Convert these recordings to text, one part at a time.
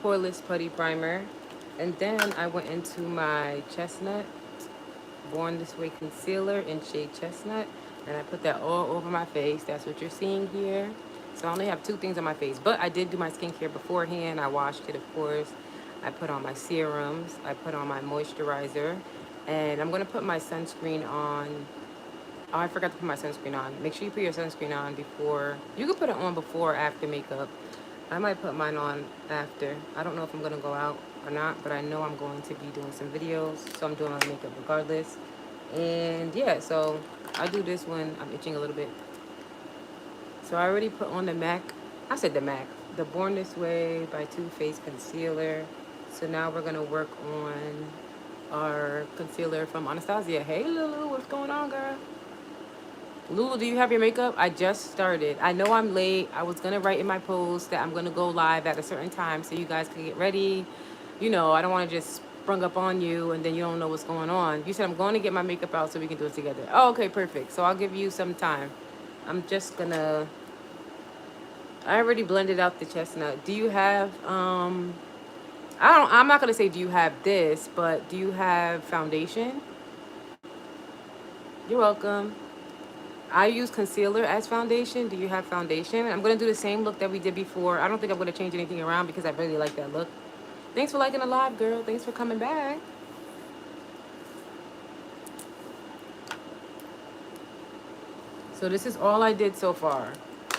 Poreless Putty Primer. And then I went into my Chestnut Born This Way concealer in shade Chestnut, and I put that all over my face. That's what you're seeing here. So I only have two things on my face, but I did do my skincare beforehand. I washed it, of course. I put on my serums. I put on my moisturizer, and I'm gonna put my sunscreen on. Oh, I forgot to put my sunscreen on. Make sure you put your sunscreen on before. You can put it on before or after makeup. I might put mine on after. I don't know if I'm gonna go out or not, but I know I'm going to be doing some videos, so I'm doing my makeup regardless. And yeah, so I do this when I'm itching a little bit. So I already put on the MAC. I said the MAC. The Born This Way by Too Faced concealer. So now we're gonna work on our concealer from Anastasia. Hey Lulu, what's going on, girl? Lulu, do you have your makeup? I just started. I know I'm late. I was gonna write in my post that I'm gonna go live at a certain time so you guys can get ready. You know, I don't want to just sprung up on you and then you don't know what's going on. You said I'm going to get my makeup out so we can do it together. Oh, okay, perfect. So I'll give you some time. I'm just gonna. I already blended out the chestnut. Do you have I don't. I'm not gonna say do you have this, but do you have foundation? You're welcome. I use concealer as foundation. Do you have foundation? I'm going to do the same look that we did before. I don't think I'm going to change anything around because I really like that look. Thanks for liking the live, girl. Thanks for coming back. So this is all I did so far.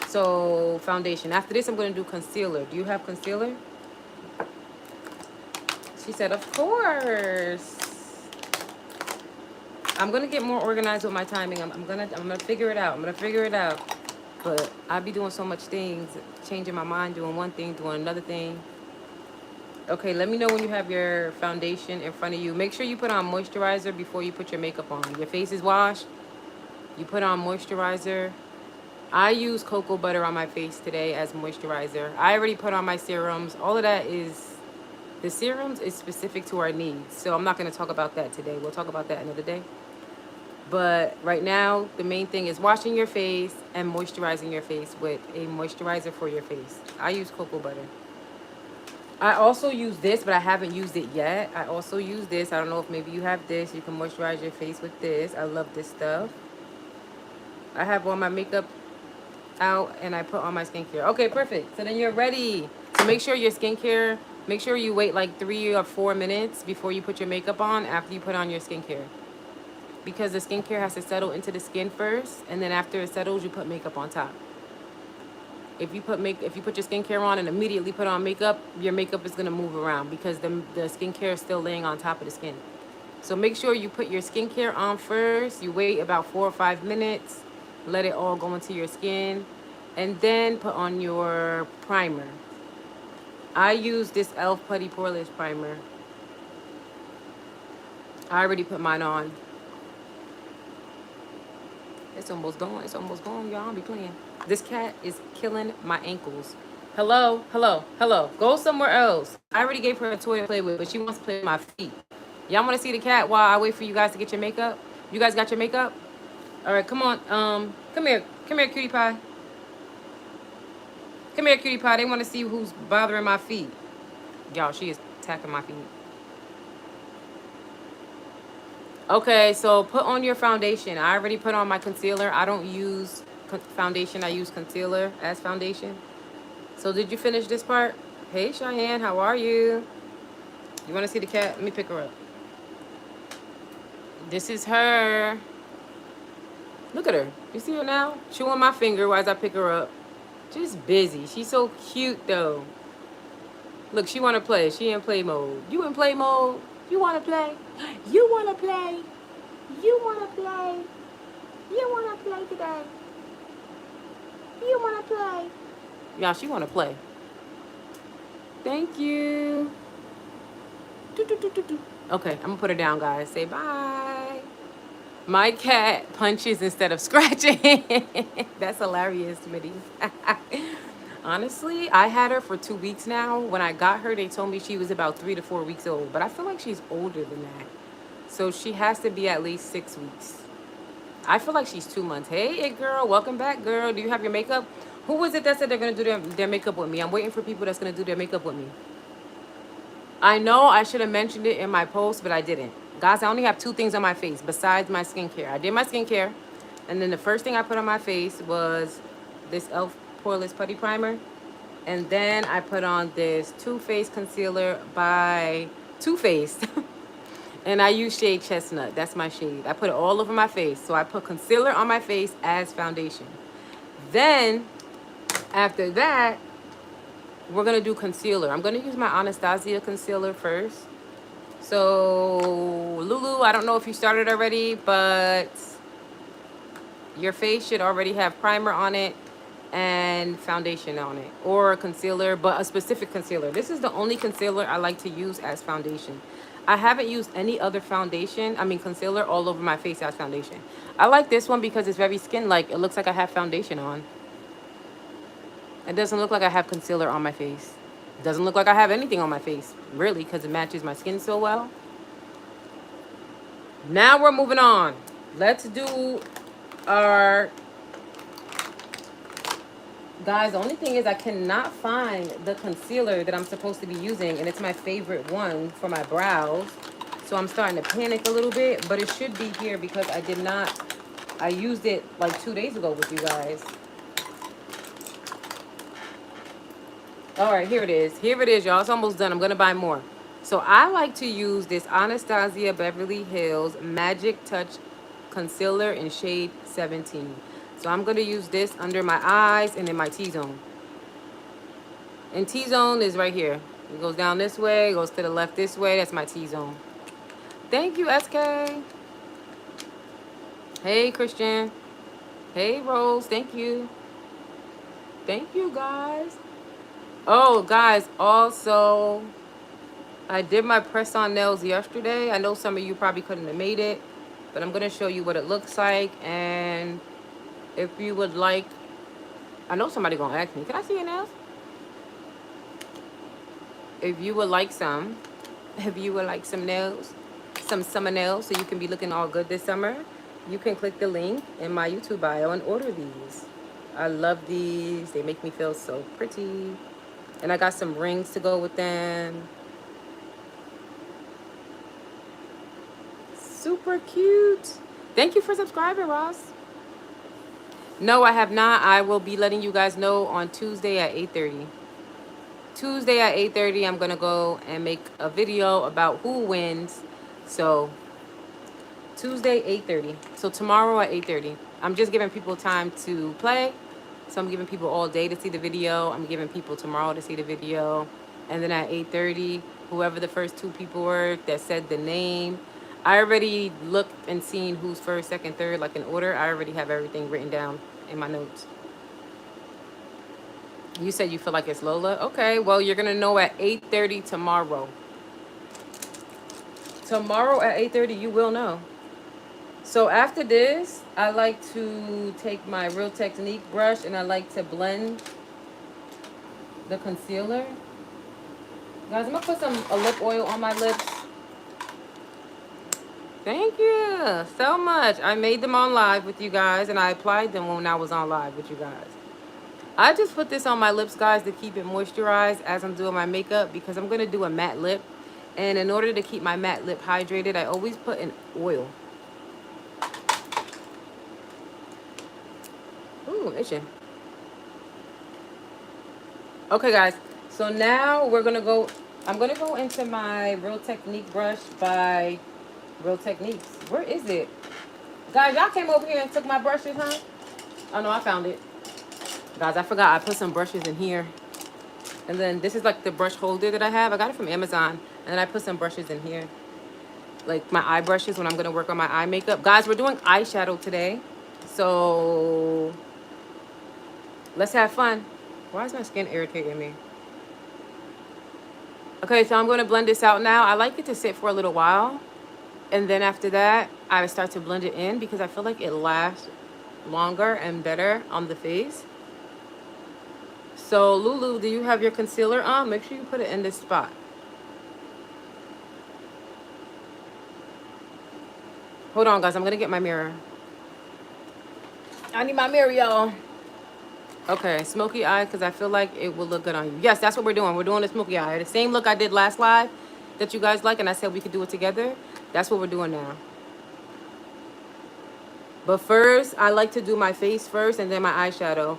So foundation. After this, I'm going to do concealer. Do you have concealer? She said, of course. I'm going to get more organized with my timing. I'm gonna figure it out. I'm going to figure it out. But I be doing so much things, changing my mind, doing one thing, doing another thing. Okay, let me know when you have your foundation in front of you. Make sure you put on moisturizer before you put your makeup on. Your face is washed. You put on moisturizer. I use cocoa butter on my face today as moisturizer. I already put on my serums. All of that is, the serums is specific to our needs. So I'm not going to talk about that today. We'll talk about that another day. But right now, the main thing is washing your face and moisturizing your face with a moisturizer for your face. I use cocoa butter. I also use this, but I haven't used it yet. I also use this. I don't know if maybe you have this. You can moisturize your face with this. I love this stuff. I have all my makeup out and I put on my skincare. Okay, perfect. So then you're ready. So make sure your skincare, make sure you wait like 3 or 4 minutes before you put your makeup on after you put on your skincare. Because the skincare has to settle into the skin first, and then after it settles, you put makeup on top. If you put your skincare on and immediately put on makeup, your makeup is gonna move around because the skincare is still laying on top of the skin. So make sure you put your skincare on first. You wait about 4 or 5 minutes, let it all go into your skin, and then put on your primer. I use this e.l.f. Putty Poreless Primer. I already put mine on. It's almost gone. It's almost gone, y'all. I'll be playing. This cat is killing my ankles. Hello, hello, hello. Go somewhere else. I already gave her a toy to play with, but she wants to play with my feet. Y'all want to see the cat while I wait for you guys to get your makeup? You guys got your makeup? All right, come on. Come here. Come here, cutie pie. Come here, cutie pie. They want to see who's bothering my feet. Y'all, she is attacking my feet. Okay, so put on your foundation. I already put on my concealer. I don't use foundation. I use concealer as foundation. So did you finish this part? Hey, Cheyenne, how are you? You want to see the cat? Let me pick her up. This is her. Look at her. You see her now? Chewing my finger while I pick her up. Just busy. She's so cute, though. Look, she want to play. She in play mode. You in play mode? You want to play? You want to play? You want to play? You want to play today? You want to play? Y'all, she want to play. Thank you. Okay, I'm going to put her down, guys. Say bye. My cat punches instead of scratching. That's hilarious, Smitty. Honestly, I had her for 2 weeks now. When I got her, they told me she was about 3 to 4 weeks old. But I feel like she's older than that. So she has to be at least 6 weeks. I feel like she's 2 months. Hey, it girl. Welcome back, girl. Do you have your makeup? Who was it that said they're going to do their makeup with me? I'm waiting for people that's going to do their makeup with me. I know I should have mentioned it in my post, but I didn't. Guys, I only have 2 things on my face besides my skincare. I did my skincare, and then the first thing I put on my face was this e.l.f. Poreless Putty Primer. And then I put on this Too Faced concealer by Too Faced. And I use shade Chestnut. That's my shade. I put it all over my face. So I put concealer on my face as foundation. Then, after that, we're going to do concealer. I'm going to use my Anastasia concealer first. So, Lulu, I don't know if you started already, but your face should already have primer on it and foundation on it, or a concealer, but a specific concealer. This is the only concealer I like to use as foundation. I haven't used any other concealer all over my face as foundation. I like this one because it's very skin-like. It looks like I have foundation on. It doesn't look like I have concealer on my face. It doesn't look like I have anything on my face, really, because it matches my skin so well. Now we're moving on. Let's do our... Guys, the only thing is I cannot find the concealer that I'm supposed to be using, and it's my favorite one for my brows. So I'm starting to panic a little bit, but it should be here because I used it like 2 days ago with you guys. All right, here it is. Here it is, y'all. It's almost done. I'm going to buy more. So I like to use this Anastasia Beverly Hills Magic Touch Concealer in shade 17. So I'm going to use this under my eyes and in my T-zone. And T-zone is right here. It goes down this way, goes to the left this way. That's my T-zone. Thank you, SK. Hey, Christian. Hey, Rose. Thank you. Thank you, guys. Oh, guys, also, I did my press-on nails yesterday. I know some of you probably couldn't have made it, but I'm going to show you what it looks like. And if you would like, I know somebody going to ask me, can I see your nails? If you would like some nails, some summer nails, so you can be looking all good this summer, you can click the link in my YouTube bio and order these. I love these. They make me feel so pretty. And I got some rings to go with them. Super cute. Thank you for subscribing, Ross. No, I have not. I will be letting you guys know on Tuesday at 8:30. Tuesday at 8:30, I'm going to go and make a video about who wins. So, Tuesday, 8:30. So, tomorrow at 8:30. I'm just giving people time to play. So, I'm giving people all day to see the video. I'm giving people tomorrow to see the video. And then at 8:30, whoever the first 2 people were that said the name, I already looked and seen who's first, second, third, like in order. I already have everything written down in my notes. You said you feel like it's Lola? Okay, well, you're going to know at 8:30 tomorrow. Tomorrow at 8:30, you will know. So after this, I like to take my Real Technique brush and I like to blend the concealer. Guys, I'm going to put a lip oil on my lips. Thank you so much. I made them on live with you guys, and I applied them when I was on live with you guys. I just put this on my lips, guys, to keep it moisturized as I'm doing my makeup because I'm going to do a matte lip. And in order to keep my matte lip hydrated, I always put an oil. Ooh, itching. Okay, guys. So now we're going to go... I'm going to go into my Real Technique brush by... Real Techniques. Where is it? Guys, y'all came over here and took my brushes, huh? Oh, no, I found it. Guys, I forgot I put some brushes in here. And then this is like the brush holder that I have. I got it from Amazon. And then I put some brushes in here. Like my eye brushes when I'm going to work on my eye makeup. Guys, we're doing eyeshadow today. So, let's have fun. Why is my skin irritating me? Okay, so I'm going to blend this out now. I like it to sit for a little while. And then after that, I start to blend it in because I feel like it lasts longer and better on the face. So, Lulu, do you have your concealer on? Make sure you put it in this spot. Hold on, guys. I'm going to get my mirror. I need my mirror, y'all. Okay, smoky eye because I feel like it will look good on you. Yes, that's what we're doing. We're doing a smoky eye. The same look I did last live. that you guys like, and I said we could do it together. That's what we're doing now. But first, I like to do my face first and then my eyeshadow.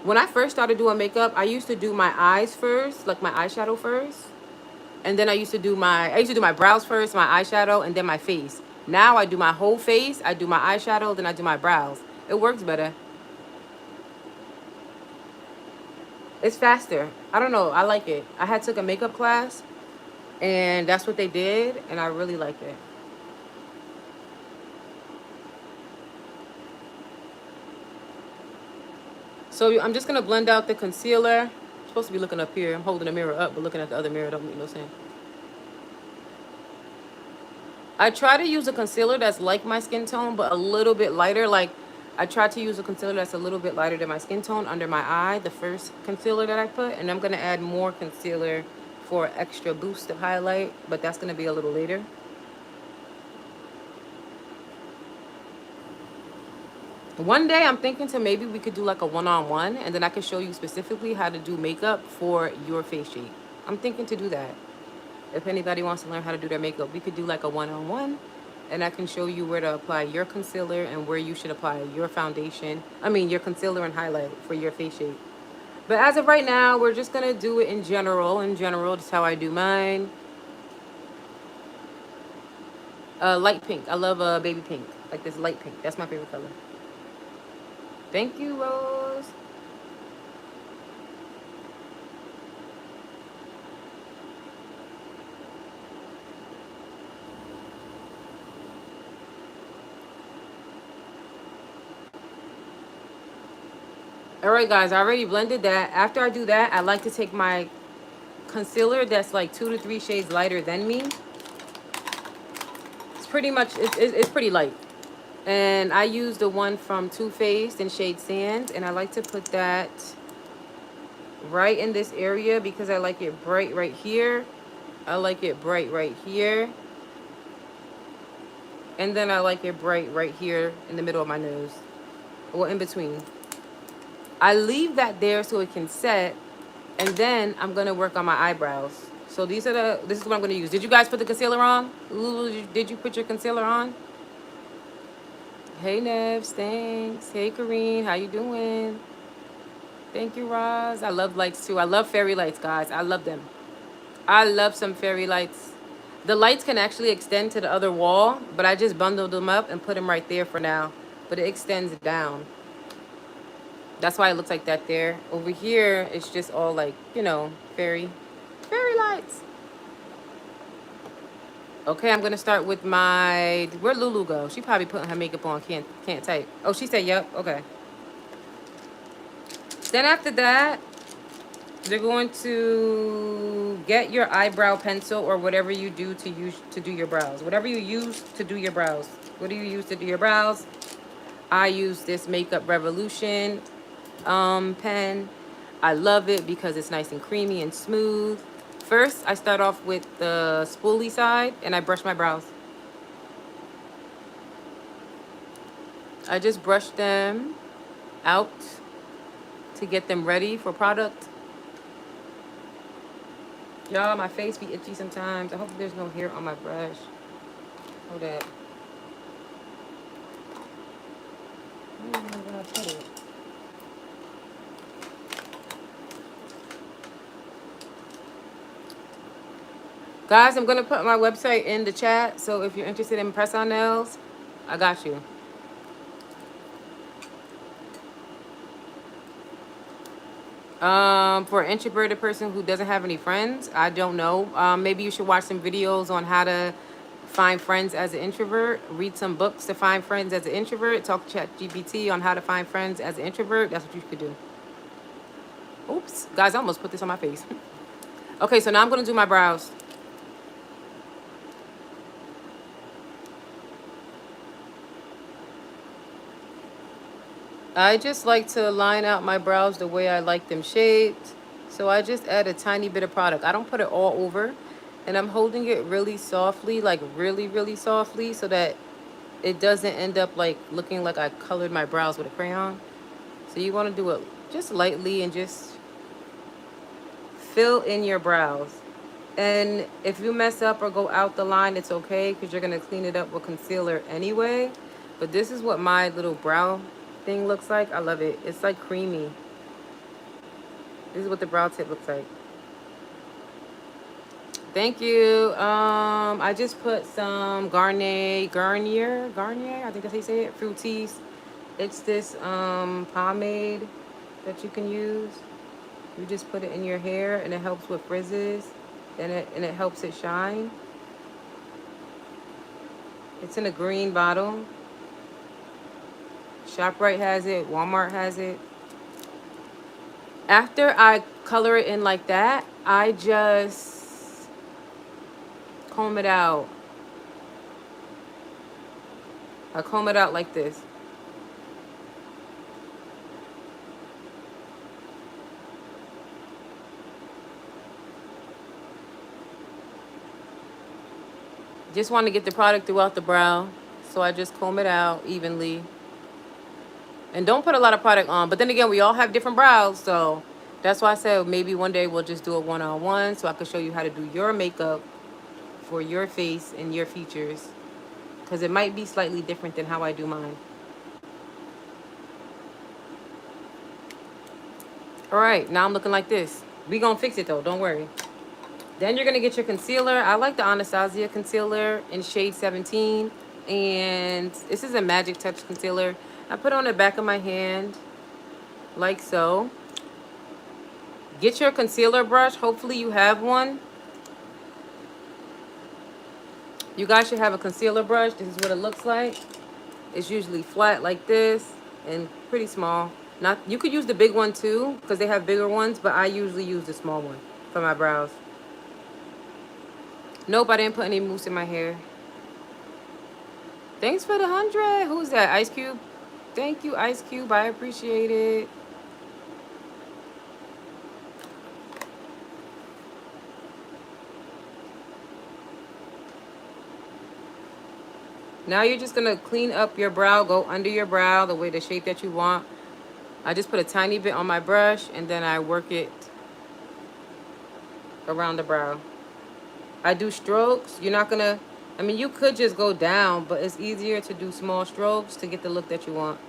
When I first started doing makeup, I used to do my eyes first, like my eyeshadow first. And then I used to do my brows first, my eyeshadow, and then my face. Now I do my whole face, I do my eyeshadow, then I do my brows. It works better. It's faster. I don't know, I like it. I had took a makeup class, and that's what they did, and I really like it. So I'm just gonna blend out the concealer. I'm supposed to be looking up here. I'm holding the mirror up, but looking at the other mirror don't make no sense. I try to use a concealer that's like my skin tone, but a little bit lighter. Like, I try to use a concealer that's a little bit lighter than my skin tone under my eye, the first concealer that I put. And I'm going to add more concealer for extra boost of highlight, but that's going to be a little later. One day I'm thinking to maybe we could do like a one-on-one, and then I could show you specifically how to do makeup for your face shape. I'm thinking to do that. If anybody wants to learn how to do their makeup, we could do like a one-on-one, and I can show you where to apply your concealer and where you should apply your foundation. I mean, your concealer and highlight for your face shape. But as of right now, we're just going to do it in general. In general, just how I do mine. Light pink. I love baby pink. Like this light pink. That's my favorite color. Thank you, Rose. All right, guys, I already blended that. After I do that, I like to take my concealer that's like 2 to 3 shades lighter than me. It's pretty much, it's pretty light. And I use the one from Too Faced in shade Sand, and I like to put that right in this area because I like it bright right here. I like it bright right here. And then I like it bright right here in the middle of my nose. Or in between. I leave that there so it can set, and then I'm going to work on my eyebrows. So this is what I'm going to use. Did you guys put the concealer on? Lulu, did you put your concealer on? Hey, Nevs, thanks. Hey, Kareen, how you doing? Thank you, Roz. I love lights, too. I love fairy lights, guys. I love them. I love some fairy lights. The lights can actually extend to the other wall, but I just bundled them up and put them right there for now. But it extends down. That's why it looks like that there. Over here, it's just all like, you know, fairy lights. Okay, I'm gonna start with my. Where'd Lulu go? She probably putting her makeup on. Can't type. Oh, she said yep. Okay. Then after that, they're going to get your eyebrow pencil or whatever you do to use to do your brows. Whatever you use to do your brows. What do you use to do your brows? I use this Makeup Revolution pen. I love it because it's nice and creamy and smooth. First, I start off with the spoolie side and I brush my brows. I just brush them out to get them ready for product. Y'all, my face be itchy sometimes. I hope there's no hair on my brush. Hold up. I don't know where I put it. Guys, I'm going to put my website in the chat. So if you're interested in press-on nails, I got you. For an introverted person who doesn't have any friends, I don't know. Maybe you should watch some videos on how to find friends as an introvert. Read some books to find friends as an introvert. Talk to ChatGPT on how to find friends as an introvert. That's what you could do. Oops. Guys, I almost put this on my face. Okay, so now I'm going to do my brows. I just like to line out my brows the way I like them shaped. So I just add a tiny bit of product. I don't put it all over. And I'm holding it really softly, like really, really softly, so that it doesn't end up like looking like I colored my brows with a crayon. So you want to do it just lightly and just fill in your brows. And if you mess up or go out the line, it's okay because you're going to clean it up with concealer anyway. But this is what my little brow thing looks like. I love it. It's like creamy. This is what the brow tip looks like. Thank you. I just put some Garnier, I think that's how you say it, Fructis. It's this pomade that you can use. You just put it in your hair and it helps with frizzes and it helps it shine. It's in a green bottle. ShopRite has it, Walmart has it. After I color it in like that, I just comb it out. I comb it out like this. Just want to get the product throughout the brow. So I just comb it out evenly. And don't put a lot of product on. But then again, we all have different brows. So that's why I said maybe one day we'll just do a one-on-one so I can show you how to do your makeup for your face and your features. Because it might be slightly different than how I do mine. Alright, now I'm looking like this. We gonna fix it though, don't worry. Then you're gonna get your concealer. I like the Anastasia concealer in shade 17. And this is a Magic Touch concealer. I put it on the back of my hand, like so. Get your concealer brush. Hopefully you have one. You guys should have a concealer brush. This is what it looks like. It's usually flat like this and pretty small. Not, you could use the big one too because they have bigger ones, but I usually use the small one for my brows. Nope, I didn't put any mousse in my hair. Thanks for the 100. Who's that? Ice Cube? Thank you, Ice Cube. I appreciate it. Now you're just gonna clean up your brow, go under your brow the shape that you want. I just put a tiny bit on my brush and then I work it around the brow. I do strokes. You're not gonna, I mean, you could just go down, but it's easier to do small strokes to get the look that you want.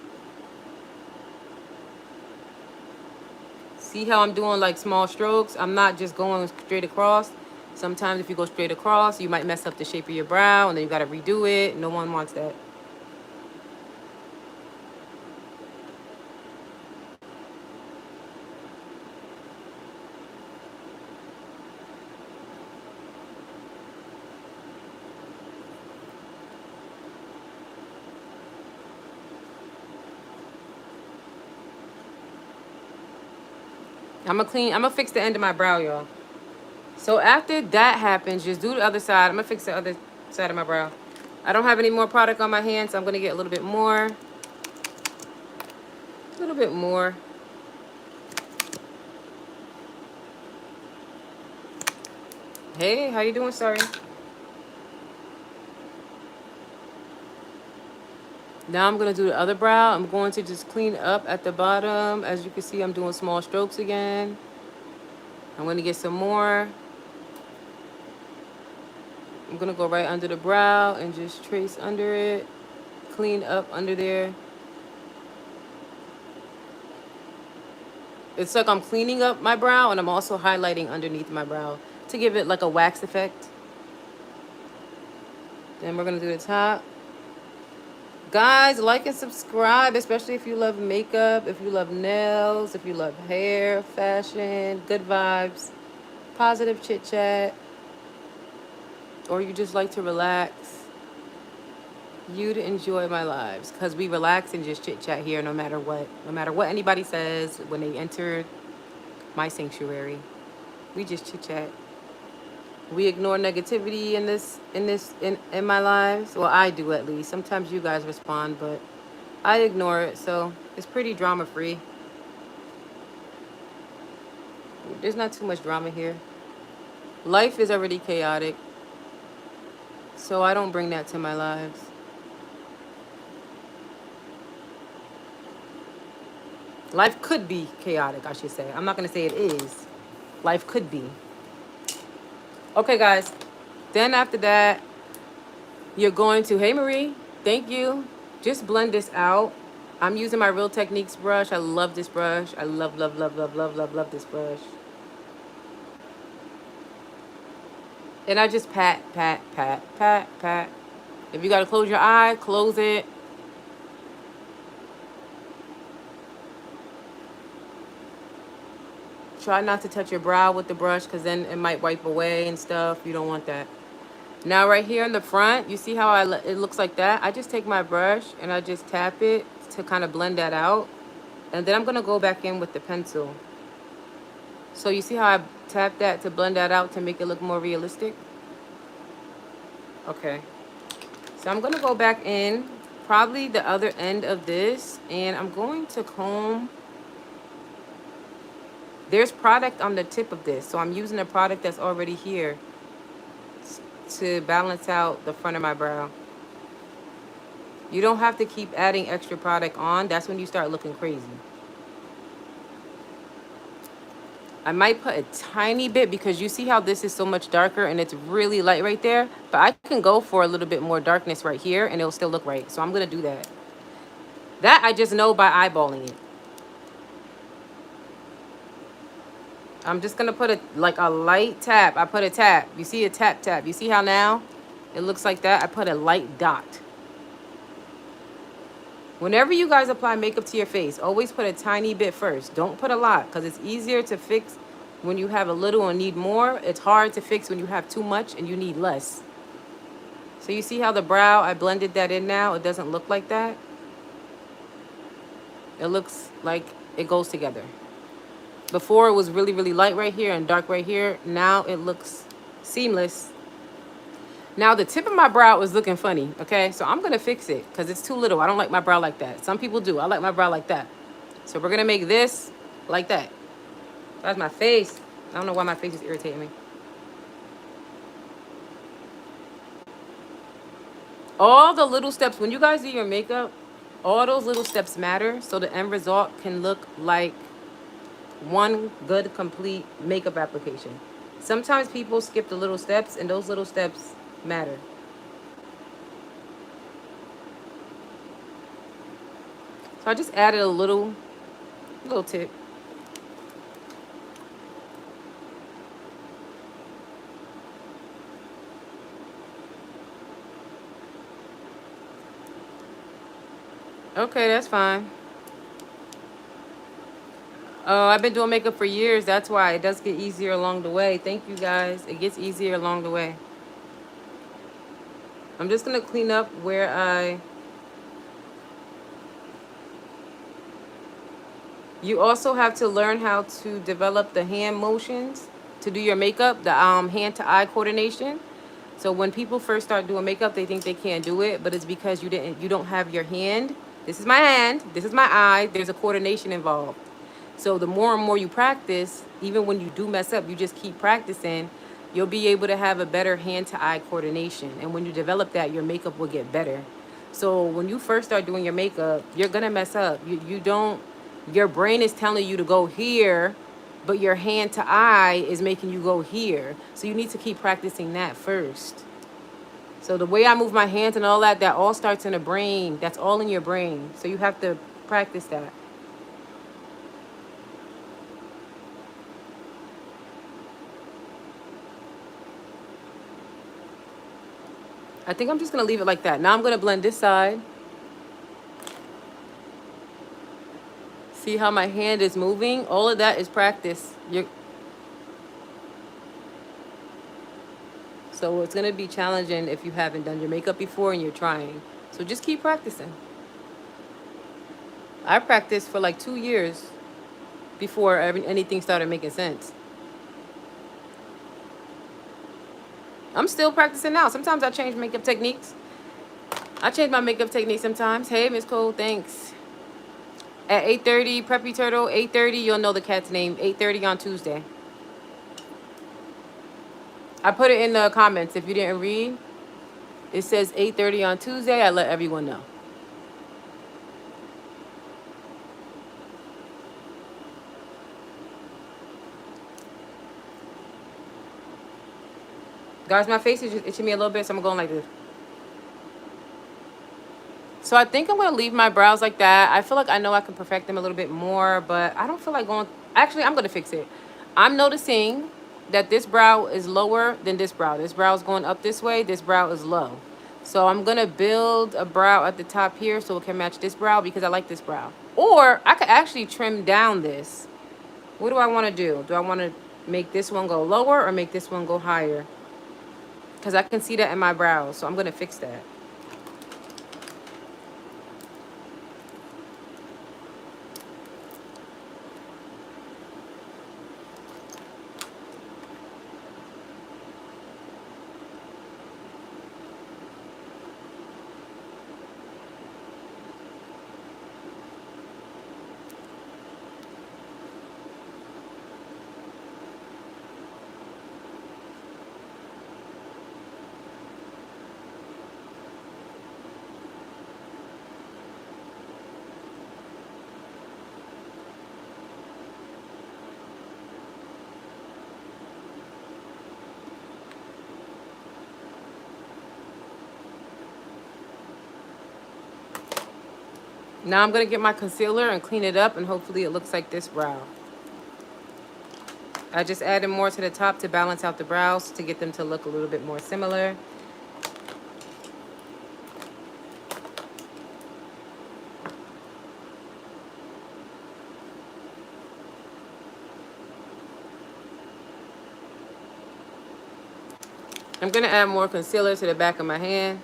See how I'm doing like small strokes? I'm not just going straight across. Sometimes if you go straight across, you might mess up the shape of your brow and then you gotta redo it. No one wants that. I'm gonna fix the end of my brow, y'all. So after that happens, just do the other side. I'm gonna fix the other side of my brow. I don't have any more product on my hands, so I'm gonna get a little bit more. A little bit more. Hey, how you doing, sorry? Now I'm gonna do the other brow. I'm going to just clean up at the bottom. As you can see, I'm doing small strokes again. I'm gonna get some more. I'm gonna go right under the brow and just trace under it. Clean up under there. It's like I'm cleaning up my brow and I'm also highlighting underneath my brow to give it like a wax effect. Then we're gonna do the top. Guys, like and subscribe, especially if you love makeup, if you love nails, if you love hair, fashion, good vibes, positive chit chat, or you just like to relax. You'd enjoy my lives because we relax and just chit chat here no matter what. No matter what anybody says when they enter my sanctuary. We just chit chat. We ignore negativity in my lives. Well, I do at least. Sometimes you guys respond, but I ignore it. So it's pretty drama free. There's not too much drama here. Life is already chaotic. So I don't bring that to my lives. Life could be chaotic, I should say. I'm not going to say it is. Life could be. Okay, guys. Then after that, you're going to, hey Marie, thank you. Just blend this out. I'm using my Real Techniques brush. I love this brush. I love, love, love, love, love, love, love this brush. And I just pat, pat, pat, pat, pat. If you gotta close your eye, close it. Try not to touch your brow with the brush because then it might wipe away and stuff. You don't want that. Now right here in the front, you see how it looks like that? I just take my brush and I just tap it to kind of blend that out. And then I'm gonna go back in with the pencil. So you see how I tap that to blend that out to make it look more realistic? Okay. So I'm gonna go back in, probably the other end of this, and I'm going to comb. There's product on the tip of this, so I'm using a product that's already here to balance out the front of my brow. You don't have to keep adding extra product on. That's when you start looking crazy. I might put a tiny bit because you see how this is so much darker and it's really light right there. But I can go for a little bit more darkness right here and it'll still look right. So I'm going to do that. That I just know by eyeballing it. I'm just going to put like a light tap. I put a tap. You see a tap tap. You see how now it looks like that? I put a light dot. Whenever you guys apply makeup to your face, always put a tiny bit first. Don't put a lot because it's easier to fix when you have a little and need more. It's hard to fix when you have too much and you need less. So you see how the brow, I blended that in now. It doesn't look like that. It looks like it goes together. Before it was really, really light right here and dark right here. Now it looks seamless. Now the tip of my brow is looking funny, okay? So I'm going to fix it because it's too little. I don't like my brow like that. Some people do. I like my brow like that. So we're going to make this like that. That's my face. I don't know why my face is irritating me. All the little steps, when you guys do your makeup, all those little steps matter so the end result can look like one good, complete makeup application. Sometimes people skip the little steps and those little steps matter. So I just added a little tip. Okay, that's fine. Oh, I've been doing makeup for years. That's why it does get easier along the way. Thank you guys. It gets easier along the way. I'm just going to clean up where You also have to learn how to develop the hand motions to do your makeup, the hand-to-eye coordination. So when people first start doing makeup, they think they can't do it, but it's because you don't have your hand. This is my hand, this is my eye. There's a coordination involved. So the more and more you practice, even when you do mess up, you just keep practicing, you'll be able to have a better hand-to-eye coordination. And when you develop that, your makeup will get better. So when you first start doing your makeup, you're gonna mess up. Your brain is telling you to go here, but your hand to eye is making you go here. So you need to keep practicing that first. So the way I move my hands and all that, that all starts in the brain. That's all in your brain. So you have to practice that. I think I'm just going to leave it like that. Now I'm going to blend this side. See how my hand is moving? All of that is practice. So it's going to be challenging if you haven't done your makeup before and you're trying. So just keep practicing. I practiced for like 2 years before anything started making sense. I'm still practicing now. Sometimes I change makeup techniques. I change my makeup technique sometimes. Hey, Miss Cole, thanks. At 8:30, Preppy Turtle, 8:30, you'll know the cat's name. 8:30 on Tuesday. I put it in the comments if you didn't read. It says 8:30 on Tuesday. I let everyone know. Guys, my face is just itching me a little bit, so I'm going like this. So I think I'm going to leave my brows like that. I feel like I know I can perfect them a little bit more, but I don't feel like going... Actually, I'm going to fix it. I'm noticing that this brow is lower than this brow. This brow is going up this way. This brow is low. So I'm going to build a brow at the top here so it can match this brow because I like this brow. Or I could actually trim down this. What do I want to do? Do I want to make this one go lower or make this one go higher? Because I can see that in my brows. So I'm going to fix that. Now I'm going to get my concealer and clean it up, and hopefully it looks like this brow. I just added more to the top to balance out the brows to get them to look a little bit more similar. I'm going to add more concealer to the back of my hand.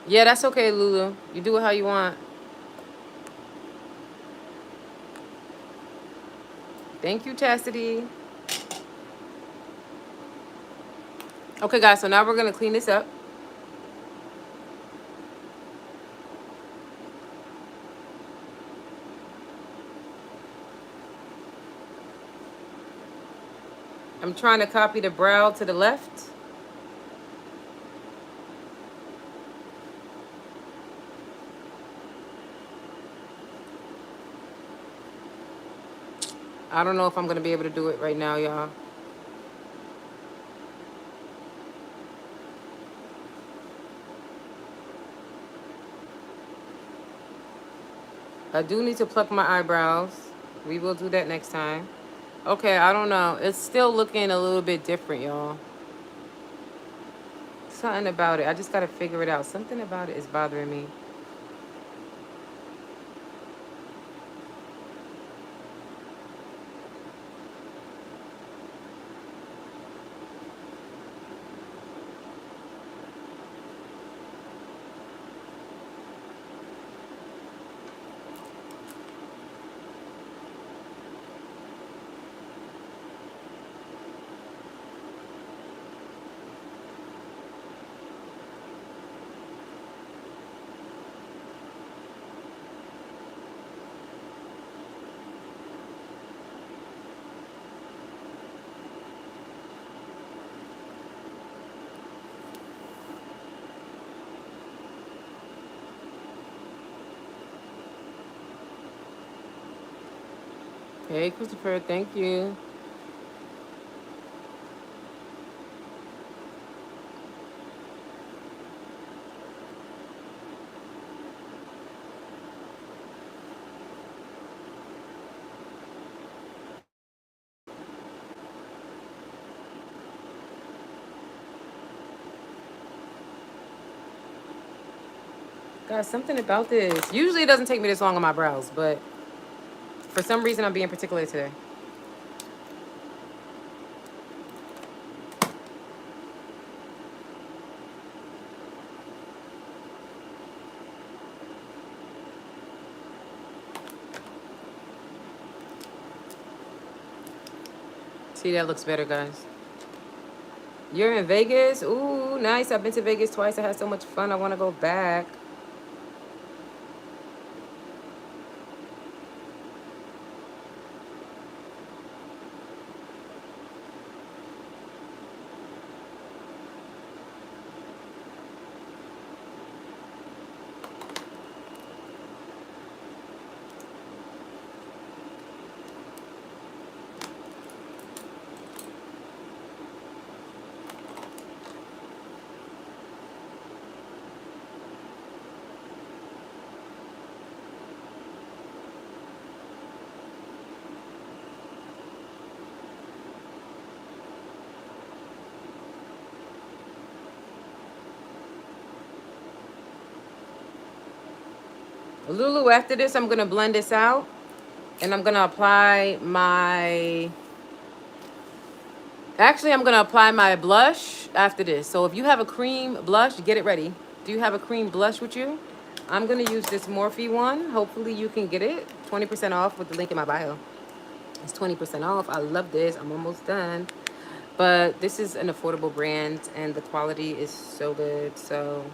Yeah, that's okay, Lulu. You do it how you want. Thank you, Chastity. Okay, guys, so now we're going to clean this up. I'm trying to copy the brow to the left. I don't know if I'm going to be able to do it right now, y'all. I do need to pluck my eyebrows. We will do that next time. Okay, I don't know. It's still looking a little bit different, y'all. Something about it. I just got to figure it out. Something about it is bothering me. Hey, Christopher, thank you. Guys, something about this. Usually it doesn't take me this long on my brows, but for some reason I'm being particular today. See, that looks better, guys. You're in Vegas? Ooh, nice. I've been to Vegas twice. I had so much fun. I want to go back. Lulu, after this, I'm going to blend this out. And I'm going to apply my... Actually, I'm going to apply my blush after this. So if you have a cream blush, get it ready. Do you have a cream blush with you? I'm going to use this Morphe one. Hopefully you can get it. 20% off with the link in my bio. It's 20% off. I love this. I'm almost done. But this is an affordable brand and the quality is so good. So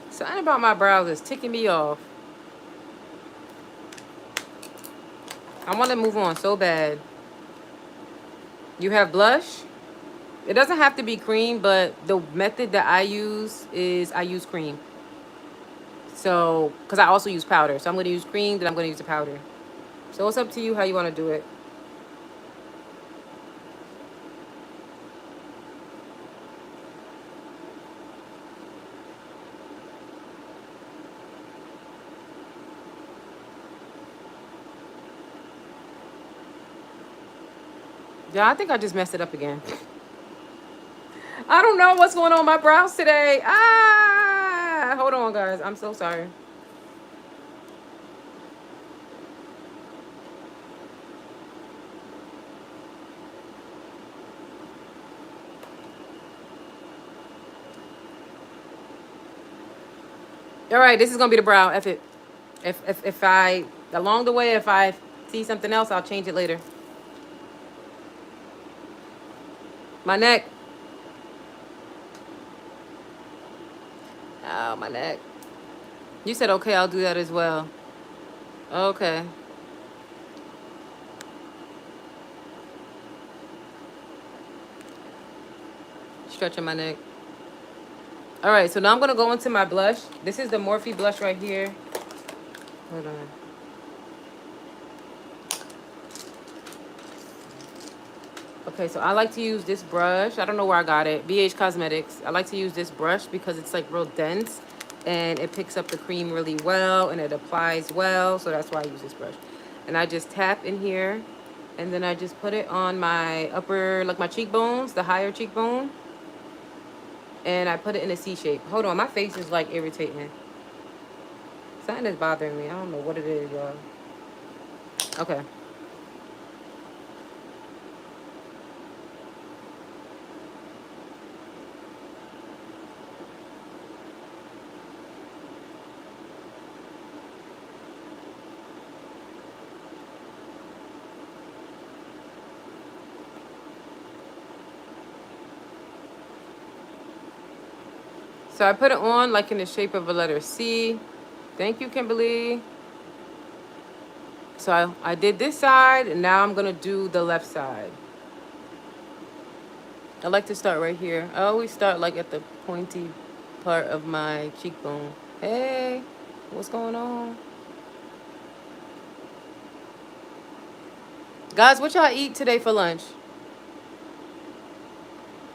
something about my brows is ticking me off. I want to move on so bad. You have blush? It doesn't have to be cream, but the method that I use is I use cream. So, because I also use powder. So I'm going to use cream, then I'm going to use the powder. So it's up to you how you want to do it. Yeah, I think I just messed it up again. I don't know what's going on with my brows today. Ah, hold on, guys. I'm so sorry. All right, this is gonna be the brow. If it, if I along the way, if I see something else, I'll change it later. My neck. Oh, my neck. You said okay. I'll do that as well. Okay. Stretching my neck. All right, so now I'm gonna go into my blush. This is the Morphe blush right here. Hold on. Okay, so I like to use this brush. I don't know where I got it. BH Cosmetics. I like to use this brush because it's like real dense and it picks up the cream really well and it applies well. So that's why I use this brush. And I just tap in here and then I just put it on my upper, like my cheekbones, the higher cheekbone. And I put it in a C shape. Hold on, my face is like irritating. Something is bothering me. I don't know what it is, y'all. Okay. So I put it on like in the shape of a letter C. Thank you, Kimberly. So I did this side, and now I'm going to do the left side. I like to start right here. I always start like at the pointy part of my cheekbone. Hey, what's going on? Guys, what y'all eat today for lunch?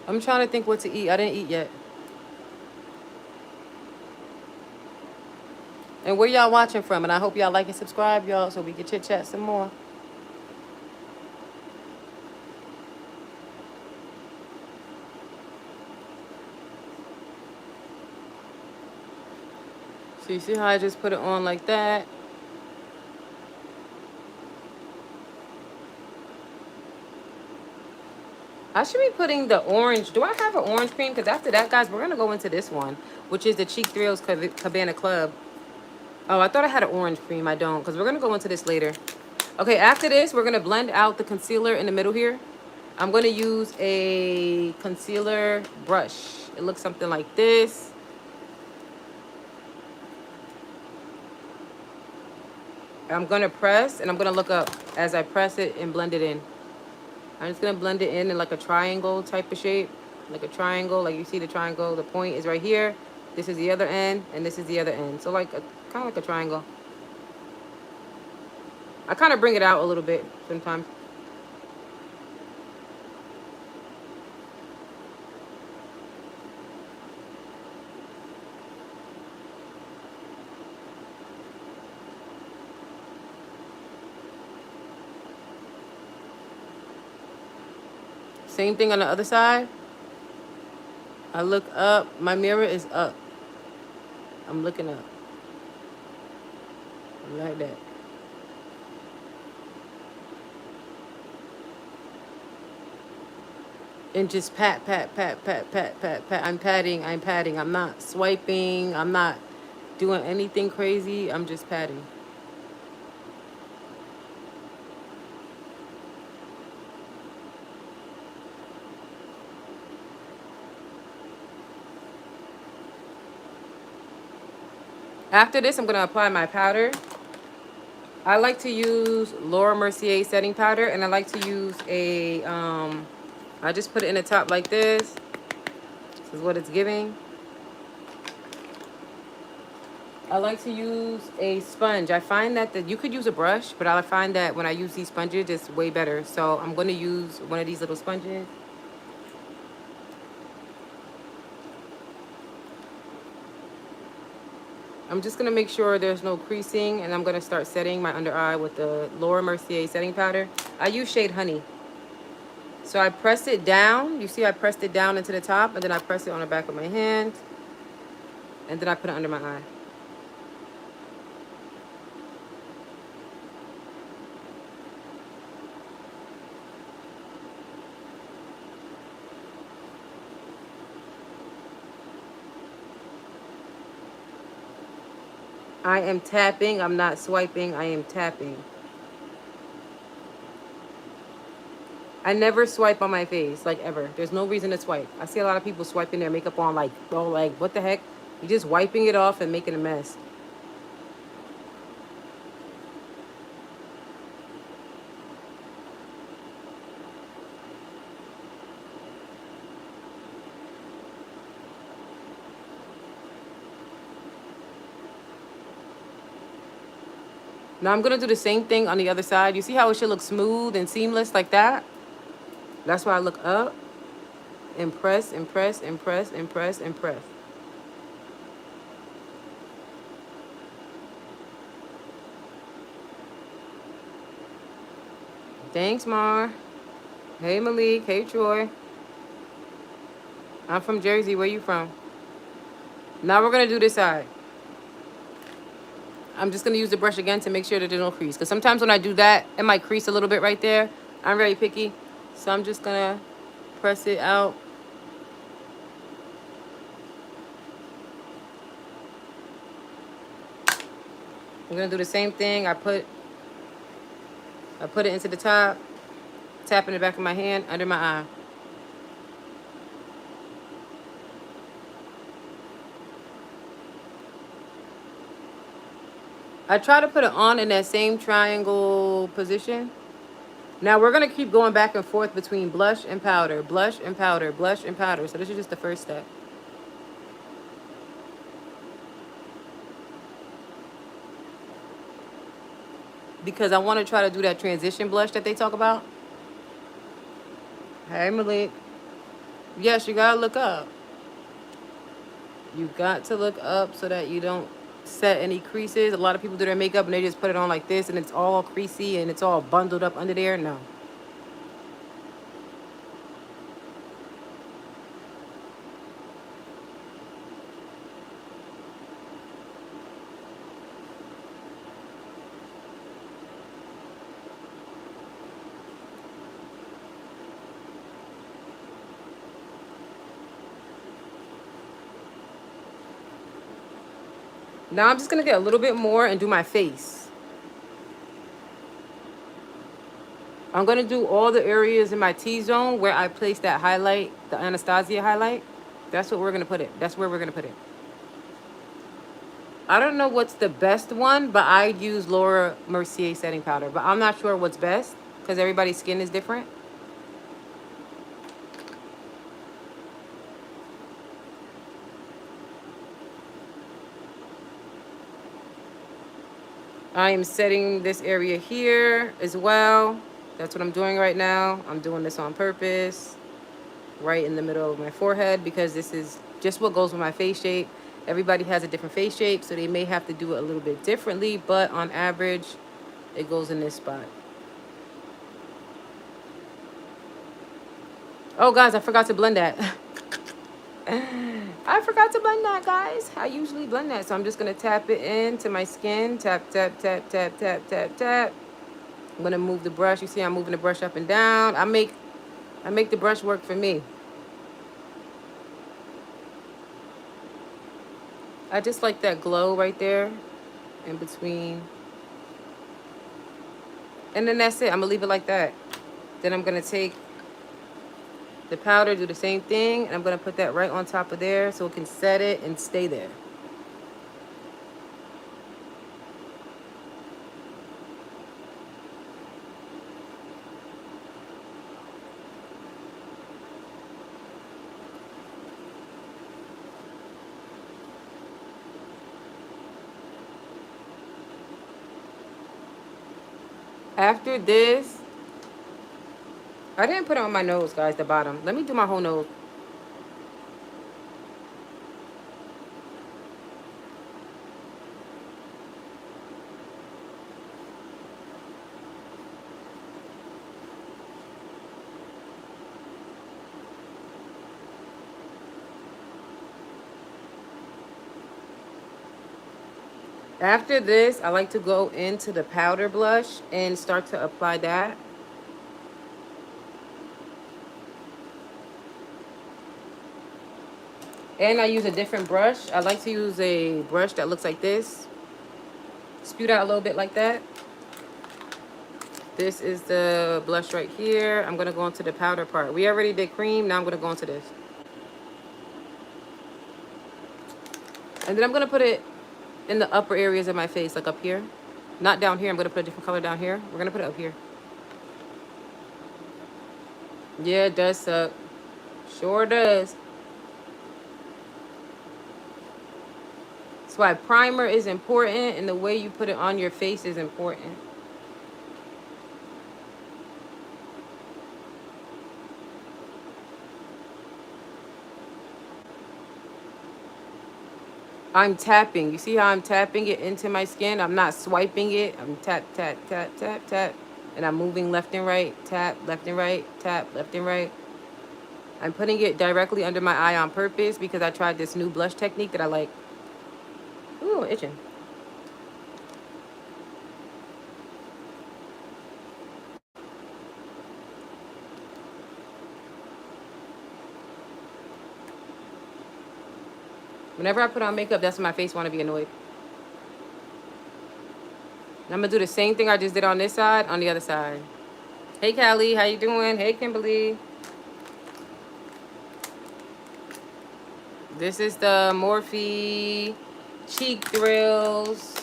I'm trying to think what to eat. I didn't eat yet. And where y'all watching from? And I hope y'all like and subscribe, y'all, so we can chit chat some more. So you see how I just put it on like that? I should be putting the orange. Do I have an orange cream? Because after that, guys, we're going to go into this one, which is the Cheek Thrills Cabana Club. Oh, I thought I had an orange cream. I don't, because we're going to go into this later. Okay, after this, we're going to blend out the concealer in the middle here. I'm going to use a concealer brush. It looks something like this. I'm going to press, and I'm going to look up as I press it and blend it in. I'm just going to blend it in like a triangle type of shape. Like a triangle, like you see the triangle. The point is right here. This is the other end, and this is the other end. So like kind of like a triangle. I kind of bring it out a little bit sometimes. Same thing on the other side. I look up. My mirror is up. I'm looking up. Like that. And just pat, pat, pat, pat, pat, pat, pat. I'm patting, I'm patting. I'm not swiping. I'm not doing anything crazy. I'm just patting. After this, I'm going to apply my powder. I like to use Laura Mercier setting powder, and I like to use a, I just put it in the top like this. This is what it's giving. I like to use a sponge. I find that you could use a brush, but I find that when I use these sponges, it's way better. So I'm going to use one of these little sponges. I'm just going to make sure there's no creasing, and I'm going to start setting my under eye with the Laura Mercier setting powder. I use shade Honey. So I press it down. You see I pressed it down into the top, and then I press it on the back of my hand, and then I put it under my eye. I am tapping. I'm not swiping. I am tapping. I never swipe on my face, like ever. There's no reason to swipe. I see a lot of people swiping their makeup on like, oh, like, what the heck? You're just wiping it off and making a mess. Now I'm going to do the same thing on the other side. You see how it should look smooth and seamless like that? That's why I look up and press and press and press and press and press. Thanks, Mar. Hey, Malik. Hey, Troy. I'm from Jersey. Where you from? Now we're going to do this side. I'm just going to use the brush again to make sure that there's no crease. Because sometimes when I do that, it might crease a little bit right there. I'm very picky. So I'm just going to press it out. I'm going to do the same thing. I put it into the top. Tap in the back of my hand, under my eye. I try to put it on in that same triangle position. Now we're going to keep going back and forth between blush and powder, blush and powder, blush and powder. So this is just the first step. Because I want to try to do that transition blush that they talk about. Hey, Malik. Yes, you got to look up. You got to look up so that you don't set any creases. A lot of people do their makeup and they just put it on like this and it's all creasy and it's all bundled up under there. No. Now I'm just going to get a little bit more and do my face. I'm going to do all the areas in my T-zone where I placed that highlight, the Anastasia highlight. That's what we're going to put it. That's where we're going to put it. I don't know what's the best one, but I use Laura Mercier setting powder. But I'm not sure what's best because everybody's skin is different. I am setting this area here as well. That's what I'm doing right now. I'm doing this on purpose, right in the middle of my forehead, because this is just what goes with my face shape. Everybody has a different face shape, so they may have to do it a little bit differently, but on average, it goes in this spot. Oh, guys, I forgot to blend that. I forgot to blend that, guys. I usually blend that. So I'm just going to tap it into my skin. Tap, tap, tap, tap, tap, tap, tap. I'm going to move the brush. You see I'm moving the brush up and down. I make the brush work for me. I just like that glow right there in between. And then that's it. I'm going to leave it like that. Then I'm going to take the powder, do the same thing, and I'm going to put that right on top of there so it can set it and stay there. After this, I didn't put it on my nose, guys, the bottom. Let me do my whole nose. After this, I like to go into the powder blush and start to apply that. And I use a different brush. I like to use a brush that looks like this. Spew out a little bit like that. This is the blush right here. I'm going to go into the powder part. We already did cream. Now I'm going to go into this. And then I'm going to put it in the upper areas of my face, like up here. Not down here. I'm going to put a different color down here. We're going to put it up here. Yeah, it does suck. Sure does. That's why primer is important and the way you put it on your face is important. I'm tapping. You see how I'm tapping it into my skin? I'm not swiping it. I'm tap, tap, tap, tap, tap. And I'm moving left and right. Tap, left and right. Tap, left and right. I'm putting it directly under my eye on purpose because I tried this new blush technique that I like. Ooh, itching. Whenever I put on makeup, that's when my face want to be annoyed. And I'm going to do the same thing I just did on this side, on the other side. Hey, Callie. How you doing? Hey, Kimberly. This is the Morphe Cheek Thrills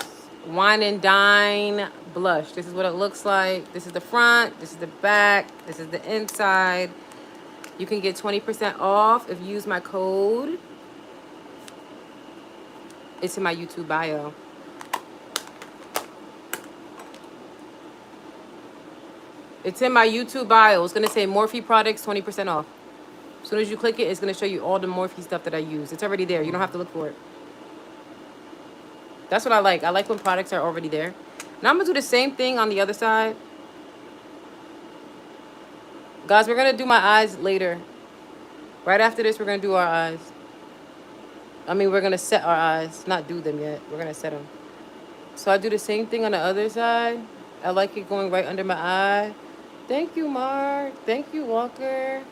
Wine and Dine blush. This is what it looks like. This is the front. This is the back. This is the inside. You can get 20% off if you use my code. It's in my YouTube bio. It's in my YouTube bio. It's going to say Morphe products 20% off. As soon as you click it, it's going to show you all the Morphe stuff that I use. It's already there. You don't have to look for it. That's what I like. I like when products are already there. Now I'm going to do the same thing on the other side. Guys, we're going to do my eyes later. Right after this, we're going to do our eyes. I mean, we're going to set our eyes. Not do them yet. We're going to set them. So I do the same thing on the other side. I like it going right under my eye. Thank you, Mark. Thank you, Walker.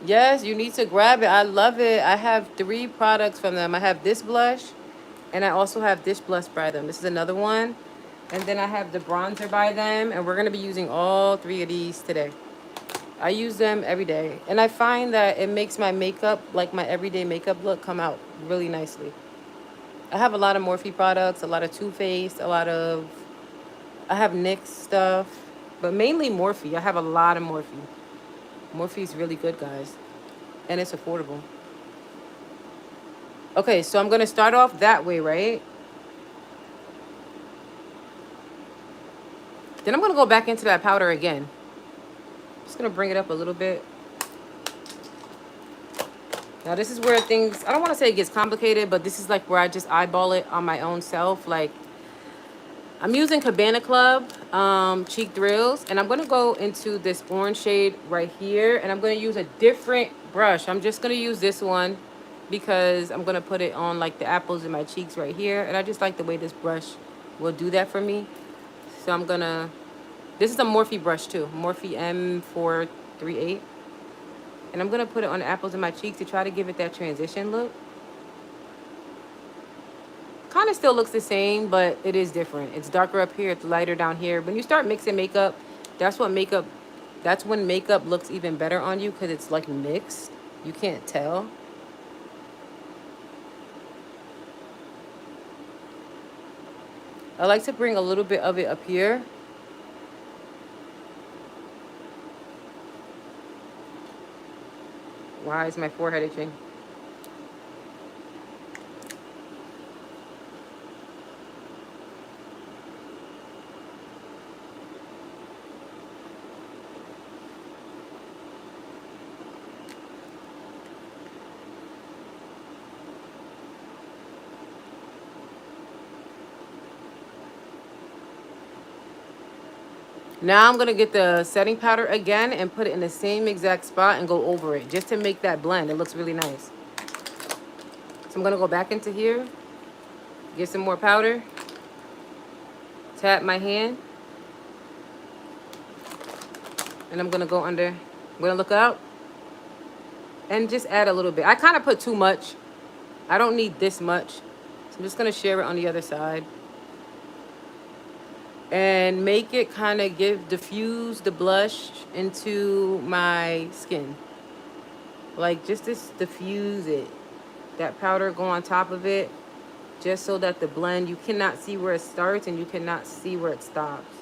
Yes, you need to grab it. I love it. I have 3 products from them. I have this blush, and I also have this blush by them. This is another one. And then I have the bronzer by them, and we're going to be using all 3 of these today. I use them every day, and I find that it makes my makeup, like my everyday makeup look, come out really nicely. I have a lot of Morphe products, a lot of Too Faced, I have NYX stuff, but mainly Morphe. I have a lot of Morphe. Morphe is really good, guys, and it's affordable. Okay, so I'm going to start off that way, right? Then I'm going to go back into that powder again. Just going to bring it up a little bit. Now, this is where things, I don't want to say it gets complicated, but this is like where I just eyeball it on my own self. Like, I'm using Cabana Club Cheek Thrills, and I'm going to go into this orange shade right here, and I'm going to use a different brush. I'm just going to use this one because I'm going to put it on like the apples in my cheeks right here, and I just like the way this brush will do that for me. So I'm going to, this is a Morphe brush too, Morphe M438, and I'm going to put it on the apples in my cheeks to try to give it that transition look. Kind of still looks the same, but it is different. It's darker up here, it's lighter down here. When you start mixing makeup, that's when makeup looks even better on you, because it's like mixed. You can't tell. I like to bring a little bit of it up here. Why is my forehead itching? Now I'm going to get the setting powder again and put it in the same exact spot and go over it just to make that blend. It looks really nice. So I'm going to go back into here, get some more powder, tap my hand, and I'm going to go under. I'm going to look up and just add a little bit. I kind of put too much. I don't need this much. So I'm just going to share it on the other side. And make it kind of diffuse the blush into my skin. Like just diffuse it. That powder go on top of it, just so that the blend, you cannot see where it starts and you cannot see where it stops.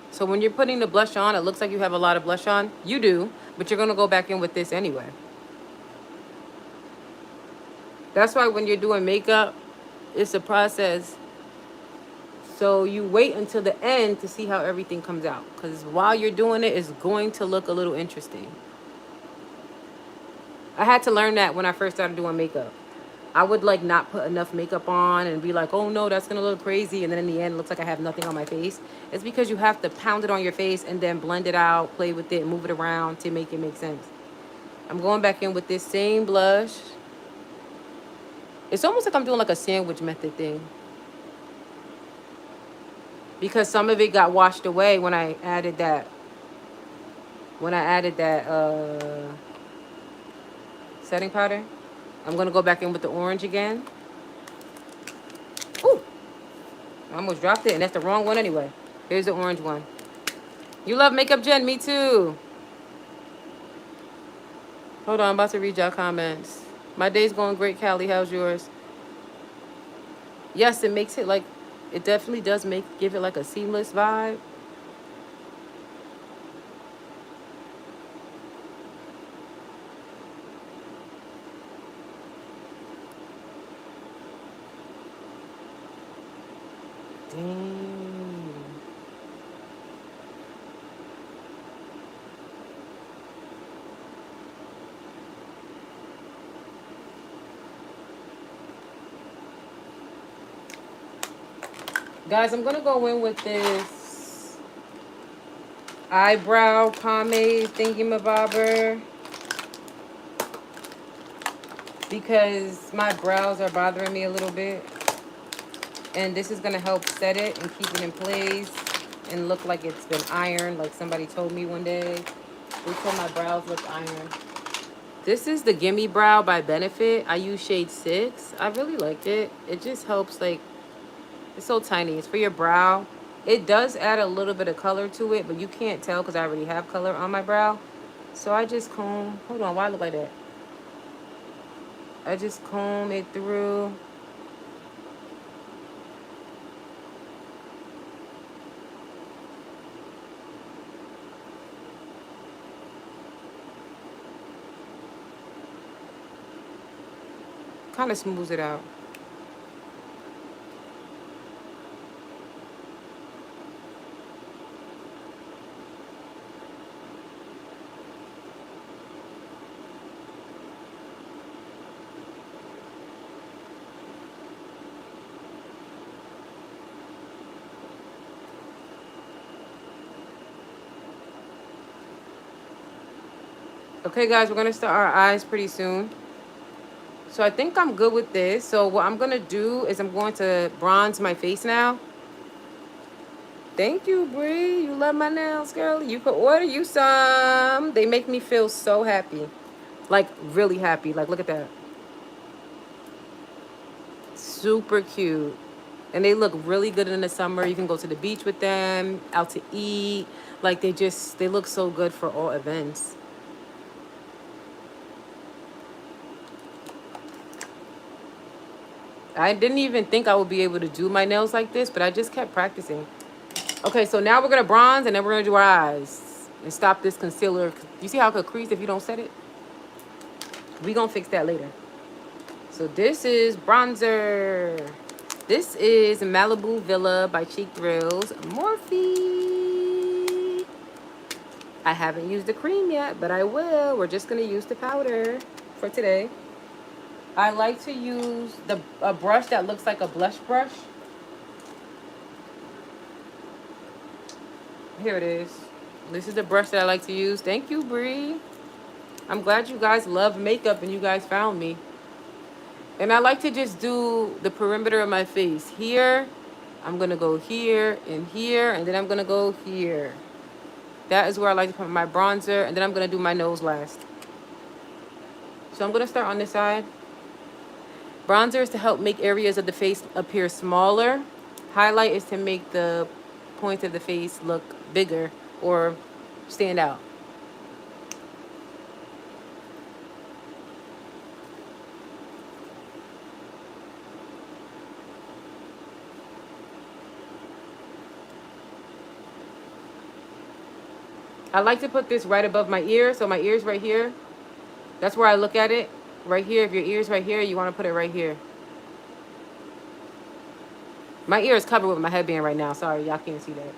So when you're putting the blush on, it looks like you have a lot of blush on. You do, but you're going to go back in with this anyway. That's why when you're doing makeup, it's a process. So you wait until the end to see how everything comes out. Because while you're doing it, it's going to look a little interesting. I had to learn that when I first started doing makeup. I would like not put enough makeup on and be like, oh no, that's going to look crazy. And then in the end, it looks like I have nothing on my face. It's because you have to pound it on your face and then blend it out, play with it, move it around to make it make sense. I'm going back in with this same blush. It's almost like I'm doing like a sandwich method thing, because some of it got washed away when I added that. Setting powder. I'm gonna go back in with the orange again. Ooh, I almost dropped it, and that's the wrong one anyway. Here's the orange one. You love makeup, Jen? Me too. Hold on, I'm about to read y'all comments. My day's going great, Callie. How's yours? Yes, it makes it like, it definitely does give it like a seamless vibe. Dang. Guys, I'm gonna go in with this eyebrow pomade thingy-mabobber, because my brows are bothering me a little bit. And this is gonna help set it and keep it in place and look like it's been ironed, like somebody told me one day. They told my brows look ironed. This is the Gimme Brow by Benefit. I use shade 6. I really like it. It just helps, like, it's so tiny. It's for your brow. It does add a little bit of color to it, but you can't tell because I already have color on my brow. So I just comb, hold on, why I look like that? I just comb it through. Kind of smooths it out. Okay, guys, we're gonna start our eyes pretty soon. So I think I'm good with this. So what I'm gonna do is I'm going to bronze my face now. Thank you, Bree. You love my nails, girl. You could order you some. They make me feel so happy. Like, really happy. Like, look at that. Super cute. And they look really good in the summer. You can go to the beach with them, out to eat. Like, they look so good for all events. I didn't even think I would be able to do my nails like this, but I just kept practicing. Okay, so now we're going to bronze, and then we're going to do our eyes. And stop this concealer. You see how it could crease if you don't set it? We going to fix that later. So this is bronzer. This is Malibu Villa by Cheek Thrills Morphe. I haven't used the cream yet, but I will. We're just going to use the powder for today. I like to use a brush that looks like a blush brush. Here it is. This is the brush that I like to use. Thank you, Bree. I'm glad you guys love makeup and you guys found me. And I like to just do the perimeter of my face. Here, I'm going to go here, and then I'm going to go here. That is where I like to put my bronzer, and then I'm going to do my nose last. So I'm going to start on this side. Bronzer is to help make areas of the face appear smaller. Highlight is to make the points of the face look bigger or stand out. I like to put this right above my ear, so my ear's right here. That's where I look at it. Right here, if your ear's right here, you want to put it right here. My ear is covered with my headband right now. Sorry, y'all can't see that.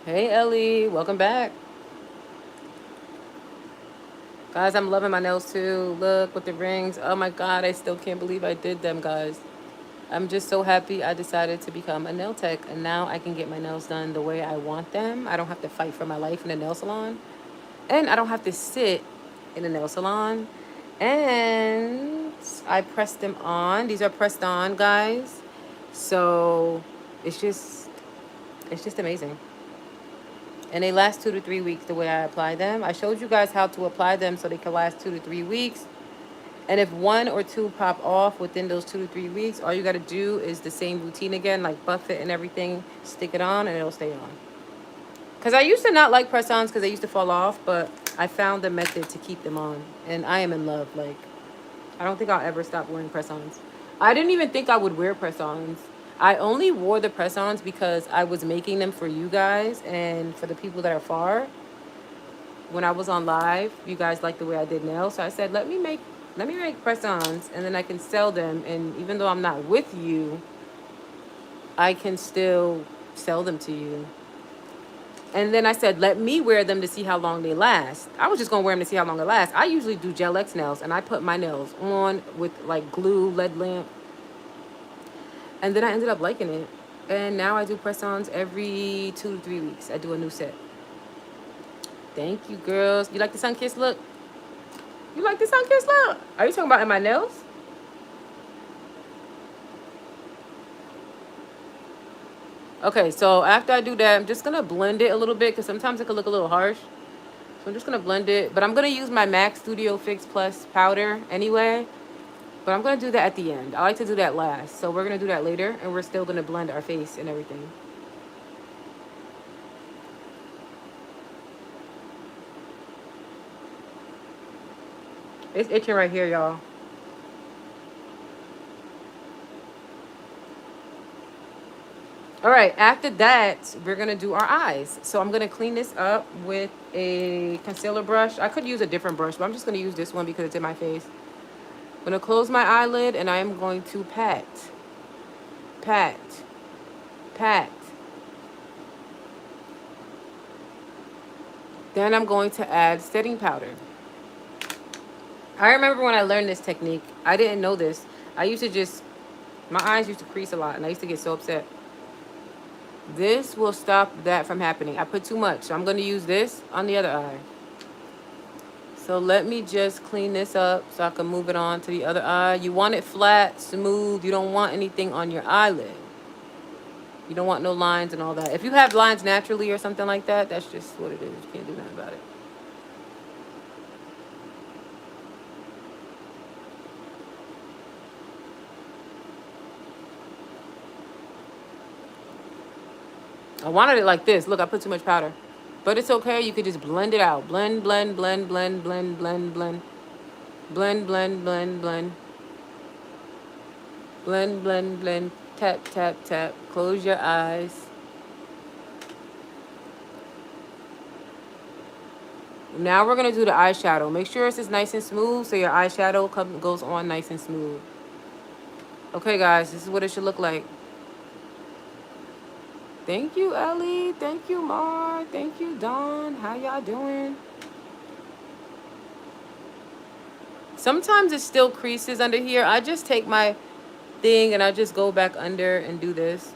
Hey, Ellie. Welcome back. Guys, I'm loving my nails too. Look, with the rings. Oh my God, I still can't believe I did them, guys. I'm just so happy I decided to become a nail tech. And now I can get my nails done the way I want them. I don't have to fight for my life in a nail salon. And I don't have to sit in a nail salon. And I pressed them on. These are pressed on, guys. So it's just amazing. And they last 2 to 3 weeks the way I apply them. I showed you guys how to apply them so they can last 2 to 3 weeks. And if 1 or 2 pop off within those 2 to 3 weeks, all you got to do is the same routine again, like buff it and everything, stick it on, and it'll stay on. Because I used to not like press-ons because they used to fall off, but I found the method to keep them on. And I am in love. Like, I don't think I'll ever stop wearing press-ons. I didn't even think I would wear press-ons. I only wore the press-ons because I was making them for you guys and for the people that are far. When I was on live, you guys liked the way I did nails. So I said, let me make press-ons and then I can sell them. And even though I'm not with you, I can still sell them to you. And then I said, let me wear them to see how long they last. I was just going to wear them to see how long they last. I usually do Gel X nails, and I put my nails on with, like, glue, lead lamp. And then I ended up liking it. And now I do press-ons every 2 to 3 weeks. I do a new set. Thank you, girls. You like the sun-kissed look? You like the sun-kissed look? Are you talking about in my nails? Okay, so after I do that, I'm just going to blend it a little bit because sometimes it can look a little harsh. So I'm just going to blend it. But I'm going to use my MAC Studio Fix Plus powder anyway. But I'm going to do that at the end. I like to do that last. So we're going to do that later. And we're still going to blend our face and everything. It's itching right here, y'all. All right, after that, we're going to do our eyes. So I'm going to clean this up with a concealer brush. I could use a different brush, but I'm just going to use this one because it's in my face. I'm going to close my eyelid and I am going to pat. Pat. Pat. Then I'm going to add setting powder. I remember when I learned this technique, I didn't know this. I used to just, my eyes used to crease a lot and I used to get so upset. This will stop that from happening. I put too much, so I'm going to use this on the other eye. So let me just clean this up so I can move it on to the other eye. You want it flat, smooth. You don't want anything on your eyelid. You don't want no lines and all that. If you have lines naturally or something like that, that's just what it is. You can't do nothing about it. I wanted it like this. Look, I put too much powder. But it's okay. You could just blend it out. Blend, blend, blend, blend, blend, blend, blend. Blend, blend, blend, blend. Blend, blend, blend. Tap, tap, tap. Close your eyes. Now we're going to do the eyeshadow. Make sure it's just nice and smooth so your eyeshadow goes on nice and smooth. Okay, guys, this is what it should look like. Thank you, Ellie. Thank you, Mar. Thank you, Dawn. How y'all doing? Sometimes it still creases under here. I just take my thing and I just go back under and do this.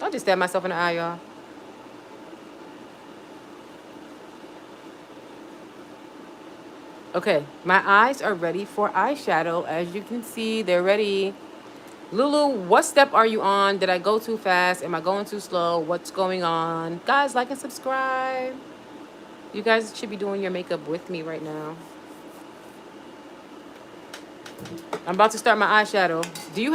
I'll just stab myself in the eye, y'all. Okay, my eyes are ready for eyeshadow. As you can see, they're ready. Lulu, what step are you on? Did I go too fast? Am I going too slow? What's going on? Guys, like and subscribe. You guys should be doing your makeup with me right now. I'm about to start my eyeshadow. You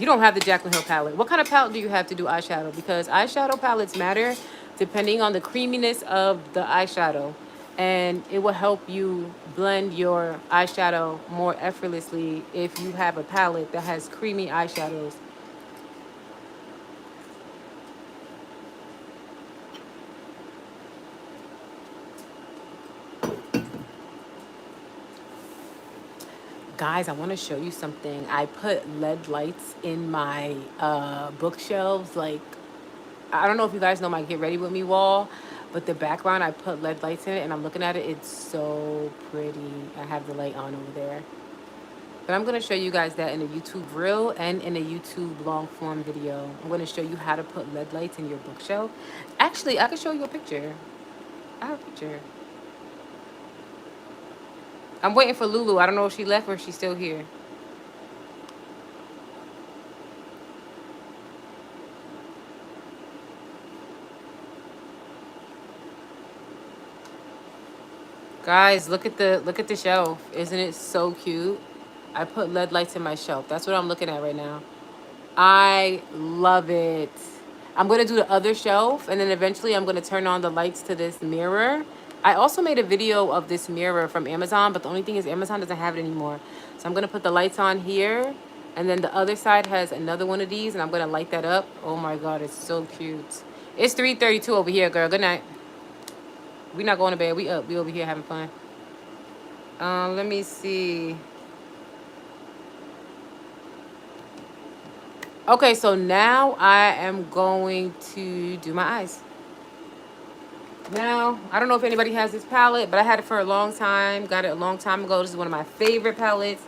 don't have the Jaclyn Hill palette. What kind of palette do you have to do eyeshadow? Because eyeshadow palettes matter depending on the creaminess of the eyeshadow. And it will help you blend your eyeshadow more effortlessly if you have a palette that has creamy eyeshadows. Guys, I want to show you something. I put LED lights in my bookshelves. Like, I don't know if you guys know my Get Ready With Me wall, but the background, I put LED lights in it, and I'm looking at it. It's so pretty. I have the light on over there. But I'm going to show you guys that in a YouTube reel and in a YouTube long form video. I'm going to show you how to put LED lights in your bookshelf. Actually, I can show you a picture. I have a picture. I'm waiting for Lulu. I don't know if she left or if she's still here. Guys, look at the shelf. Isn't it so cute? I put LED lights in my shelf. That's what I'm looking at right now. I love it. I'm going to do the other shelf, and then eventually I'm going to turn on the lights to this mirror. I also made a video of this mirror from Amazon, but the only thing is Amazon doesn't have it anymore. So I'm going to put the lights on here, and then the other side has another one of these, and I'm going to light that up. Oh my God, it's so cute. It's 3:32 over here, girl. Good night. We not going to bed. We up. We over here having fun. Let me see. Okay, so now I am going to do my eyes. Now, I don't know if anybody has this palette, but I had it for a long time. Got it a long time ago. This is one of my favorite palettes.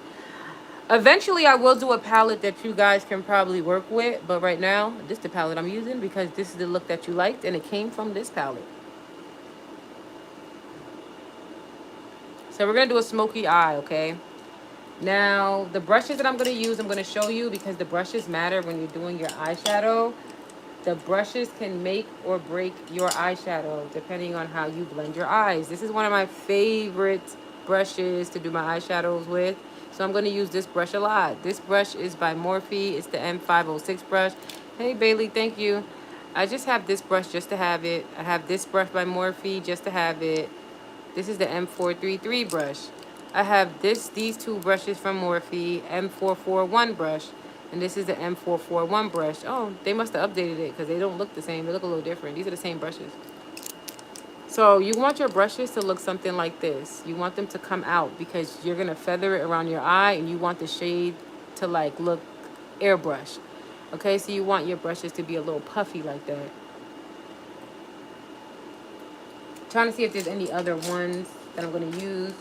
Eventually, I will do a palette that you guys can probably work with. But right now, this is the palette I'm using because this is the look that you liked. And it came from this palette. So we're going to do a smoky eye, okay? Now, the brushes that I'm going to use, I'm going to show you because the brushes matter when you're doing your eyeshadow. The brushes can make or break your eyeshadow depending on how you blend your eyes. This is one of my favorite brushes to do my eyeshadows with. So I'm going to use this brush a lot. This brush is by Morphe. It's the M506 brush. Hey, Bailey, thank you. I just have this brush just to have it. I have this brush by Morphe just to have it. This is the M433 brush. I have these two brushes from Morphe, M441 brush, and this is the M441 brush. Oh, they must have updated it because they don't look the same. They look a little different. These are the same brushes. So you want your brushes to look something like this. You want them to come out because you're going to feather it around your eye, and you want the shade to like look airbrush. Okay, so you want your brushes to be a little puffy like that. Trying to see if there's any other ones that I'm going to use.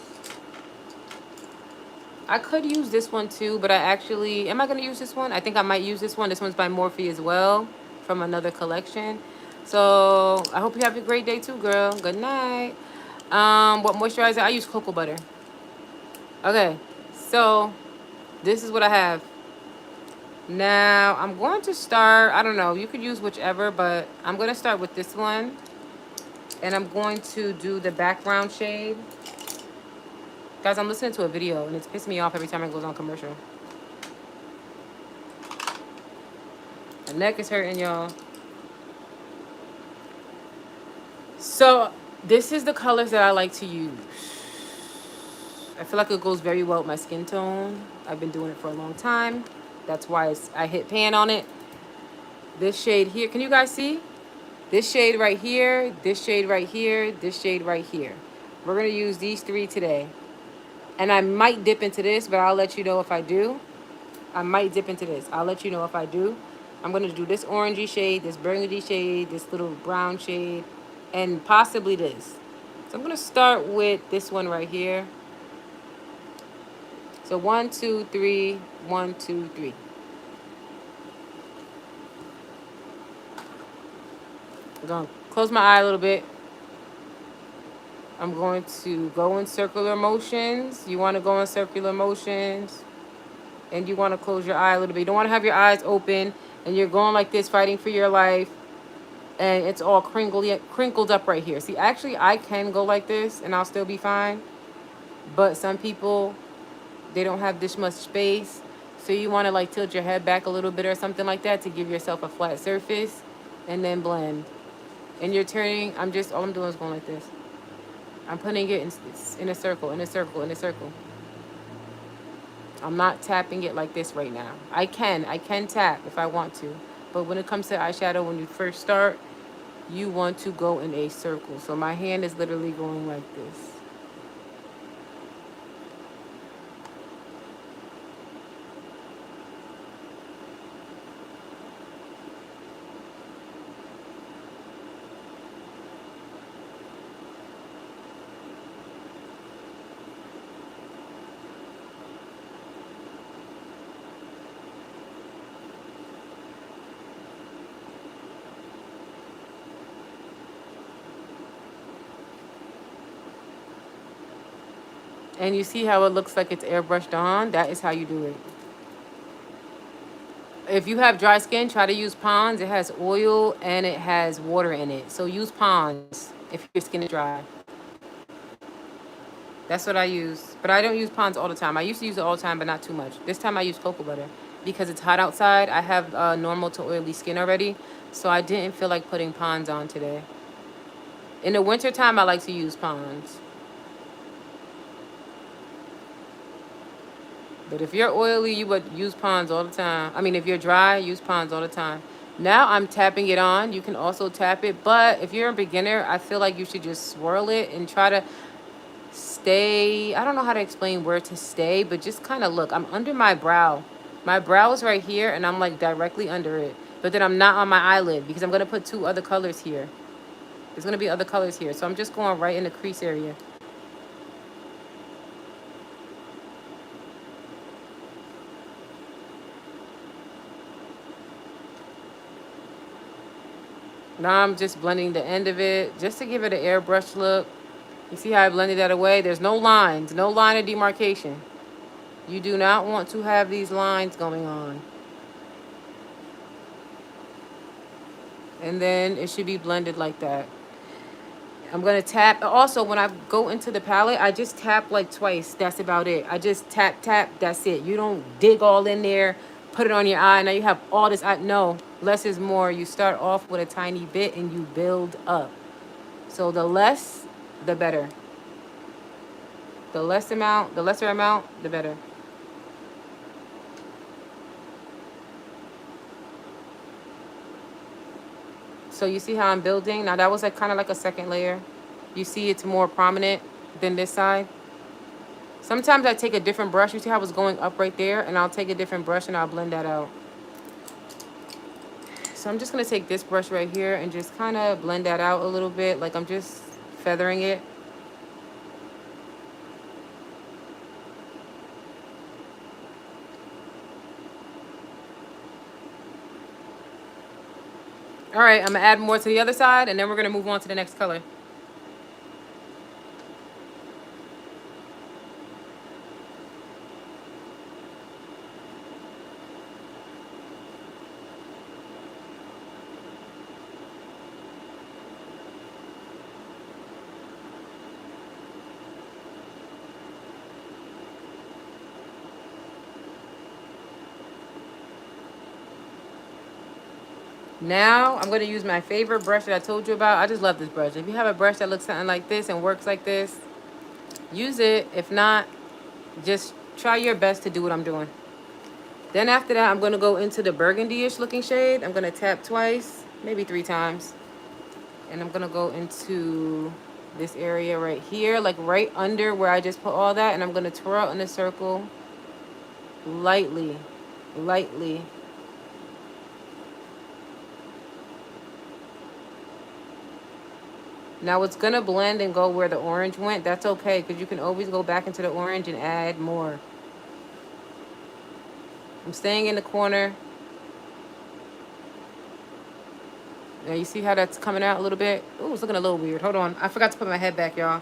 I could use this one too, but I actually, am I going to use this one? I think I might use this one. This one's by Morphe as well, from another collection. So I hope you have a great day too, girl. Good night. What moisturizer? I use cocoa butter. Okay, so this is what I have. Now I'm going to start, I don't know, you could use whichever, but I'm going to start with this one. And I'm going to do the background shade. Guys, I'm listening to a video and it's pissing me off every time it goes on commercial. My neck is hurting, y'all. So this is the colors that I like to use. I feel like it goes very well with my skin tone. I've been doing it for a long time. That's why I hit pan on it. This shade here, can you guys see? This shade right here, this shade right here, this shade right here. We're gonna use these three today. And I might dip into this, but I'll let you know if I do. I might dip into this. I'll let you know if I do. I'm going to do this orangey shade, this burgundy shade, this little brown shade, and possibly this. So I'm going to start with this one right here. So 1, 2, 3, 1, 2, 3. I'm going to close my eye a little bit. I'm going to go in circular motions. You want to go in circular motions. And you want to close your eye a little bit. You don't want to have your eyes open and you're going like this, fighting for your life. And it's all crinkled up right here. See, actually, I can go like this and I'll still be fine. But some people, they don't have this much space. So you want to like tilt your head back a little bit or something like that to give yourself a flat surface. And then blend. And you're turning, all I'm doing is going like this. I'm putting it in a circle, in a circle, in a circle. I'm not tapping it like this right now. I can tap if I want to. But when it comes to eyeshadow, when you first start, you want to go in a circle. So my hand is literally going like this. And you see how it looks like it's airbrushed on? That is how you do it. If you have dry skin, try to use Pond's. It has oil and it has water in it. So use Pond's if your skin is dry. That's what I use. But I don't use Pond's all the time. I used to use it all the time, but not too much. This time I use cocoa butter. Because it's hot outside, I have normal to oily skin already. So I didn't feel like putting Pond's on today. In the wintertime, I like to use Pond's. But if you're oily, you would use Pond's all the time. I mean, if you're dry, use Pond's all the time. Now I'm tapping it on. You can also tap it. But if you're a beginner, I feel like you should just swirl it and try to stay. I don't know how to explain where to stay, but just kind of look. I'm under my brow. My brow is right here, and I'm like directly under it. But then I'm not on my eyelid because I'm going to put 2 other colors here. There's going to be other colors here. So I'm just going right in the crease area. Now I'm just blending the end of it just to give it an airbrush look. You see how I blended that away? There's no lines, no line of demarcation. You do not want to have these lines going on. And then it should be blended like that. I'm going to tap. Also, when I go into the palette, I just tap like twice. That's about it. I just tap, tap. That's it. You don't dig all in there, put it on your eye. Now you have all this. No, less is more. You start off with a tiny bit and you build up. So the less, the better. The lesser amount, the better. So you see how I'm building? Now that was like kind of like a second layer. You see it's more prominent than this side. Sometimes I take a different brush. You see how I was going up right there? And I'll take a different brush and I'll blend that out. So I'm just going to take this brush right here and just kind of blend that out a little bit. Like I'm just feathering it. All right, I'm gonna add more to the other side, and then we're gonna move on to the next color. Now I'm gonna use my favorite brush that I told you about. I just love this brush. If you have a brush that looks something like this and works like this, use it. If not, just try your best to do what I'm doing. Then after that, I'm gonna go into the burgundy-ish looking shade. I'm gonna tap twice, maybe 3 times. And I'm gonna go into this area right here, like right under where I just put all that. And I'm gonna twirl in a circle lightly, lightly. Now it's gonna blend and go where the orange went. That's okay, because you can always go back into the orange and add more. I'm staying in the corner. Now you see how that's coming out a little bit? Ooh, it's looking a little weird. Hold on. I forgot to put my head back, y'all.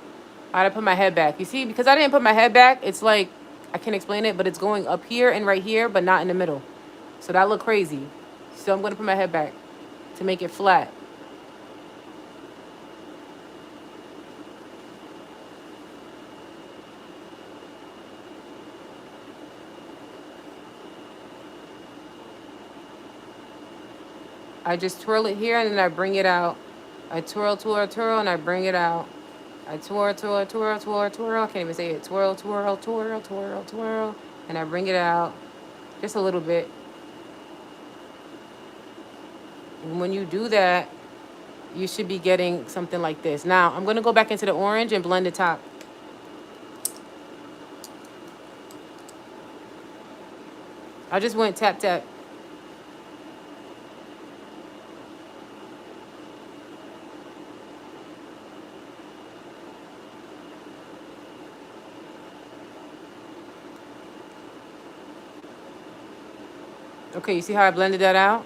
I had to put my head back. You see, because I didn't put my head back, it's like, I can't explain it, but it's going up here and right here, but not in the middle. So that looked crazy. So I'm gonna put my head back to make it flat. I just twirl it here and then I bring it out. I twirl, twirl, twirl, and I bring it out. I twirl, twirl, twirl, twirl, twirl. I can't even say it. Twirl, twirl, twirl, twirl, twirl. And I bring it out just a little bit. And when you do that, you should be getting something like this. Now, I'm going to go back into the orange and blend the top. I just went tap, tap. Okay, you see how I blended that out?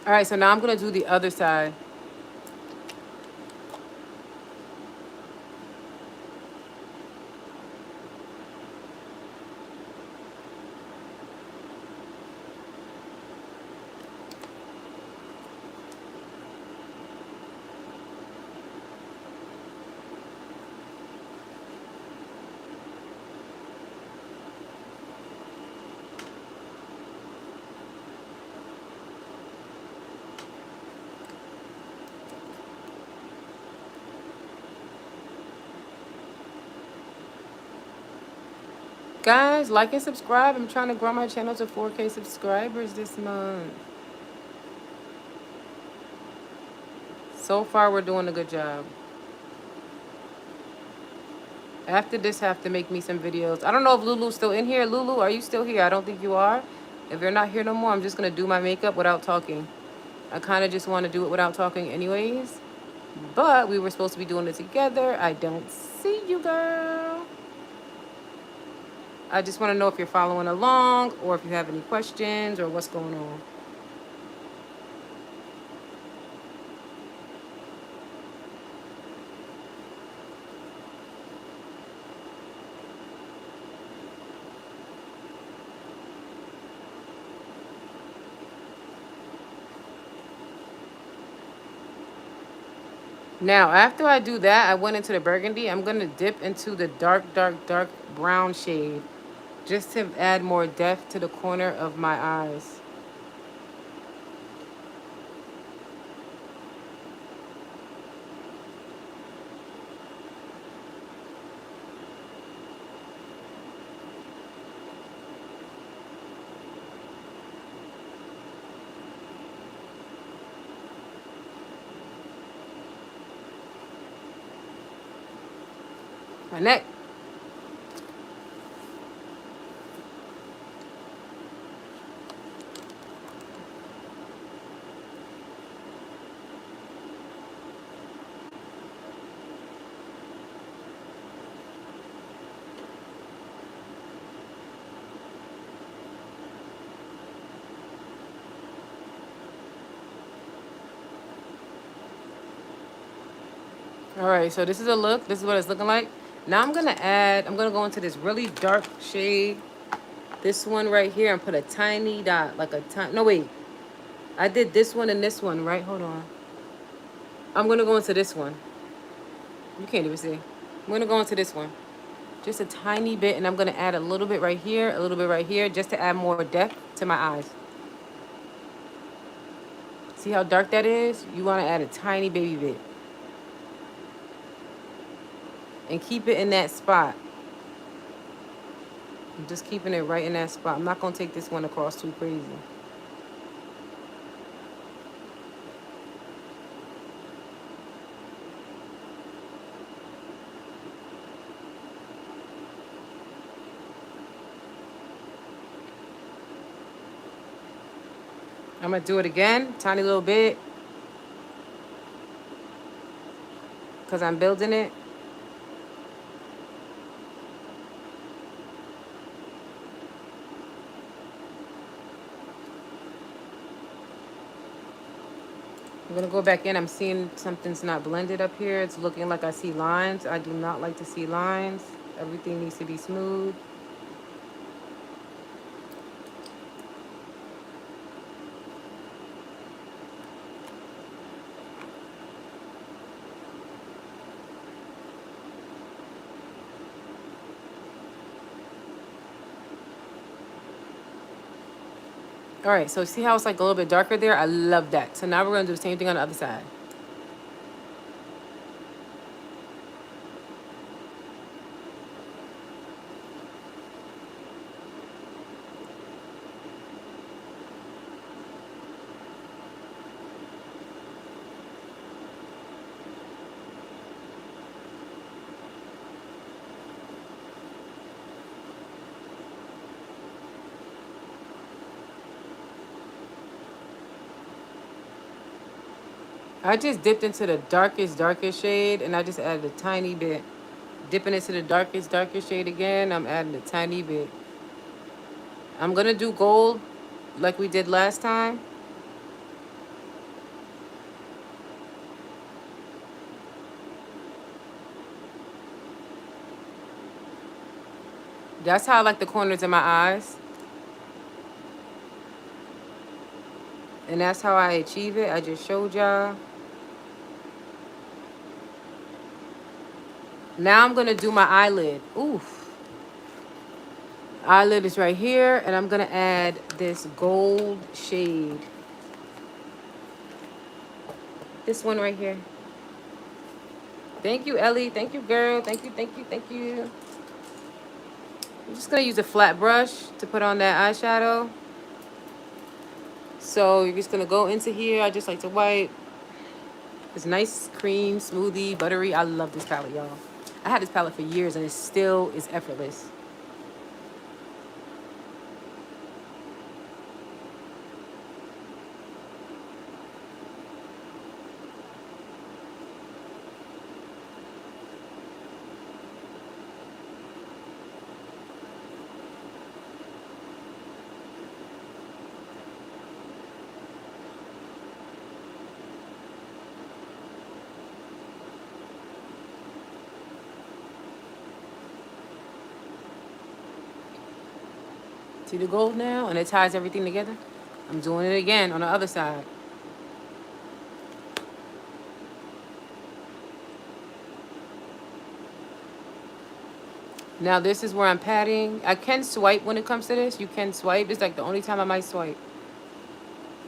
All right, so now I'm going to do the other side. Guys, like and subscribe. I'm trying to grow my channel to 4K subscribers this month. So far, we're doing a good job. After this, have to make me some videos. I don't know if Lulu's still in here. Lulu, are you still here? I don't think you are. If you're not here no more, I'm just going to do my makeup without talking. I kind of just want to do it without talking anyways. But we were supposed to be doing it together. I don't see you, girl. I just want to know if you're following along or if you have any questions or what's going on. Now, after I do that, I went into the burgundy. I'm going to dip into the dark, dark, dark brown shade just to add more depth to the corner of my eyes. My neck. All right, so this is a look. This is what it's looking like. Now I'm gonna go into this really dark shade. This one right here and put a tiny dot, like a tiny, no wait. I did this one and this one, right? Hold on. I'm gonna go into this one. You can't even see. I'm gonna go into this one. Just a tiny bit, and I'm gonna add a little bit right here, a little bit right here, just to add more depth to my eyes. See how dark that is? You wanna add a tiny baby bit. And keep it in that spot. I'm just keeping it right in that spot. I'm not gonna take this one across too crazy. I'm gonna do it again, tiny little bit, because I'm building it. I'm gonna go back in. I'm seeing something's not blended up here. It's looking like I see lines. I do not like to see lines. Everything needs to be smooth. All right, so see how it's like a little bit darker there? I love that. So now we're gonna do the same thing on the other side. I just dipped into the darkest shade, and I just added a tiny bit. Dipping into the darkest shade again, I'm adding a tiny bit. I'm gonna do gold like we did last time. That's how I like the corners of my eyes. And that's how I achieve it. I just showed y'all. Now I'm gonna do my eyelid. Oof. Eyelid is right here, and I'm gonna add this gold shade. This one right here. Thank you, Ellie. Thank you, girl. Thank you, thank you, thank you. I'm just gonna use a flat brush to put on that eyeshadow. So you're just gonna go into here. I just like to wipe. It's nice, cream, smoothie, buttery. I love this palette, y'all. I had this palette for years, and it still is effortless. See the gold now? And it ties everything together. I'm doing it again on the other side. Now this is where I'm patting. I can swipe when it comes to this. You can swipe. It's like the only time I might swipe.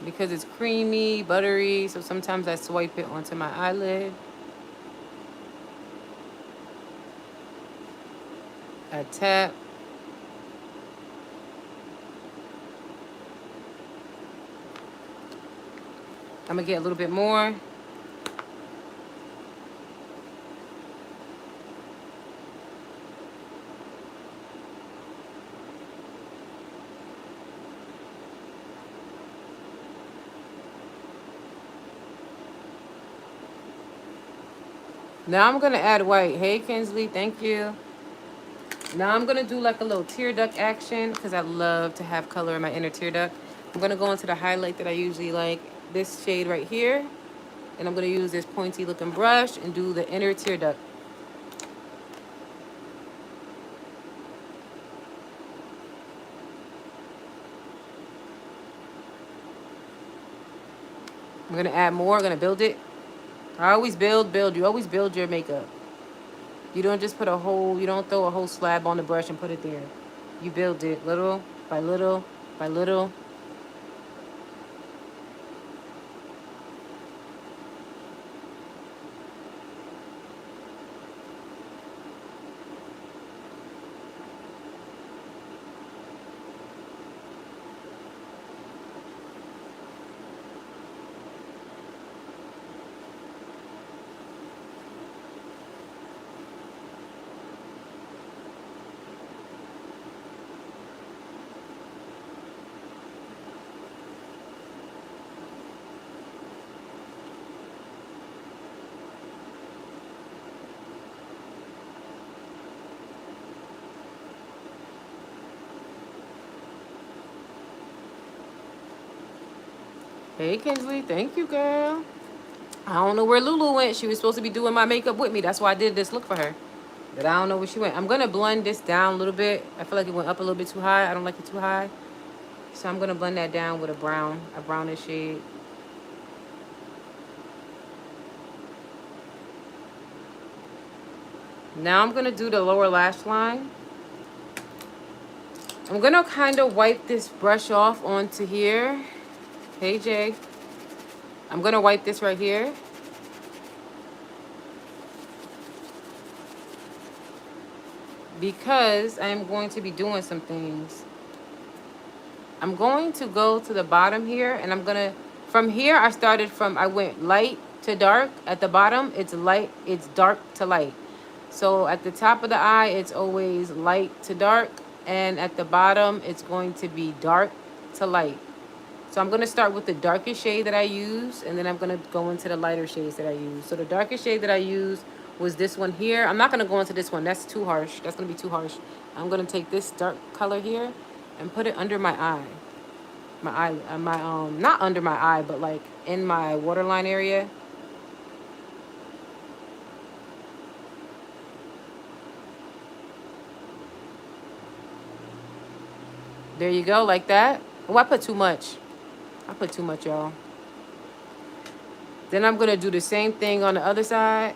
Because it's creamy, buttery. So sometimes I swipe it onto my eyelid. I tap. I'm gonna get a little bit more. Now I'm gonna add white. Hey Kinsley, thank you. Now I'm gonna do like a little tear duct action because I love to have color in my inner tear duct. I'm gonna go into the highlight that I usually like, this shade right here. And I'm going to use this pointy looking brush and do the inner tear duct. I'm going to add more. I'm going to build it. I always build. You always build your makeup. You don't just put a whole, you don't throw a whole slab on the brush and put it there. You build it little by little by little. Hey, Kinsley. Thank you, girl. I don't know where Lulu went. She was supposed to be doing my makeup with me. That's why I did this look for her. But I don't know where she went. I'm going to blend this down a little bit. I feel like it went up a little bit too high. I don't like it too high. So I'm going to blend that down with a brownish shade. Now I'm going to do the lower lash line. I'm going to kind of wipe this brush off onto here. Hey, Jay. I'm going to wipe this right here. Because I'm going to be doing some things. I'm going to go to the bottom here, and I'm going to, from here, I went light to dark. At the bottom, it's dark to light. So at the top of the eye, it's always light to dark. And at the bottom, it's going to be dark to light. So I'm going to start with the darkest shade that I use, and then I'm going to go into the lighter shades that I use. So the darkest shade that I use was this one here. I'm not going to go into this one. That's too harsh. That's going to be too harsh. I'm going to take this dark color here and put it under my eye. Not under my eye, but like in my waterline area. There you go, like that. Oh, I put too much. I put too much, y'all. Then I'm going to do the same thing on the other side.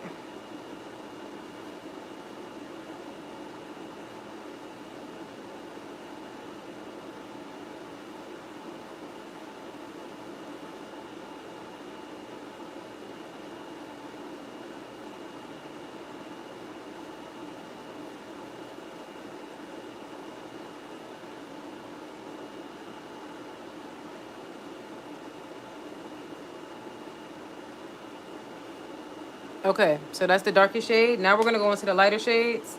Okay, so that's the darkest shade. Now we're going to go into the lighter shades.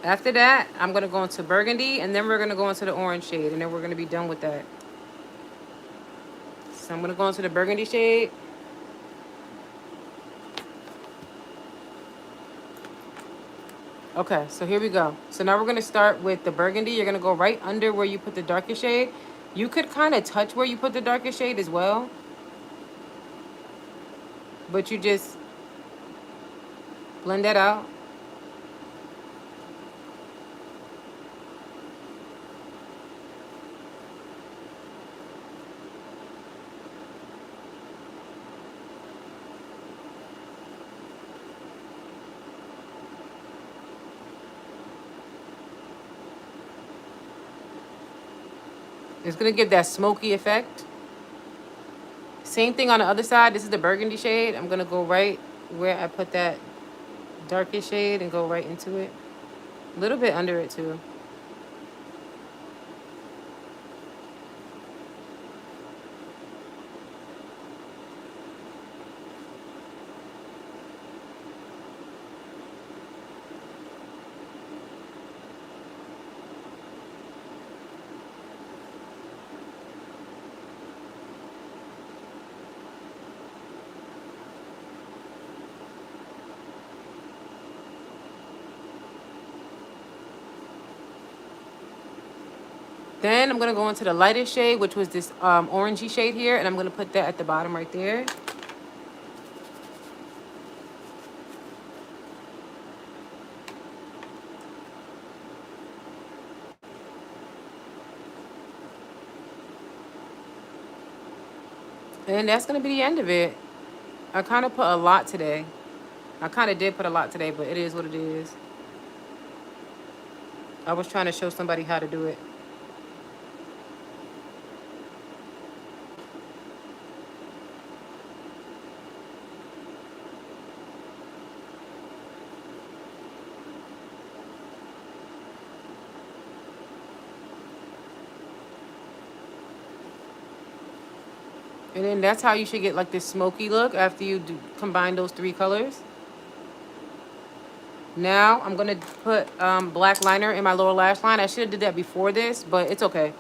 After that, I'm going to go into burgundy, and then we're going to go into the orange shade, and then we're going to be done with that. So I'm going to go into the burgundy shade. Okay, so here we go. So now we're going to start with the burgundy. You're going to go right under where you put the darkest shade. You could kind of touch where you put the darkest shade as well. But you just blend that out. It's going to give that smoky effect. Same thing on the other side. This is the burgundy shade. I'm going to go right where I put that darkest shade and go right into it. A little bit under it too. Then I'm going to go into the lightest shade, which was this orangey shade here. And I'm going to put that at the bottom right there. And that's gonna be the end of it. I kind of put a lot today. I kind of did put a lot today, but it is what it is. I was trying to show somebody how to do it. And then that's how you should get like this smoky look after you combine those three colors. Now I'm gonna put black liner in my lower lash line. I should have did that before this, but it's okay.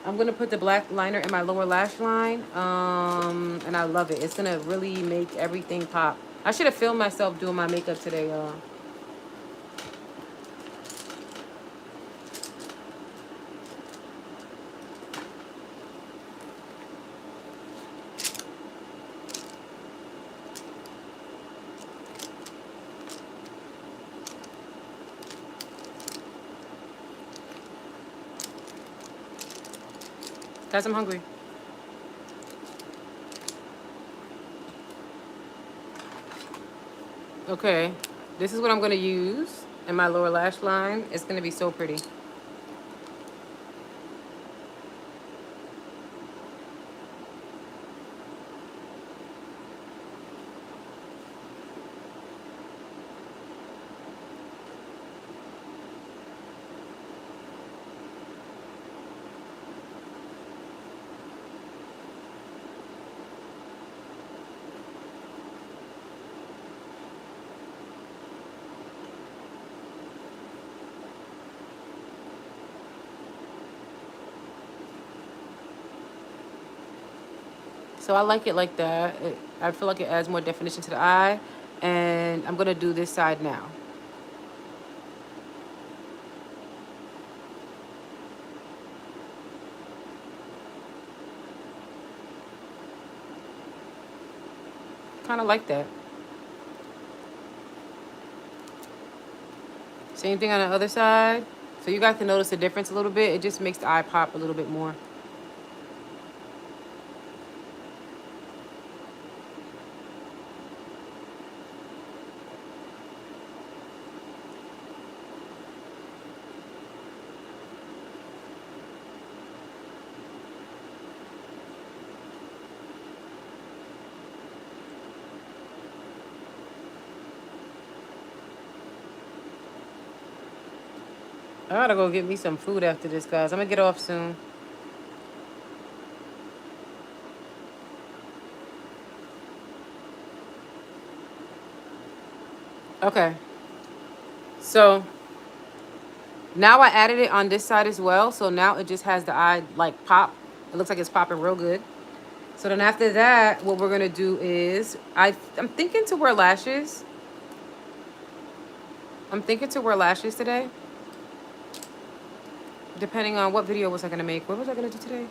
I'm gonna put the black liner in my lower lash line, and I love it. It's gonna really make everything pop. I should have filmed myself doing my makeup today, y'all. Guys, I'm hungry. Okay, this is what I'm gonna use in my lower lash line. It's gonna be so pretty. So I like it like that. I feel like it adds more definition to the eye. And I'm gonna do this side now. Kind of like that. Same thing on the other side. So you guys can notice the difference a little bit. It just makes the eye pop a little bit more. I gotta go get me some food after this, guys. I'm gonna get off soon. Okay. So now I added it on this side as well. So now it just has the eye like pop. It looks like it's popping real good. So then after that, what we're gonna do is I'm thinking to wear lashes. I'm thinking to wear lashes today. Depending on what video was I gonna make. What was I gonna do today?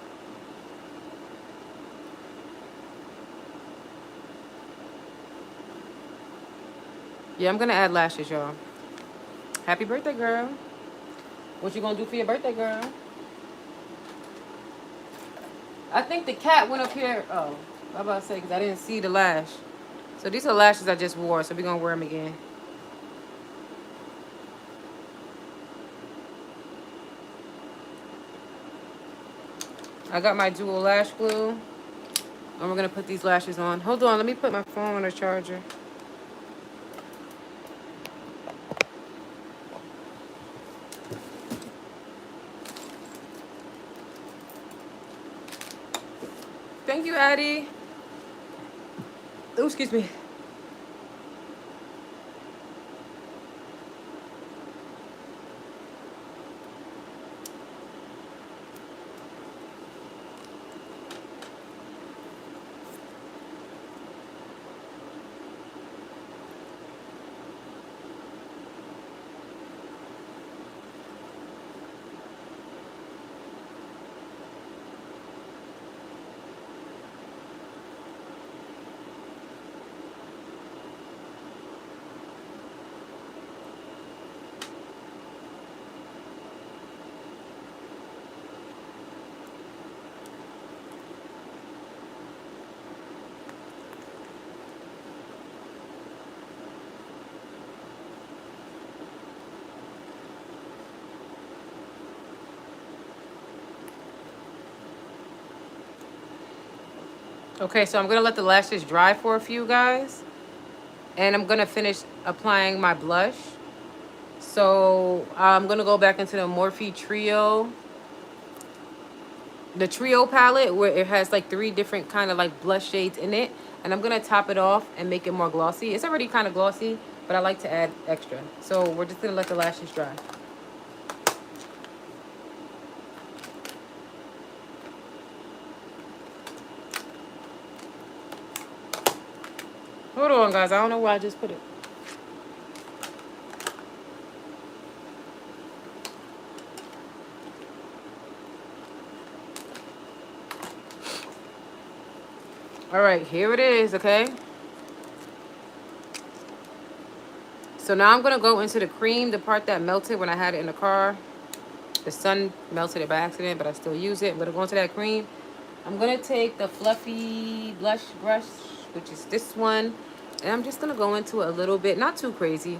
Yeah, I'm gonna add lashes, y'all. Happy birthday, girl. What you gonna do for your birthday, girl? I think the cat went up here. Oh, I was about to say, because I didn't see the lash. So these are lashes I just wore, so we're gonna wear them again. I got my dual lash glue. And we're gonna put these lashes on. Hold on, let me put my phone on a charger. Thank you, Addie. Oh, excuse me. Okay, so I'm gonna let the lashes dry for a few, guys. And I'm gonna finish applying my blush. So I'm gonna go back into the Morphe Trio, the Trio palette, where it has like 3 different kind of like blush shades in it. And I'm gonna top it off and make it more glossy. It's already kind of glossy, but I like to add extra. So we're just gonna let the lashes dry. Hold on, guys. I don't know where I just put it. All right, here it is, okay? So now I'm gonna go into the cream, the part that melted when I had it in the car. The sun melted it by accident, but I still use it. I'm gonna go into that cream. I'm gonna take the fluffy blush brush, which is this one, and I'm just gonna go into it a little bit, not too crazy.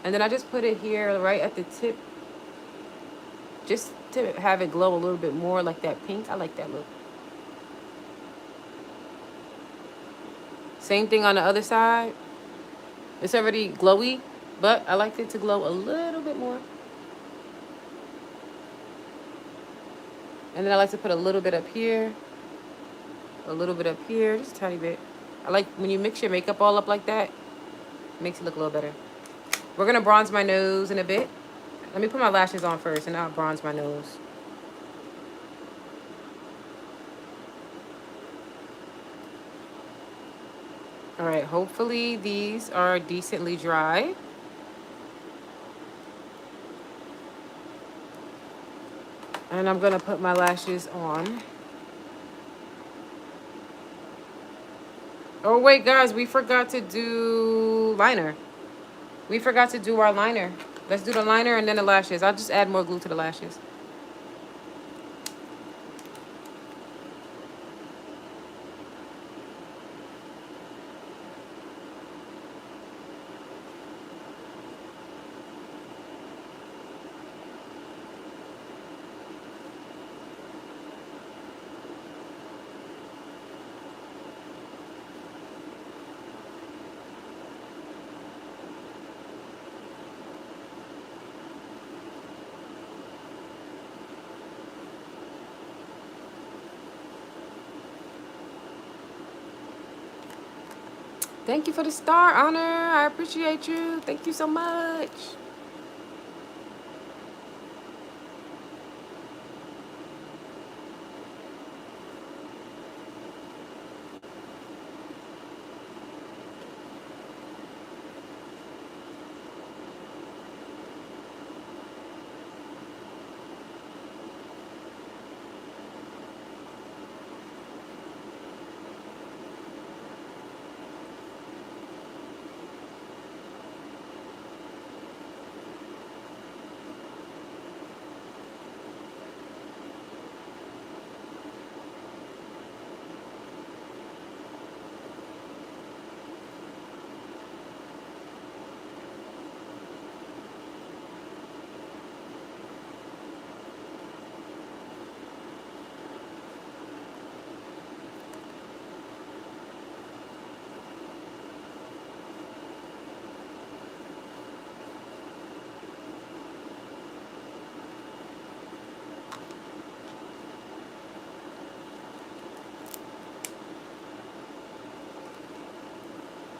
And then I just put it here right at the tip, just to have it glow a little bit more like that pink. I like that look. Same thing on the other side. It's already glowy, but I like it to glow a little bit more. And then I like to put a little bit up here, a little bit up here, just a tiny bit. I like when you mix your makeup all up like that, it makes it look a little better. We're gonna bronze my nose in a bit. Let me put my lashes on first and I'll bronze my nose. All right, hopefully these are decently dry. And I'm gonna put my lashes on. Oh wait, guys, we forgot to do liner. We forgot to do our liner. Let's do the liner and then the lashes. I'll just add more glue to the lashes. Thank you for the star, Honor. I appreciate you. Thank you so much.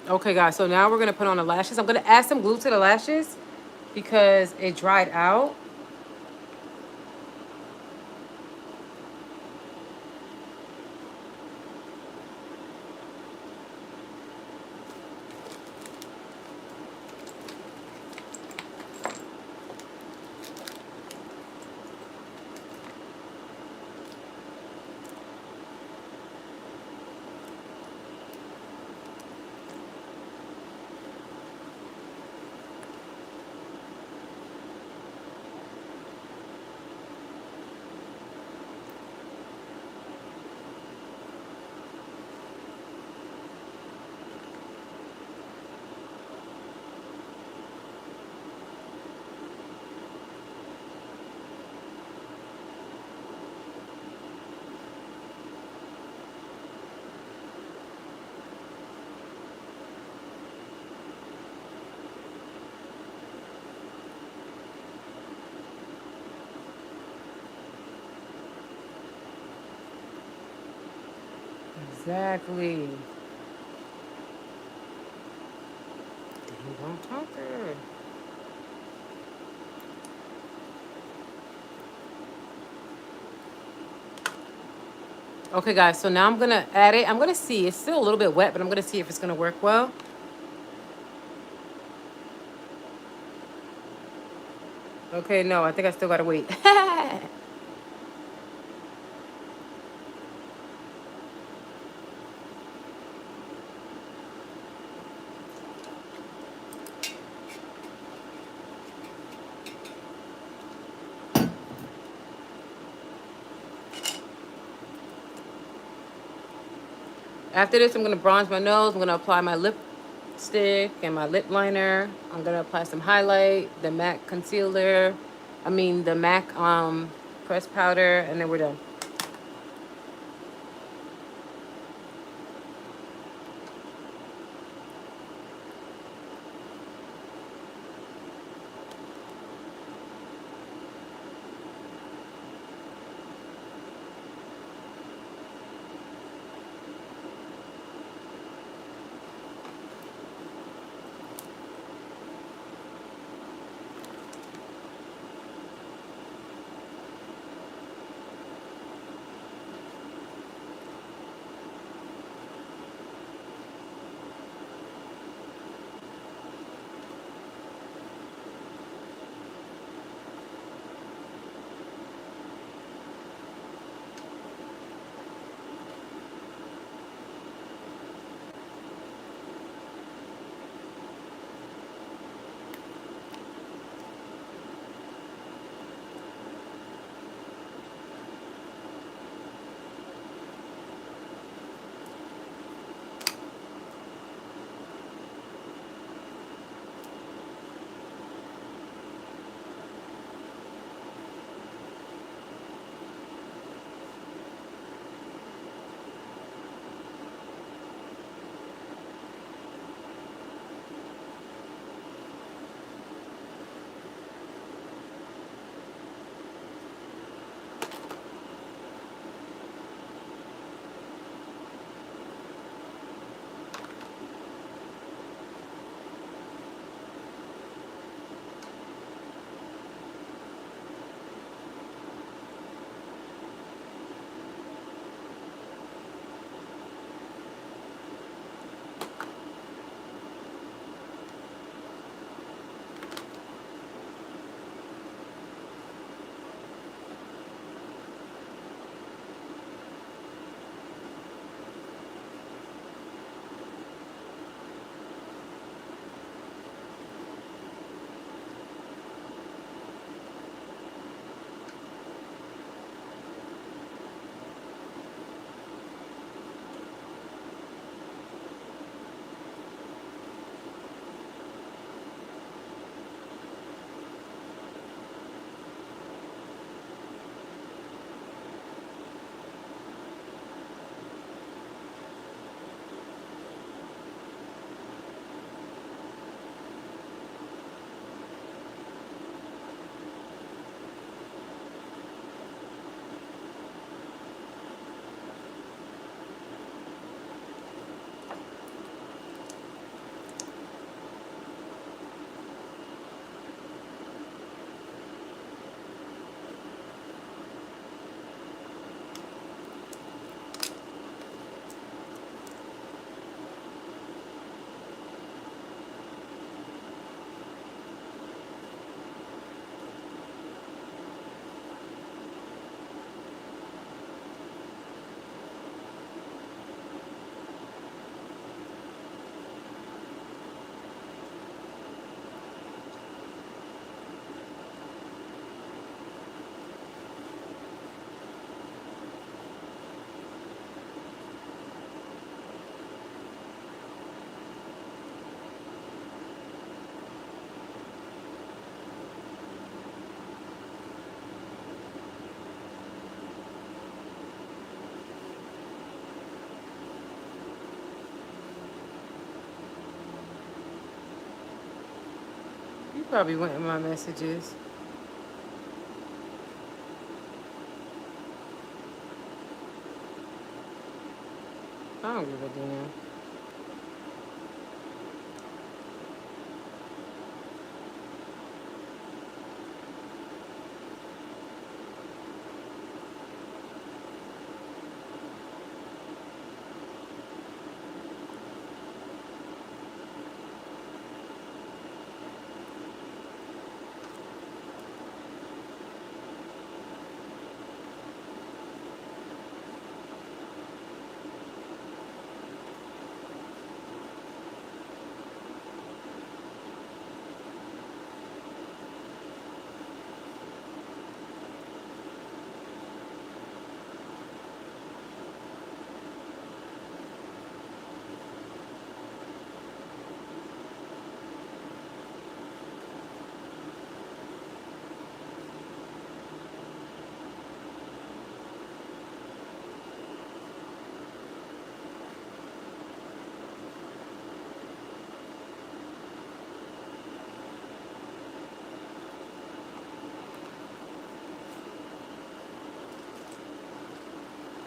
Okay, guys, so now we're gonna put on the lashes. I'm gonna add some glue to the lashes because it dried out. Exactly. Dang, don't talk to her. Okay, guys, so now I'm gonna add it. I'm gonna see. It's still a little bit wet, but I'm gonna see if it's gonna work well. Okay, no, I think I still gotta wait. After this, I'm gonna bronze my nose. I'm gonna apply my lipstick and my lip liner. I'm gonna apply some highlight, the MAC concealer. I mean the MAC pressed powder, and then we're done. You probably went in my messages. I don't give a damn.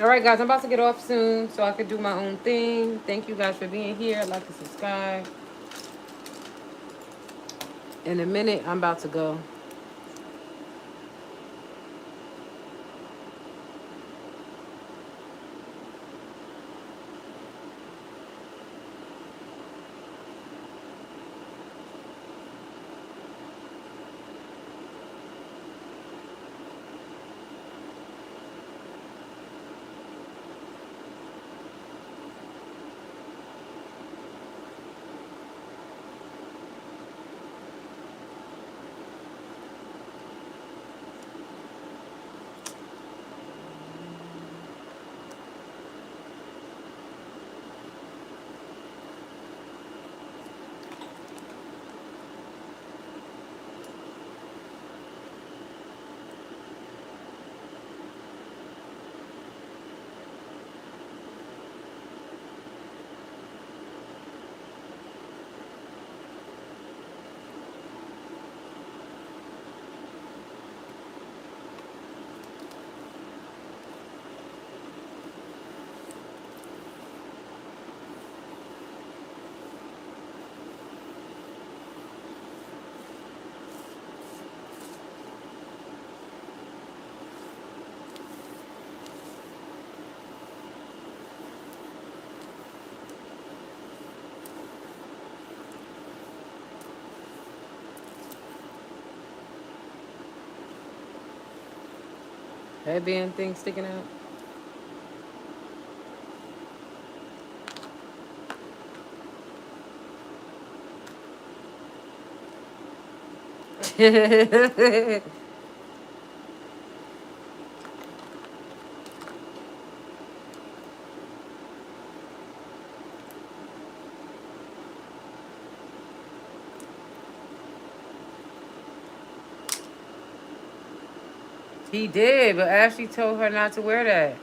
All right, guys, I'm about to get off soon so I could do my own thing. Thank you guys for being here. Like and subscribe. In a minute, I'm about to go. Headband thing sticking out. He did, but Ashley told her not to wear that.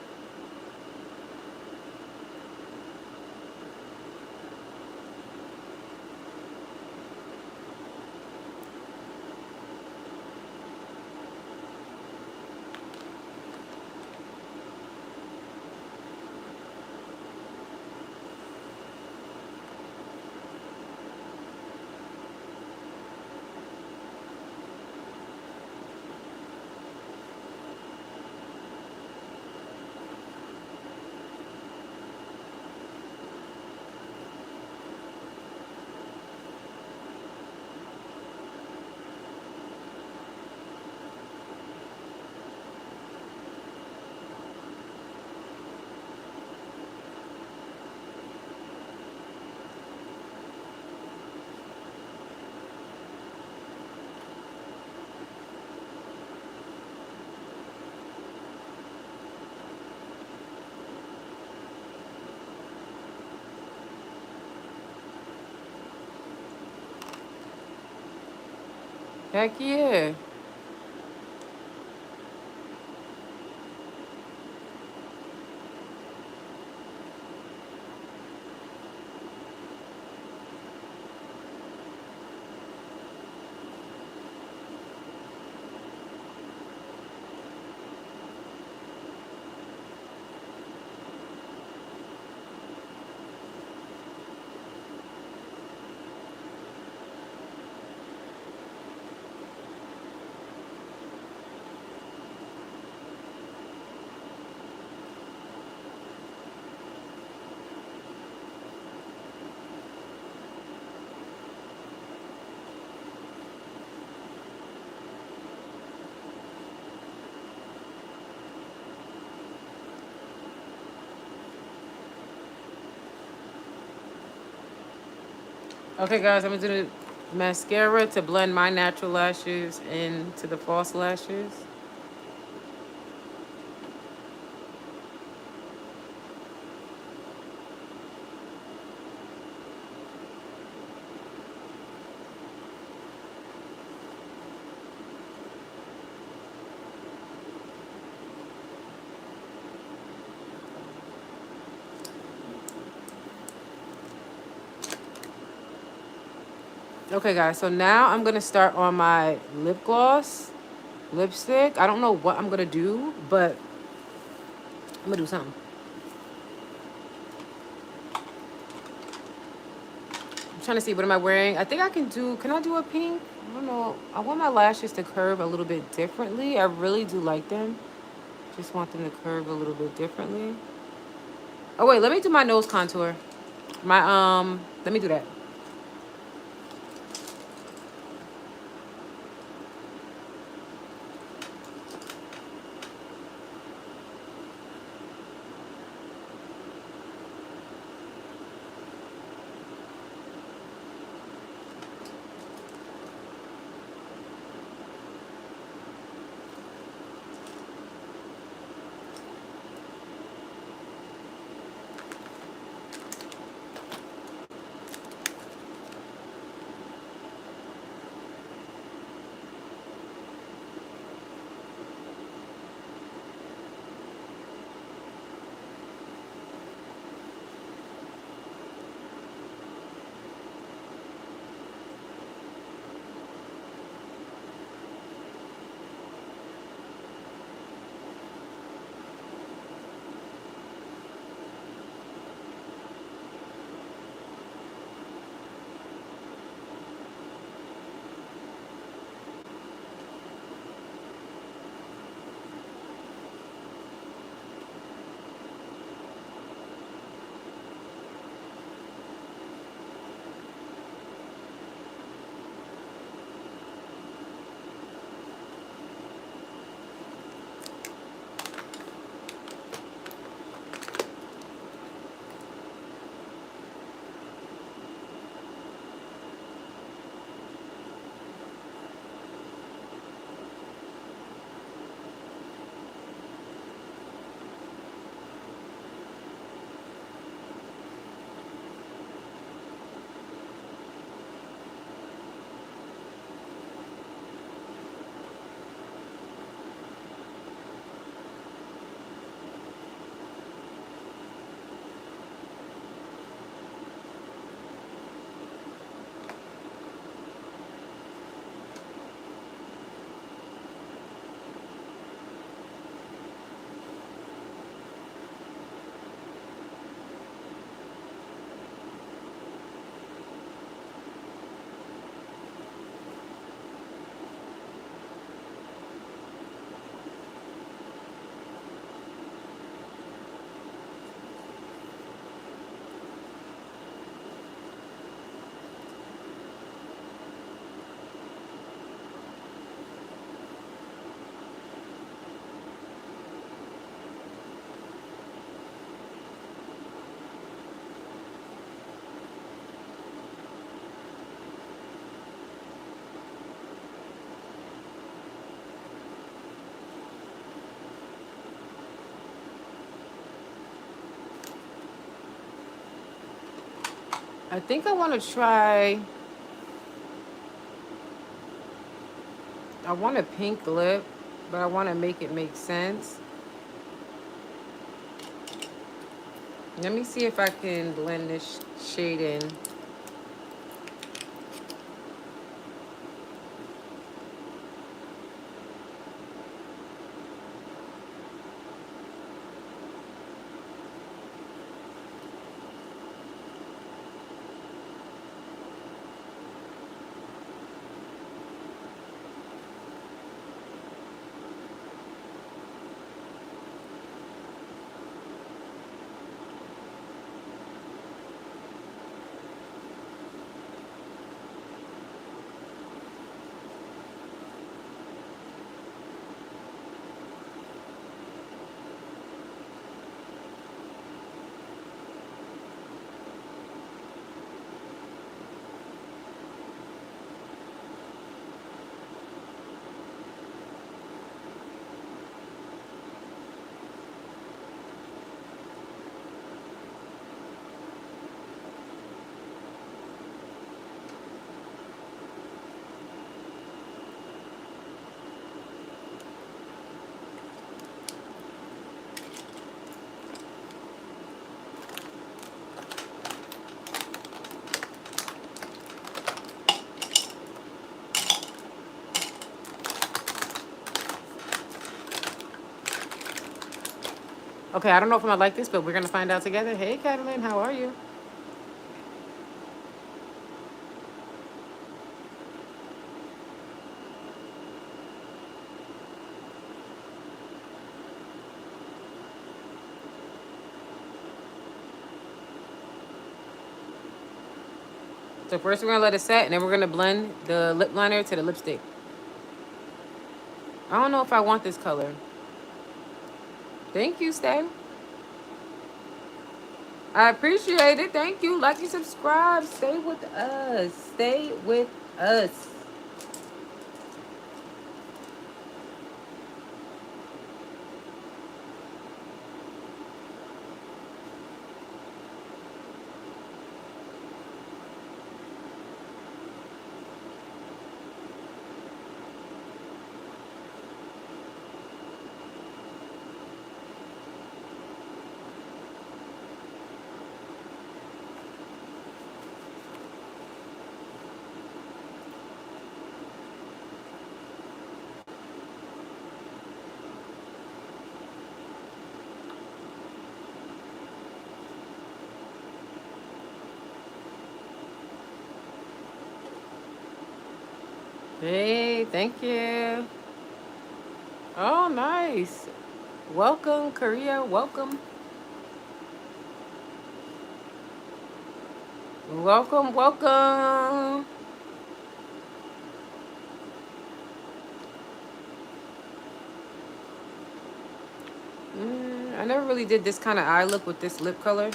Heck yeah. Okay, guys, I'm gonna do the mascara to blend my natural lashes into the false lashes. Okay, guys, so now I'm gonna start on my lip gloss, lipstick. I don't know what I'm gonna do, but I'm gonna do something. I'm trying to see, what am I wearing? I think I can I do a pink? I don't know. I want my lashes to curve a little bit differently. I really do like them. Just want them to curve a little bit differently. Oh wait, let me do my nose contour. Let me do that. I think I want to try. I want a pink lip, but I want to make it make sense. Let me see if I can blend this shade in. Okay, I don't know if I'm gonna like this, but we're gonna find out together. Hey, Catalin, how are you? So first we're gonna let it set, and then we're gonna blend the lip liner to the lipstick. I don't know if I want this color. Thank you, Stay. I appreciate it. Thank you. Like and subscribe. Stay with us. Stay with us. Hey, thank you. Oh, nice. Welcome, Korea. Welcome. Welcome, welcome. I never really did this kind of eye look with this lip color.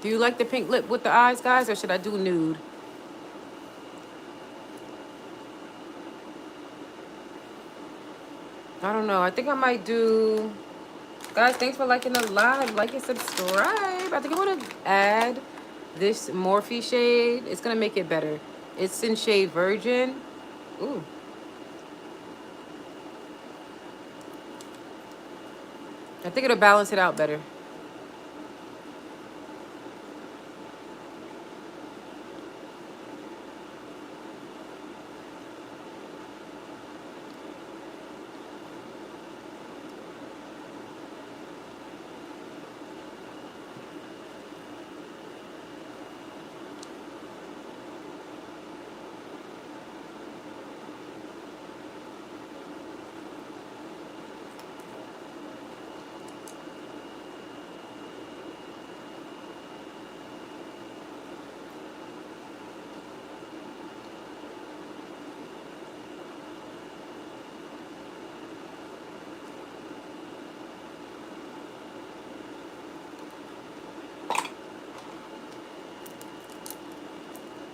Do you like the pink lip with the eyes, guys, or should I do nude? I don't know. I think I might do... Guys, thanks for liking the live. Like and subscribe. I think I want to add this Morphe shade. It's going to make it better. It's in shade Virgin. Ooh. I think it'll balance it out better.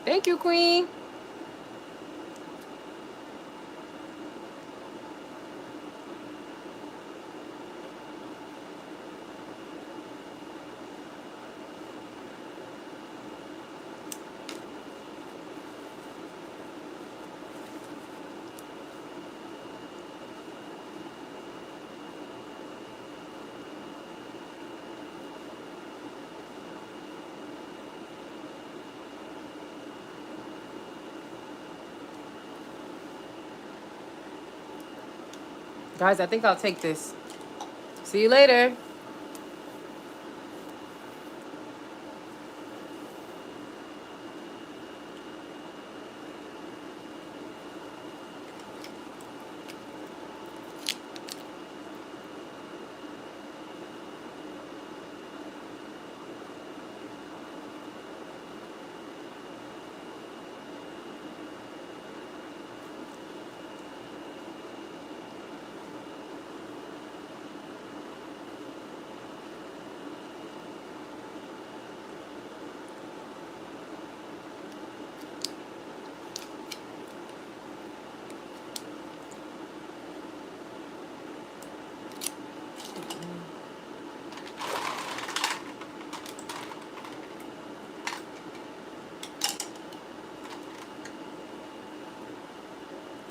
Thank you, Queen. Guys, I think I'll take this. See you later.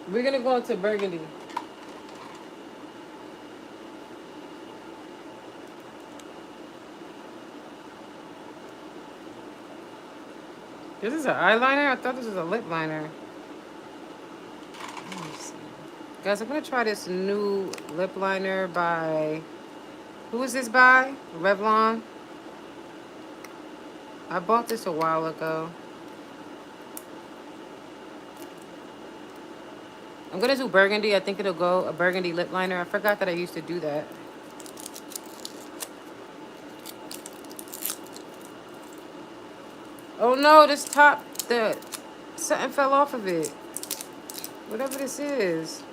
We're going to go into Burgundy. This is an eyeliner? I thought this was a lip liner. Let me see. Guys, I'm gonna try this new lip liner by, who is this by? Revlon. I bought this a while ago. I'm gonna do burgundy. I think it'll go a burgundy lip liner. I forgot that I used to do that. Oh no, this top, the something fell off of it. Whatever this is.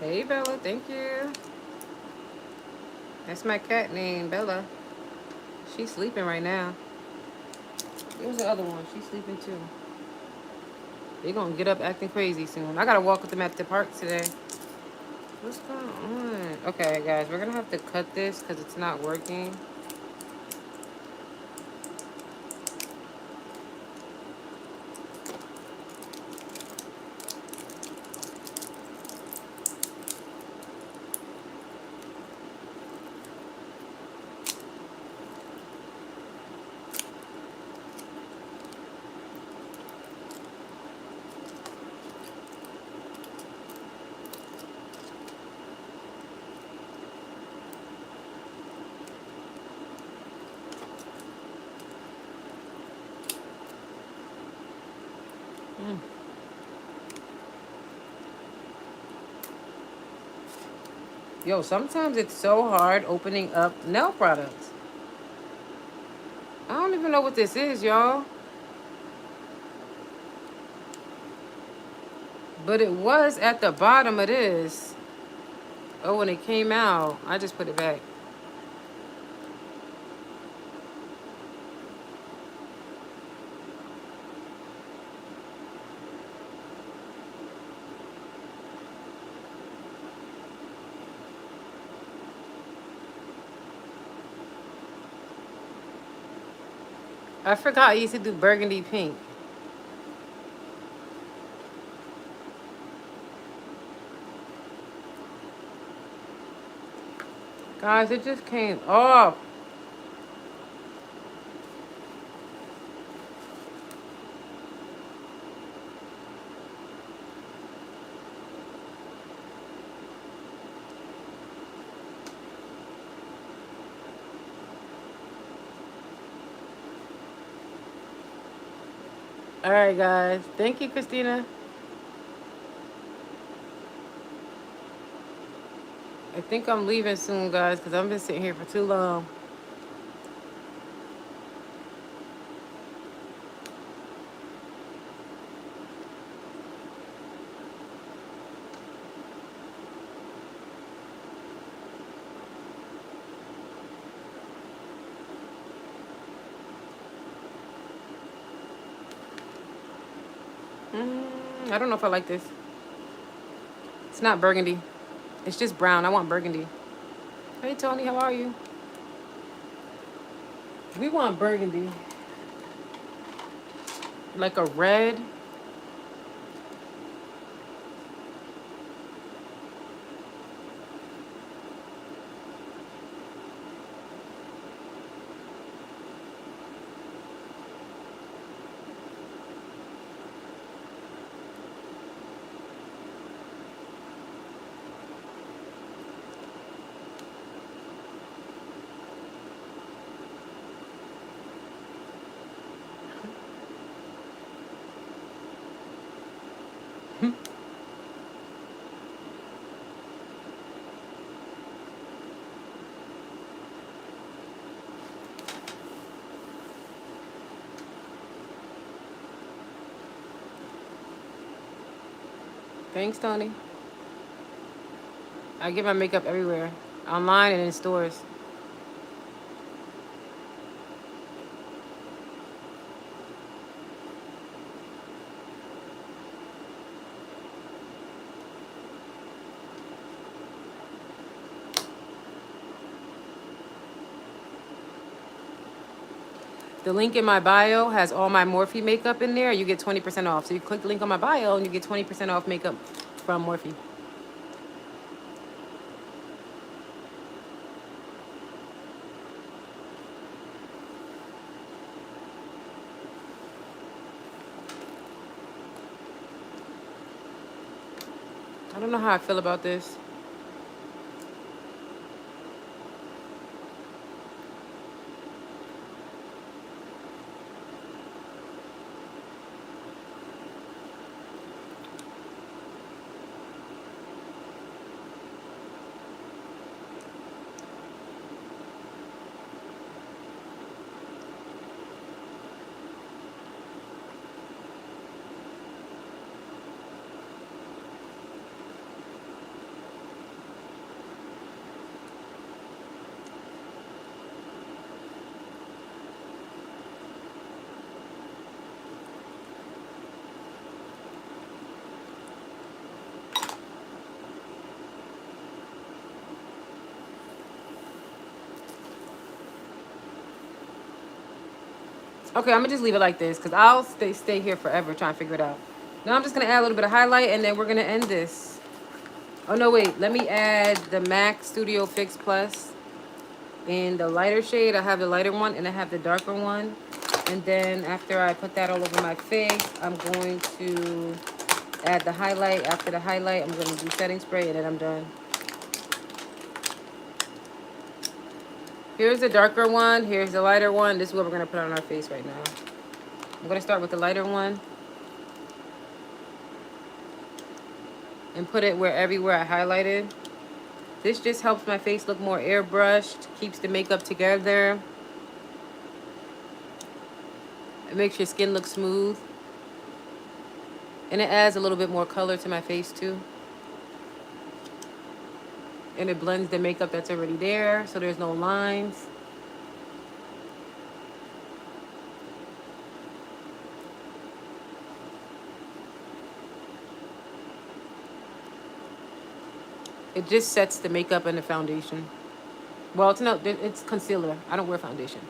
Hey Bella, thank you. That's my cat named Bella. She's sleeping right now. Here's the other one. She's sleeping too. They're gonna get up acting crazy soon. I gotta walk with them at the park today. What's going on? Okay, guys, we're gonna have to cut this because it's not working. Mm. Yo, sometimes it's so hard opening up nail products. I don't even know what this is, y'all. But it was at the bottom of this. Oh, when it came out, I just put it back. I forgot I used to do burgundy pink. Guys, it just came off. All right, guys. Thank you, Christina. I think I'm leaving soon, guys, because I've been sitting here for too long. I don't know if I like this. It's not burgundy. It's just brown. I want burgundy. Hey, Tony, how are you? We want burgundy. Like a red. Thanks, Tony. I get my makeup everywhere. Online and in stores. The link in my bio has all my Morphe makeup in there. You get 20% off. So you click the link on my bio and you get 20% off makeup from Morphe. I don't know how I feel about this. Okay, I'm gonna just leave it like this because I'll stay here forever trying to figure it out. Now I'm just gonna add a little bit of highlight and then we're gonna end this. Oh no, wait, let me add the MAC Studio Fix Plus in the lighter shade. I have the lighter one and I have the darker one. And then after I put that all over my face, I'm going to add the highlight. After the highlight, I'm gonna do setting spray and then I'm done. Here's the darker one, here's the lighter one. This is what we're gonna put on our face right now. I'm gonna start with the lighter one and put it everywhere I highlighted. This just helps my face look more airbrushed, keeps the makeup together. It makes your skin look smooth. And it adds a little bit more color to my face too. And it blends the makeup that's already there, so there's no lines. It just sets the makeup and the foundation. Well, it's concealer. I don't wear foundation.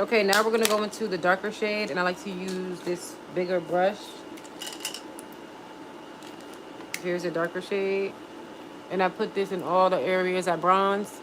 Okay, now we're gonna go into the darker shade, and I like to use this bigger brush. Here's a darker shade, and I put this in all the areas I bronze.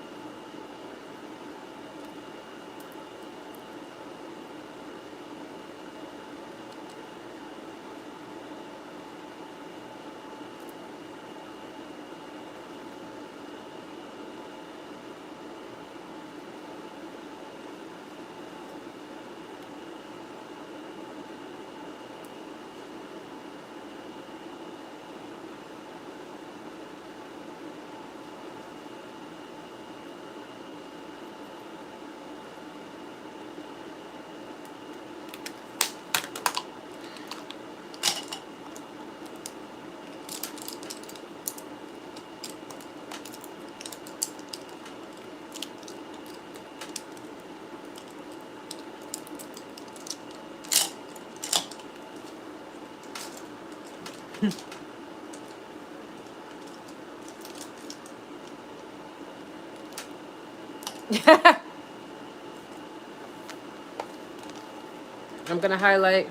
I'm gonna highlight.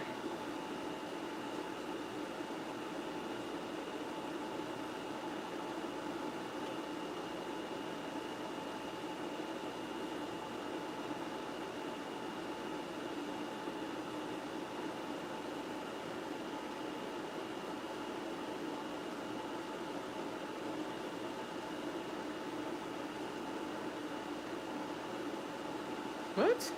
What?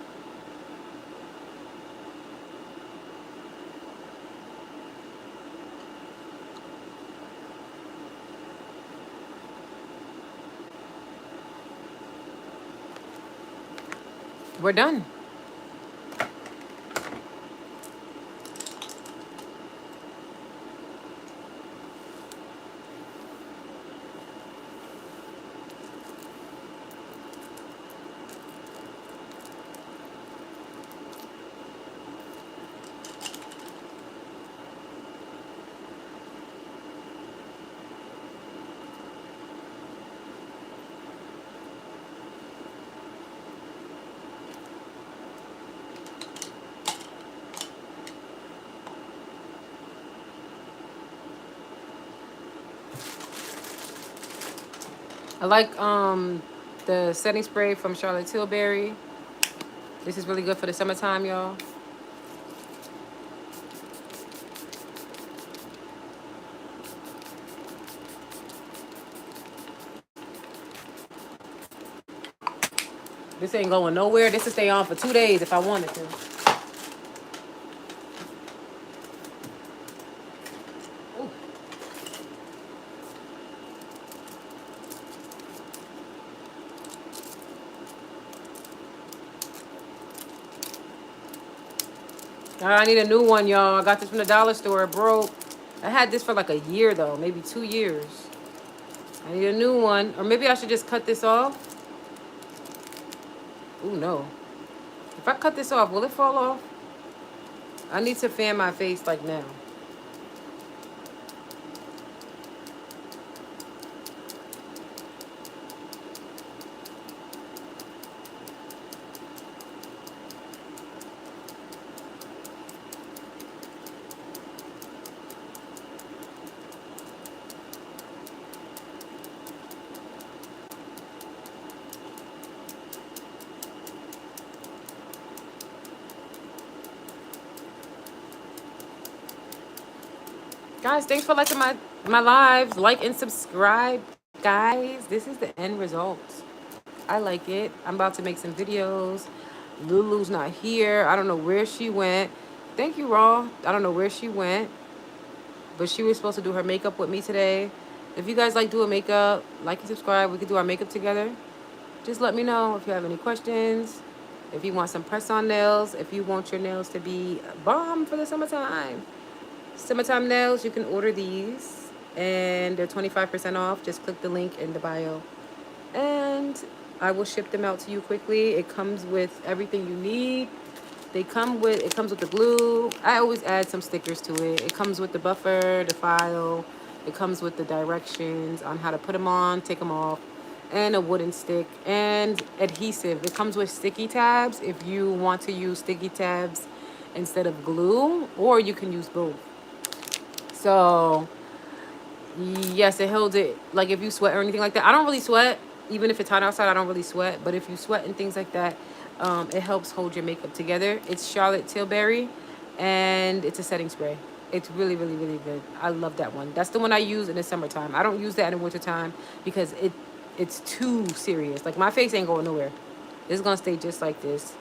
We're done. I like the setting spray from Charlotte Tilbury. This is really good for the summertime, y'all. This ain't going nowhere. This will stay on for 2 days if I wanted to. Ooh. I need a new one, y'all. I got this from the dollar store. It broke. I had this for like a year, though. Maybe 2 years. I need a new one. Or maybe I should just cut this off. Ooh, no. If I cut this off, will it fall off? I need to fan my face like now. Guys, thanks for liking my lives. Like and subscribe, guys. This is the end result. I like it. I'm about to make some videos. Lulu's not here. I don't know where she went. Thank you, Raw. I don't know where she went, but she was supposed to do her makeup with me today. If you guys like doing makeup, like and subscribe. We could do our makeup together. Just let me know if you have any questions. If you want some press-on nails. If you want your nails to be bomb for the summertime. Summertime nails, you can order these. And they're 25% off. Just click the link in the bio. And I will ship them out to you quickly. It comes with everything you need. It comes with the glue. I always add some stickers to it. It comes with the buffer, the file. It comes with the directions on how to put them on, take them off, and a wooden stick and adhesive. It comes with sticky tabs if you want to use sticky tabs instead of glue, or you can use both. So yes, it holds it. Like if you sweat or anything like that. I don't really sweat. Even if it's hot outside, I don't really sweat. But if you sweat and things like that, it helps hold your makeup together. It's Charlotte Tilbury, and it's a setting spray. It's really, really, really good. I love that one. That's the one I use in the summertime. I don't use that in the wintertime because it's too serious. Like my face ain't going nowhere. It's gonna stay just like this.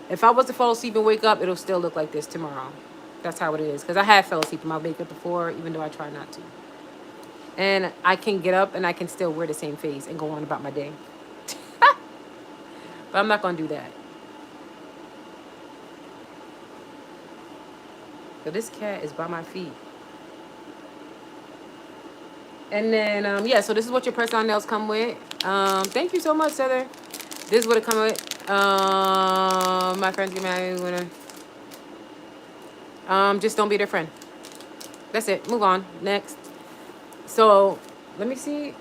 If I was to fall asleep and wake up, it'll still look like this tomorrow. That's how it is. Because I have fell asleep in my makeup before, even though I try not to. And I can get up and I can still wear the same face and go on about my day. But I'm not going to do that. So this cat is by my feet. And then, yeah, so this is what your press-on nails come with. Thank you so much, Heather. This is what it come with. My friends get mad when just don't be their friend. That's it. Move on. Next. So, let me see.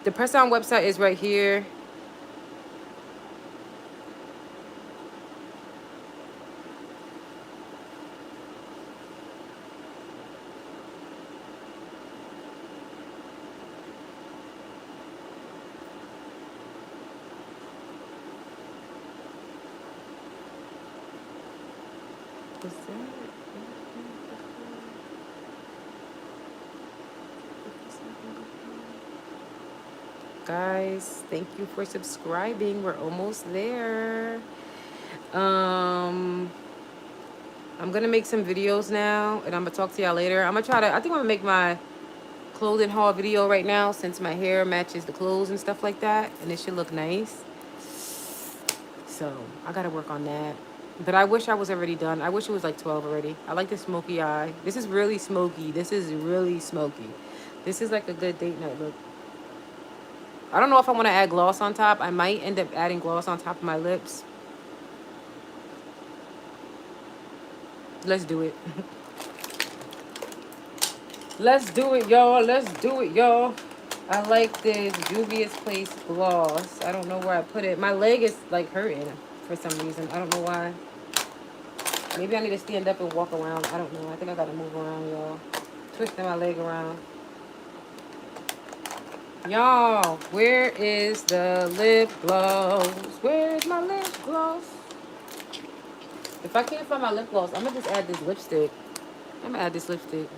The press-on website is right here. Is that? Guys, thank you for subscribing. We're almost there. I'm gonna make some videos now, and I'm gonna talk to y'all later. I think I'm gonna make my clothing haul video right now since my hair matches the clothes and stuff like that, and it should look nice. So I gotta work on that. But I wish I was already done. I wish it was like 12 already. I like the smoky eye. This is really smoky. This is really smoky. This is like a good date night look. I don't know if I want to add gloss on top. I might end up adding gloss on top of my lips. Let's do it. Let's do it, y'all. Let's do it, y'all. I like this Juvia's Place gloss. I don't know where I put it. My leg is like hurting for some reason. I don't know why. Maybe I need to stand up and walk around. I don't know. I think I gotta move around, y'all. Twisting my leg around. Y'all, where is the lip gloss? Where's my lip gloss? If I can't find my lip gloss, I'm gonna just add this lipstick. I'm gonna add this lipstick.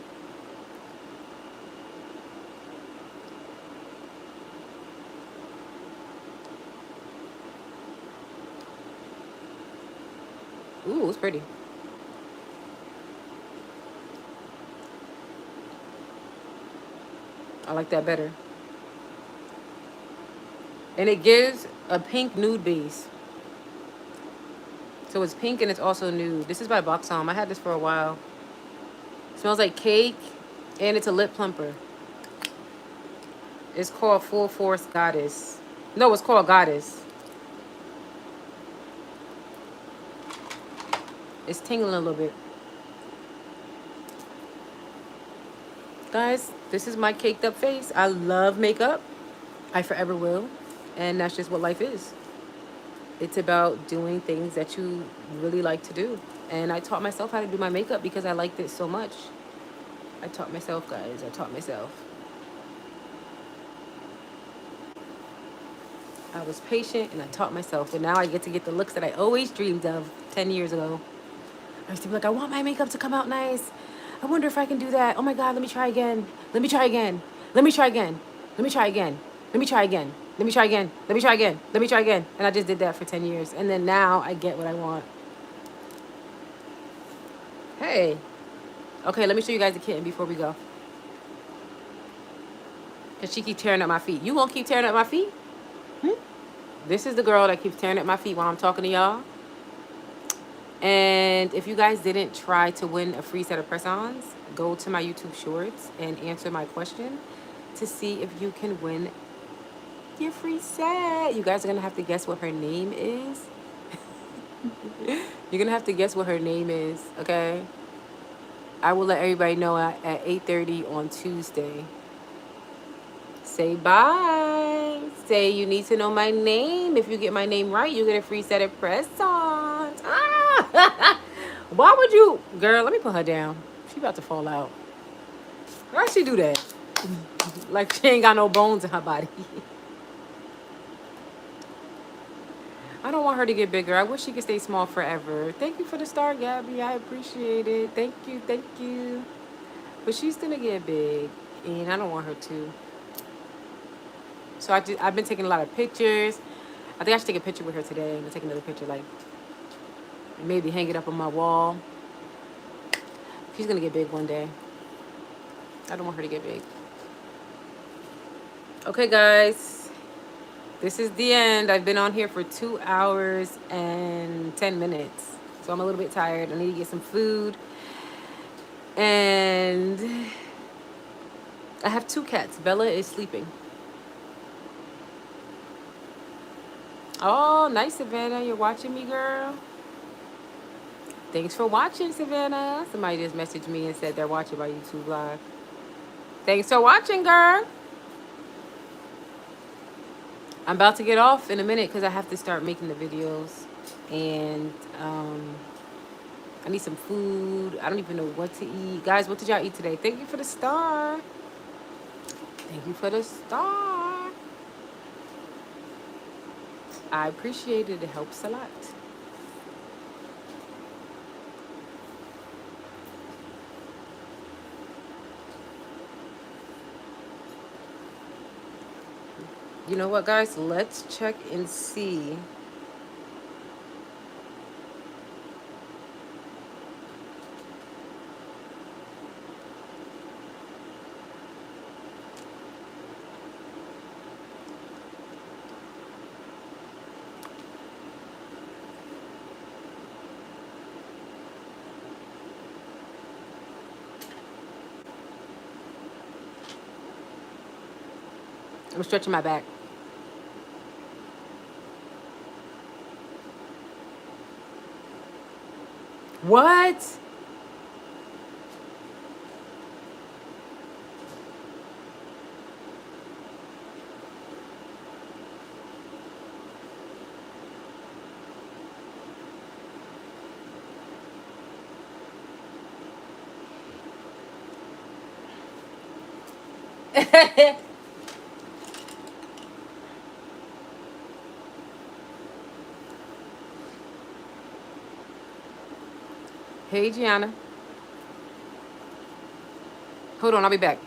Ooh, it's pretty. I like that better. And it gives a pink nude base. So it's pink and it's also nude. This is by Boxom. I had this for a while. It smells like cake and it's a lip plumper. It's called Full Force Goddess. No, it's called Goddess. It's tingling a little bit. Guys, this is my caked up face. I love makeup. I forever will. And that's just what life is. It's about doing things that you really like to do. And I taught myself how to do my makeup because I liked it so much. I taught myself, guys. I taught myself. I was patient and I taught myself. And now I get to get the looks that I always dreamed of 10 years ago. I used to be like, I want my makeup to come out nice. I wonder if I can do that. Oh my God, let me try again. Let me try again. Let me try again. Let me try again. Let me try again. Let me try again. Let me try again. Let me try again. And I just did that for 10 years. And then now I get what I want. Hey. Okay, let me show you guys the kitten before we go. Because she keeps tearing up my feet. You won't keep tearing up my feet? This is the girl that keeps tearing up my feet while I'm talking to y'all. And if you guys didn't try to win a free set of press-ons, go to my YouTube shorts and answer my question to see if you can win your free set. You guys are going to have to guess what her name is. You're going to have to guess what her name is, okay? I will let everybody know at 8:30 on Tuesday. Say bye. Say you need to know my name. If you get my name right, you get a free set of press-ons. Ah! Why would you? Girl, let me put her down. She about to fall out. Why'd she do that? Like she ain't got no bones in her body. I don't want her to get bigger. I wish she could stay small forever. Thank you for the star, Gabby. I appreciate it. Thank you, thank you. But she's gonna get big, and I don't want her to. So I've been taking a lot of pictures. I think I should take a picture with her today. I'm gonna take another picture, like maybe hang it up on my wall. She's gonna get big one day. I don't want her to get big. Okay, guys. This is the end. I've been on here for 2 hours and 10 minutes. So I'm a little bit tired. I need to get some food. And I have 2 cats. Bella is sleeping. Oh, nice, Savannah. You're watching me, girl. Thanks for watching, Savannah. Somebody just messaged me and said they're watching my YouTube live. Thanks for watching, girl. I'm about to get off in a minute because I have to start making the videos. And I need some food. I don't even know what to eat. Guys, what did y'all eat today? Thank you for the star. Thank you for the star. I appreciate it. It helps a lot. You know what, guys? Let's check and see. I'm stretching my back. What? Hey, Gianna. Hold on, I'll be back.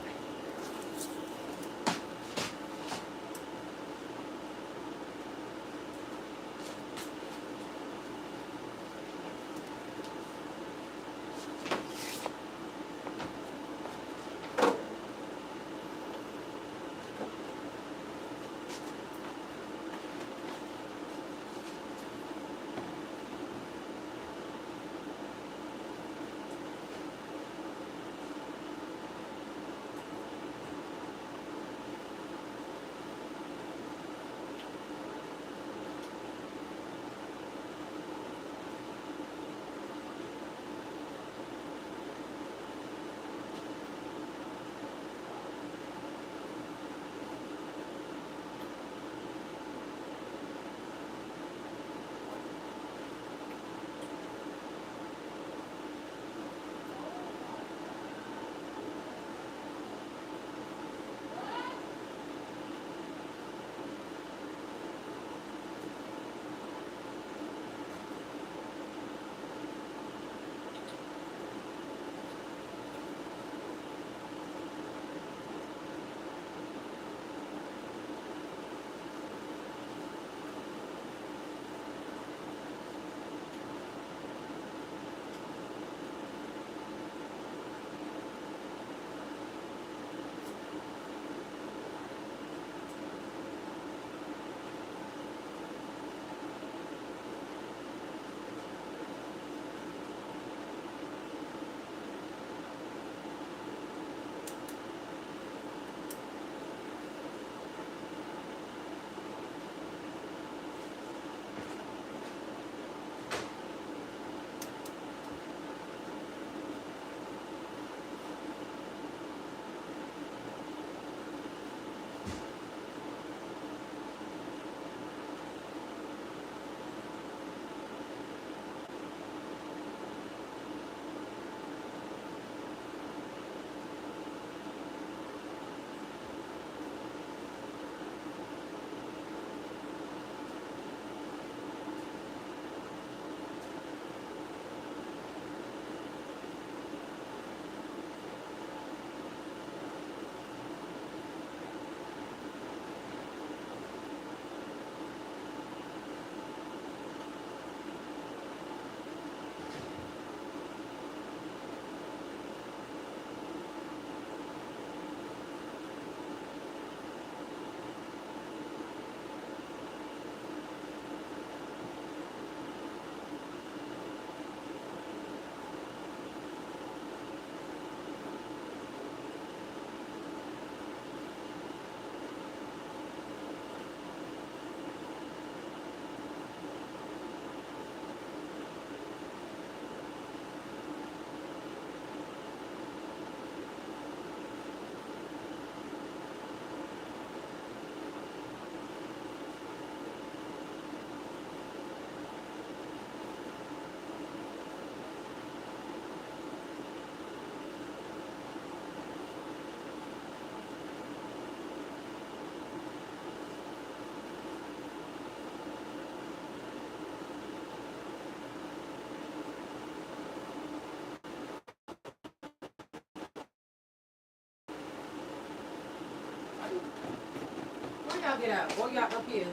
Where y'all get out? Or y'all up here?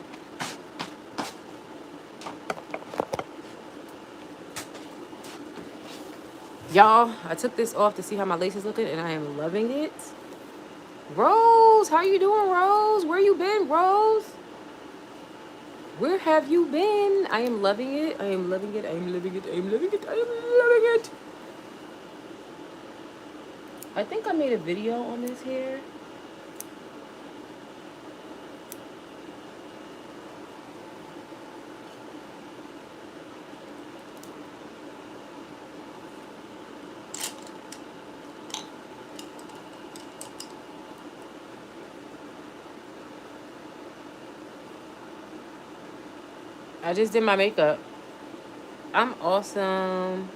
Y'all, I took this off to see how my lace is looking, and I am loving it. Rose, how you doing, Rose? Where you been, Rose? Where have you been? I am loving it. I am loving it. I am loving it. I am loving it. I am loving it. I think I made a video on this hair. I just did my makeup. I'm awesome.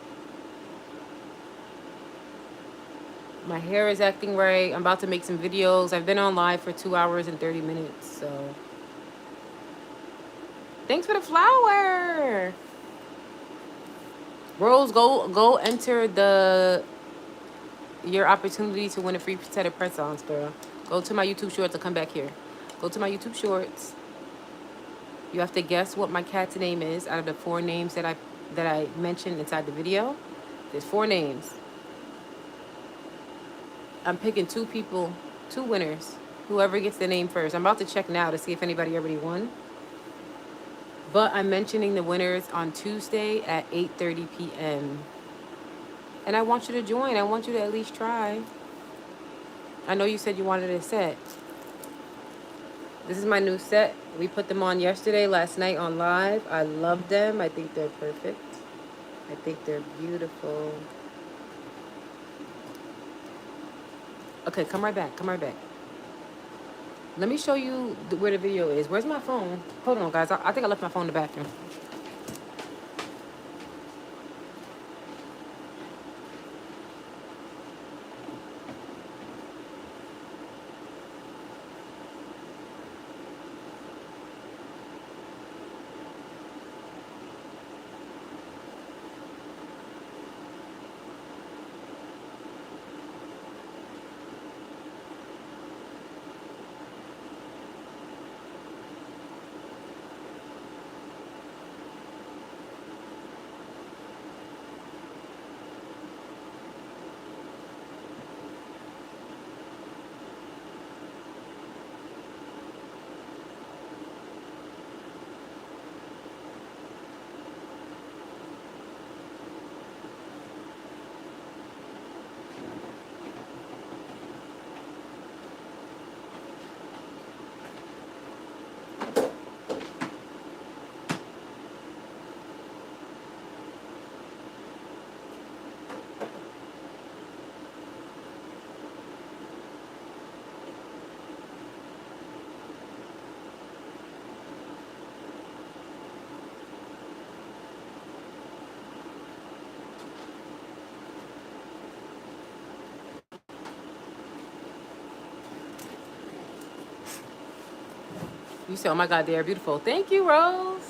My hair is acting right. I'm about to make some videos. I've been on live for 2 hours and 30 minutes, so. Thanks for the flower. Rose, go enter your opportunity to win a free set of press-ons, girl. Go to my YouTube shorts and come back here. Go to my YouTube shorts. You have to guess what my cat's name is out of the 4 names that I mentioned inside the video. There's 4 names. I'm picking 2 people, 2 winners. Whoever gets the name first. I'm about to check now to see if anybody already won. But I'm mentioning the winners on Tuesday at 8:30 p.m. And I want you to join. I want you to at least try. I know you said you wanted a set. This is my new set. We put them on yesterday, last night on live. I love them. I think they're perfect. I think they're beautiful. Okay, come right back. Come right back. Let me show you where the video is. Where's my phone? Hold on, guys. I think I left my phone in the bathroom. You said, oh my God, they are beautiful. Thank you, Rose.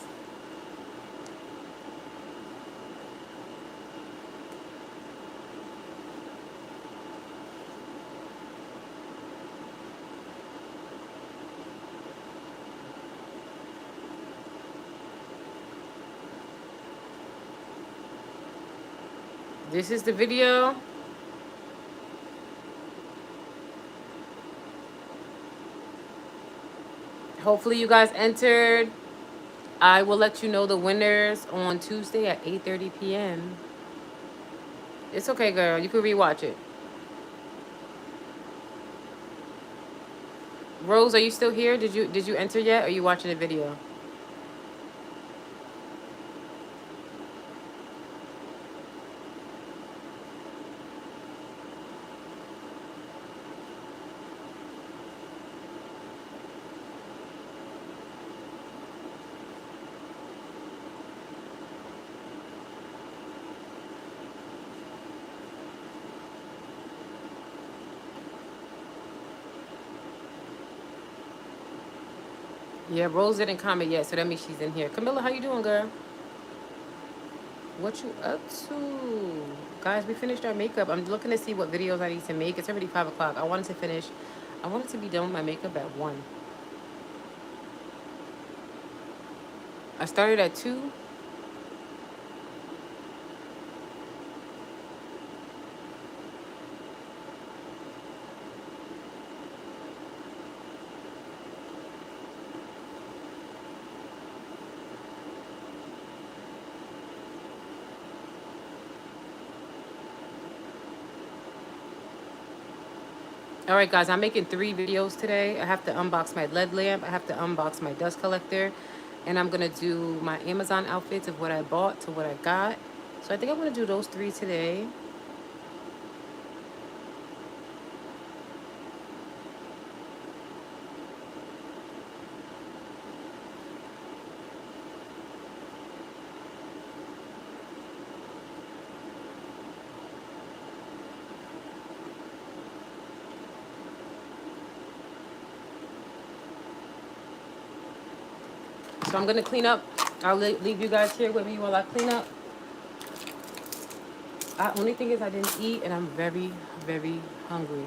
This is the video. Hopefully you guys entered. I will let you know the winners on Tuesday at 8:30 p.m. It's okay, girl. You can rewatch it. Rose, are you still here? Did you enter yet? Or are you watching the video? Yeah, Rose didn't comment yet, so that means she's in here. Camilla, how you doing, girl? What you up to? Guys, we finished our makeup. I'm looking to see what videos I need to make. It's already 5 o'clock. I wanted to be done with my makeup at 1. I started at 2. All right, guys, I'm making 3 videos today. I have to unbox my LED lamp. I have to unbox my dust collector. And I'm going to do my Amazon outfits of what I bought to what I got. So I think I'm going to do those 3 today. So I'm going to clean up. I'll leave you guys here with me while I clean up. Only thing is I didn't eat and I'm very, very hungry.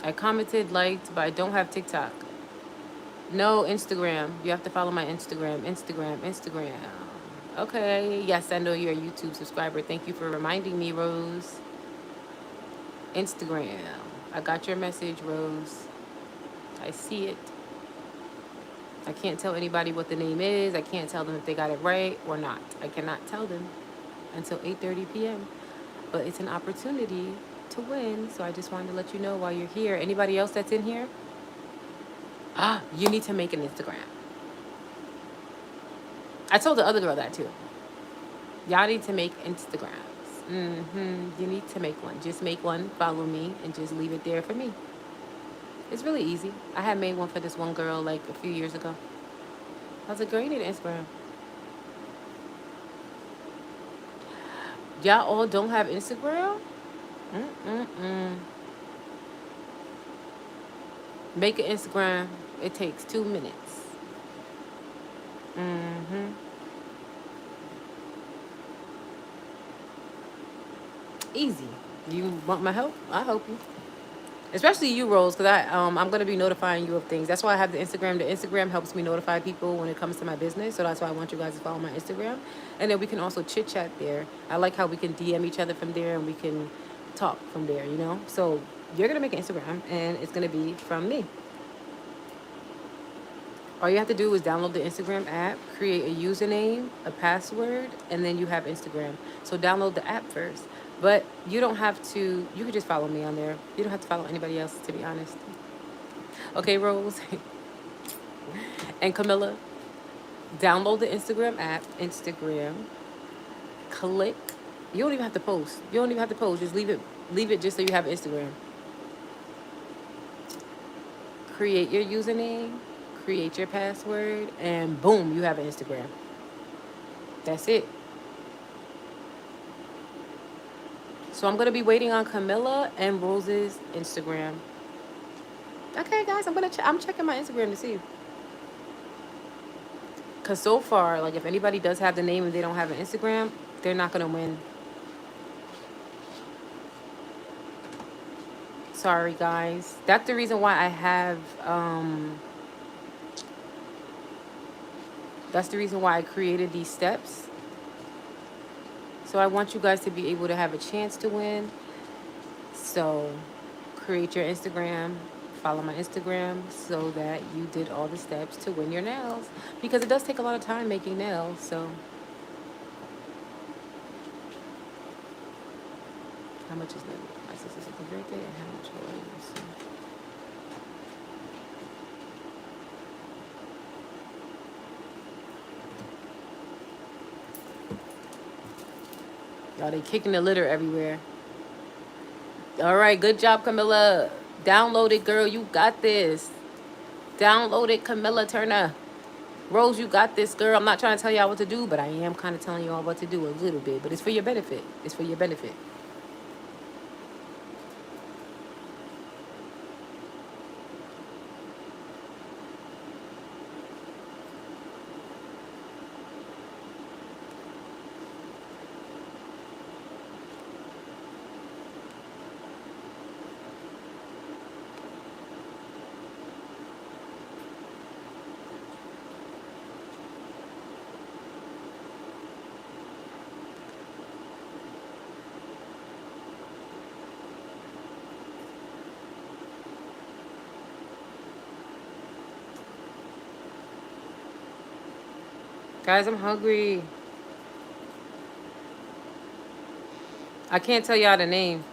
I commented, liked, but I don't have TikTok. No, Instagram. You have to follow my Instagram. Instagram. Okay. Yes, I know you're a YouTube subscriber. Thank you for reminding me, Rose. Instagram. I got your message, Rose. I see it. I can't tell anybody what the name is. I can't tell them if they got it right or not. I cannot tell them until 8:30 p.m. But it's an opportunity to win. So I just wanted to let you know while you're here. Anybody else that's in here? You need to make an Instagram. I told the other girl that too. Y'all need to make Instagrams. You need to make one. Just make one, follow me, and just leave it there for me. It's really easy. I had made one for this one girl like a few years ago. I was like, girl, you need an Instagram. Y'all all don't have Instagram? Make an Instagram. It takes 2 minutes. Easy. You want my help? I'll help you. Especially you, Rose, because I'm gonna be notifying you of things. That's why I have the Instagram. The Instagram helps me notify people when it comes to my business. So that's why I want you guys to follow my Instagram, and then we can also chit chat there. I like how we can DM each other from there, and we can talk from there. You know. So you're gonna make an Instagram, and it's gonna be from me. All you have to do is download the Instagram app, create a username, a password, and then you have Instagram. So download the app first. But you don't have to, you can just follow me on there. You don't have to follow anybody else, to be honest. Okay, Rose and Camilla, download the Instagram app, Instagram, click. You don't even have to post. You don't even have to post. Just leave it just so you have Instagram. Create your username, create your password, and boom, you have an Instagram. That's it. So I'm going to be waiting on Camilla and Rose's Instagram. Okay, guys, I'm checking my Instagram to see. Because so far, like, if anybody does have the name and they don't have an Instagram, they're not going to win. Sorry, guys. That's the reason why I have, that's the reason why I created these steps. So I want you guys to be able to have a chance to win. So create your Instagram, follow my Instagram so that you did all the steps to win your nails. Because it does take a lot of time making nails, so. How much is my sister's birthday and how much was? Y'all, they kicking the litter everywhere. All right, good job, Camilla. Download it, girl. You got this. Download it, Camilla Turner. Rose, you got this, girl. I'm not trying to tell y'all what to do, but I am kind of telling y'all what to do a little bit. But it's for your benefit. It's for your benefit. Guys, I'm hungry. I can't tell y'all the name.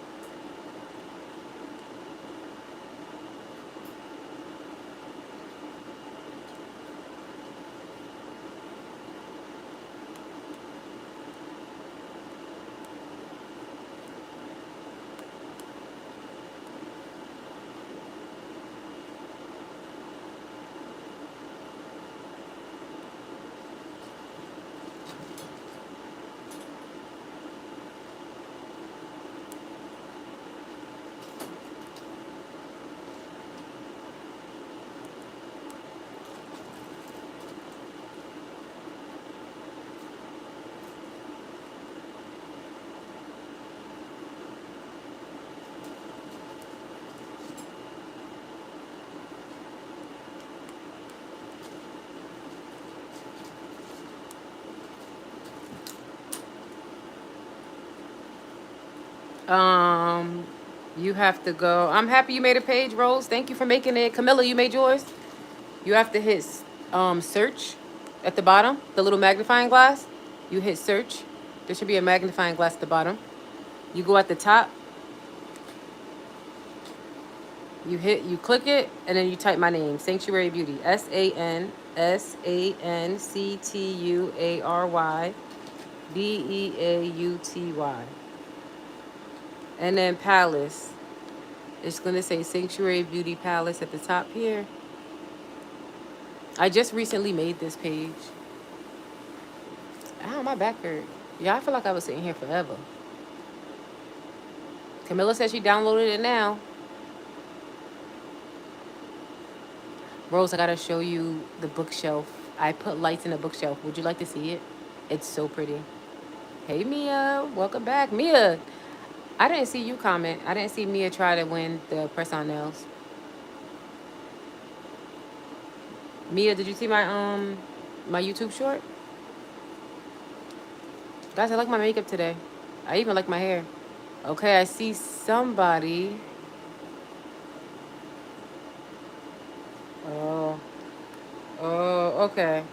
Um, you have to go. I'm happy you made a page, Rose. Thank you for making it. Camilla, you made yours. You have to hit search at the bottom, the little magnifying glass. You hit search. There should be a magnifying glass at the bottom. You go at the top. You click it, and then you type my name, Sanctuary Beauty, SANSANCTUARY and then Palace. It's gonna say Sanctuary Beauty Palace at the top here. I just recently made this page. Ow, my back hurt. Yeah, I feel like I was sitting here forever. Camilla said she downloaded it now. Rose, I gotta show you the bookshelf. I put lights in the bookshelf. Would you like to see it? It's so pretty. Hey, Mia. Welcome back. Mia, I didn't see you comment. I didn't see Mia try to win the press-on nails. Mia, did you see my YouTube short? Guys, I like my makeup today. I even like my hair. Okay, I see somebody. Oh. Oh, okay.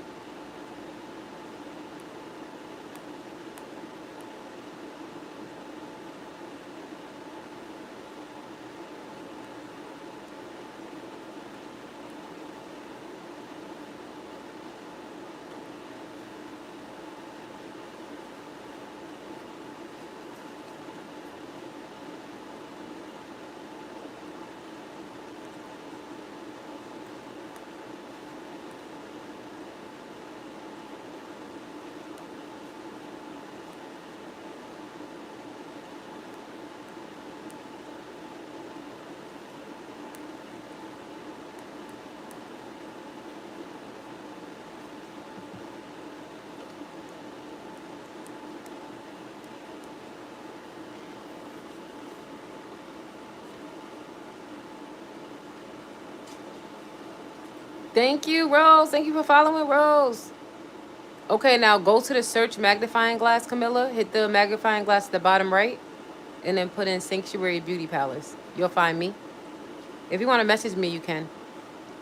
Thank you, Rose. Thank you for following, Rose. Okay, now go to the search magnifying glass, Camilla. Hit the magnifying glass at the bottom right, and then put in Sanctuary Beauty Palace. You'll find me. If you want to message me, you can.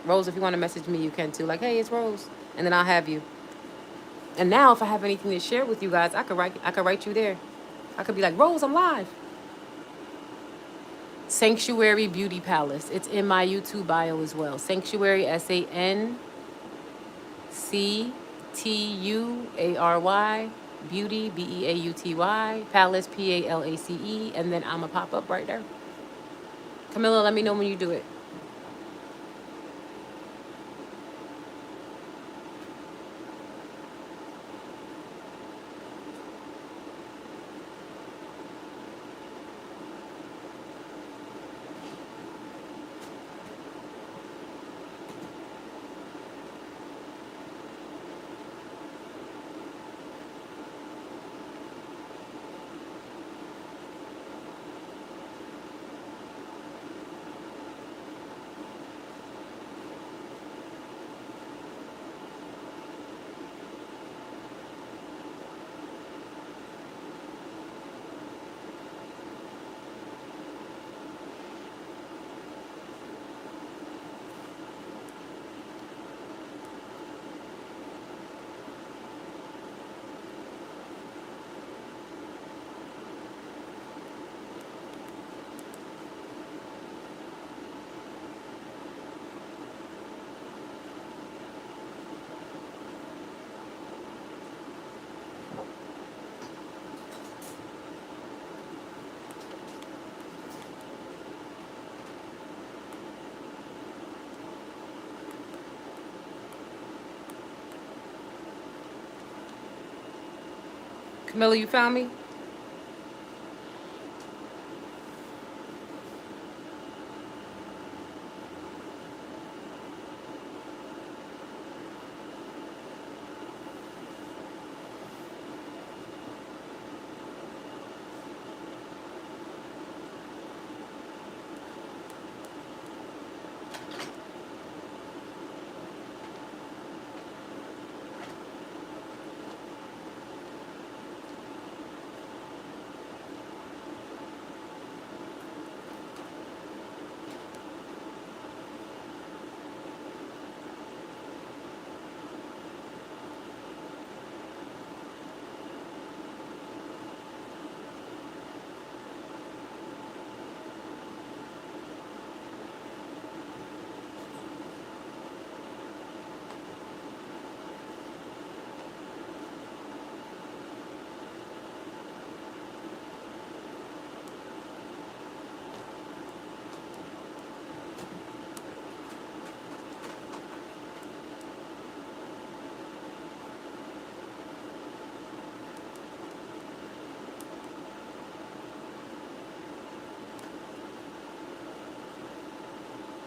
Rose, if you want to message me, you can too. Like, hey, it's Rose. And then I'll have you. And now if I have anything to share with you guys, I could write you there. I could be like, Rose, I'm live. Sanctuary Beauty Palace. It's in my YouTube bio as well. Sanctuary, SANCTUARY, Beauty, BEAUTY, Palace, PALACE, and then I'm going to pop up right there. Camilla, let me know when you do it. Camilla, you found me?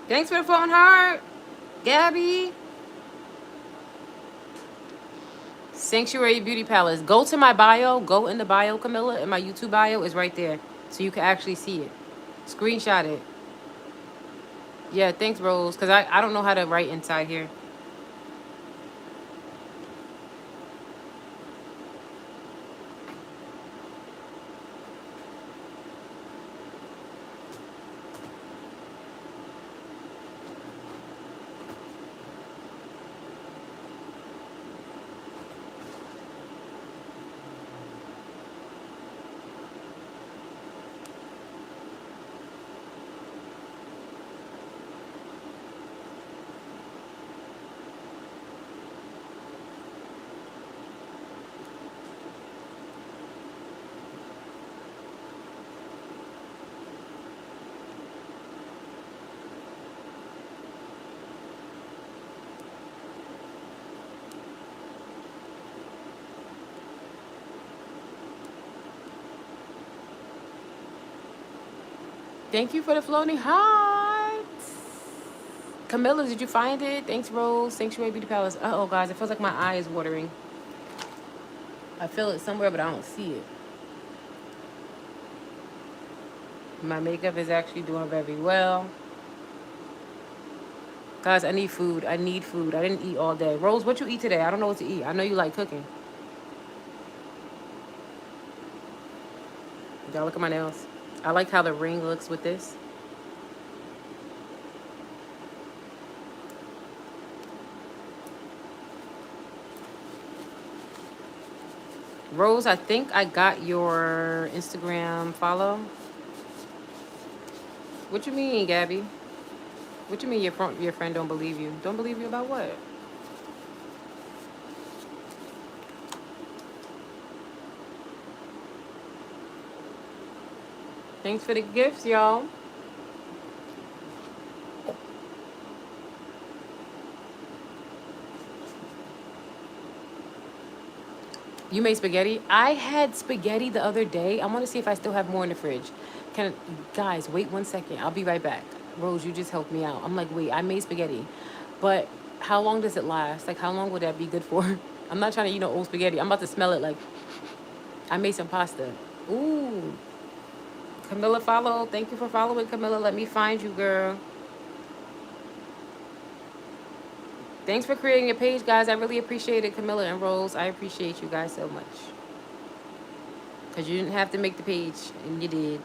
Thanks for the phone heart, Gabby. Sanctuary Beauty Palace. Go to my bio. Go in the bio, Camilla, and my YouTube bio is right there, so you can actually see it. Screenshot it. Yeah, thanks, Rose. Cause I don't know how to write inside here. Thank you for the floating hearts. Camilla, did you find it? Thanks, Rose. Sanctuary Beauty Palace. Uh oh, guys, it feels like my eye is watering. I feel it somewhere, but I don't see it. My makeup is actually doing very well. Guys, I need food. I need food. I didn't eat all day. Rose, what you eat today? I don't know what to eat. I know you like cooking. Y'all look at my nails. I like how the ring looks with this. Rose, I think I got your Instagram follow. What you mean, Gabby? What you mean your friend don't believe you? Don't believe you about what? Thanks for the gifts, y'all. You made spaghetti? I had spaghetti the other day. I want to see if I still have more in the fridge. Guys, wait 1 second. I'll be right back. Rose, you just helped me out. I'm like, wait, I made spaghetti. But how long does it last? Like, how long would that be good for? I'm not trying to eat no old spaghetti. I'm about to smell it like I made some pasta. Ooh. Camilla follow. Thank you for following, Camilla. Let me find you, girl. Thanks for creating a page, guys. I really appreciate it, Camilla and Rose. I appreciate you guys so much. Because you didn't have to make the page, and you did.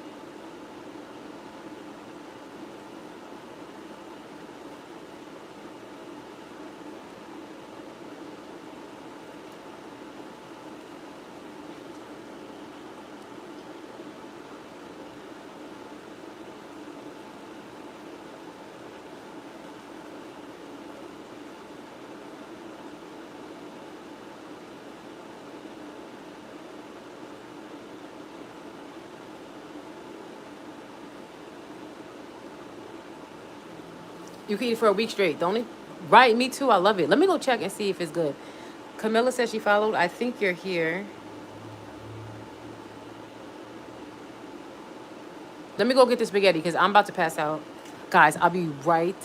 You can eat it for a week straight, don't it? Right, me too. I love it. Let me go check and see if it's good. Camilla says she followed. I think you're here. Let me go get the spaghetti because I'm about to pass out. Guys, I'll be right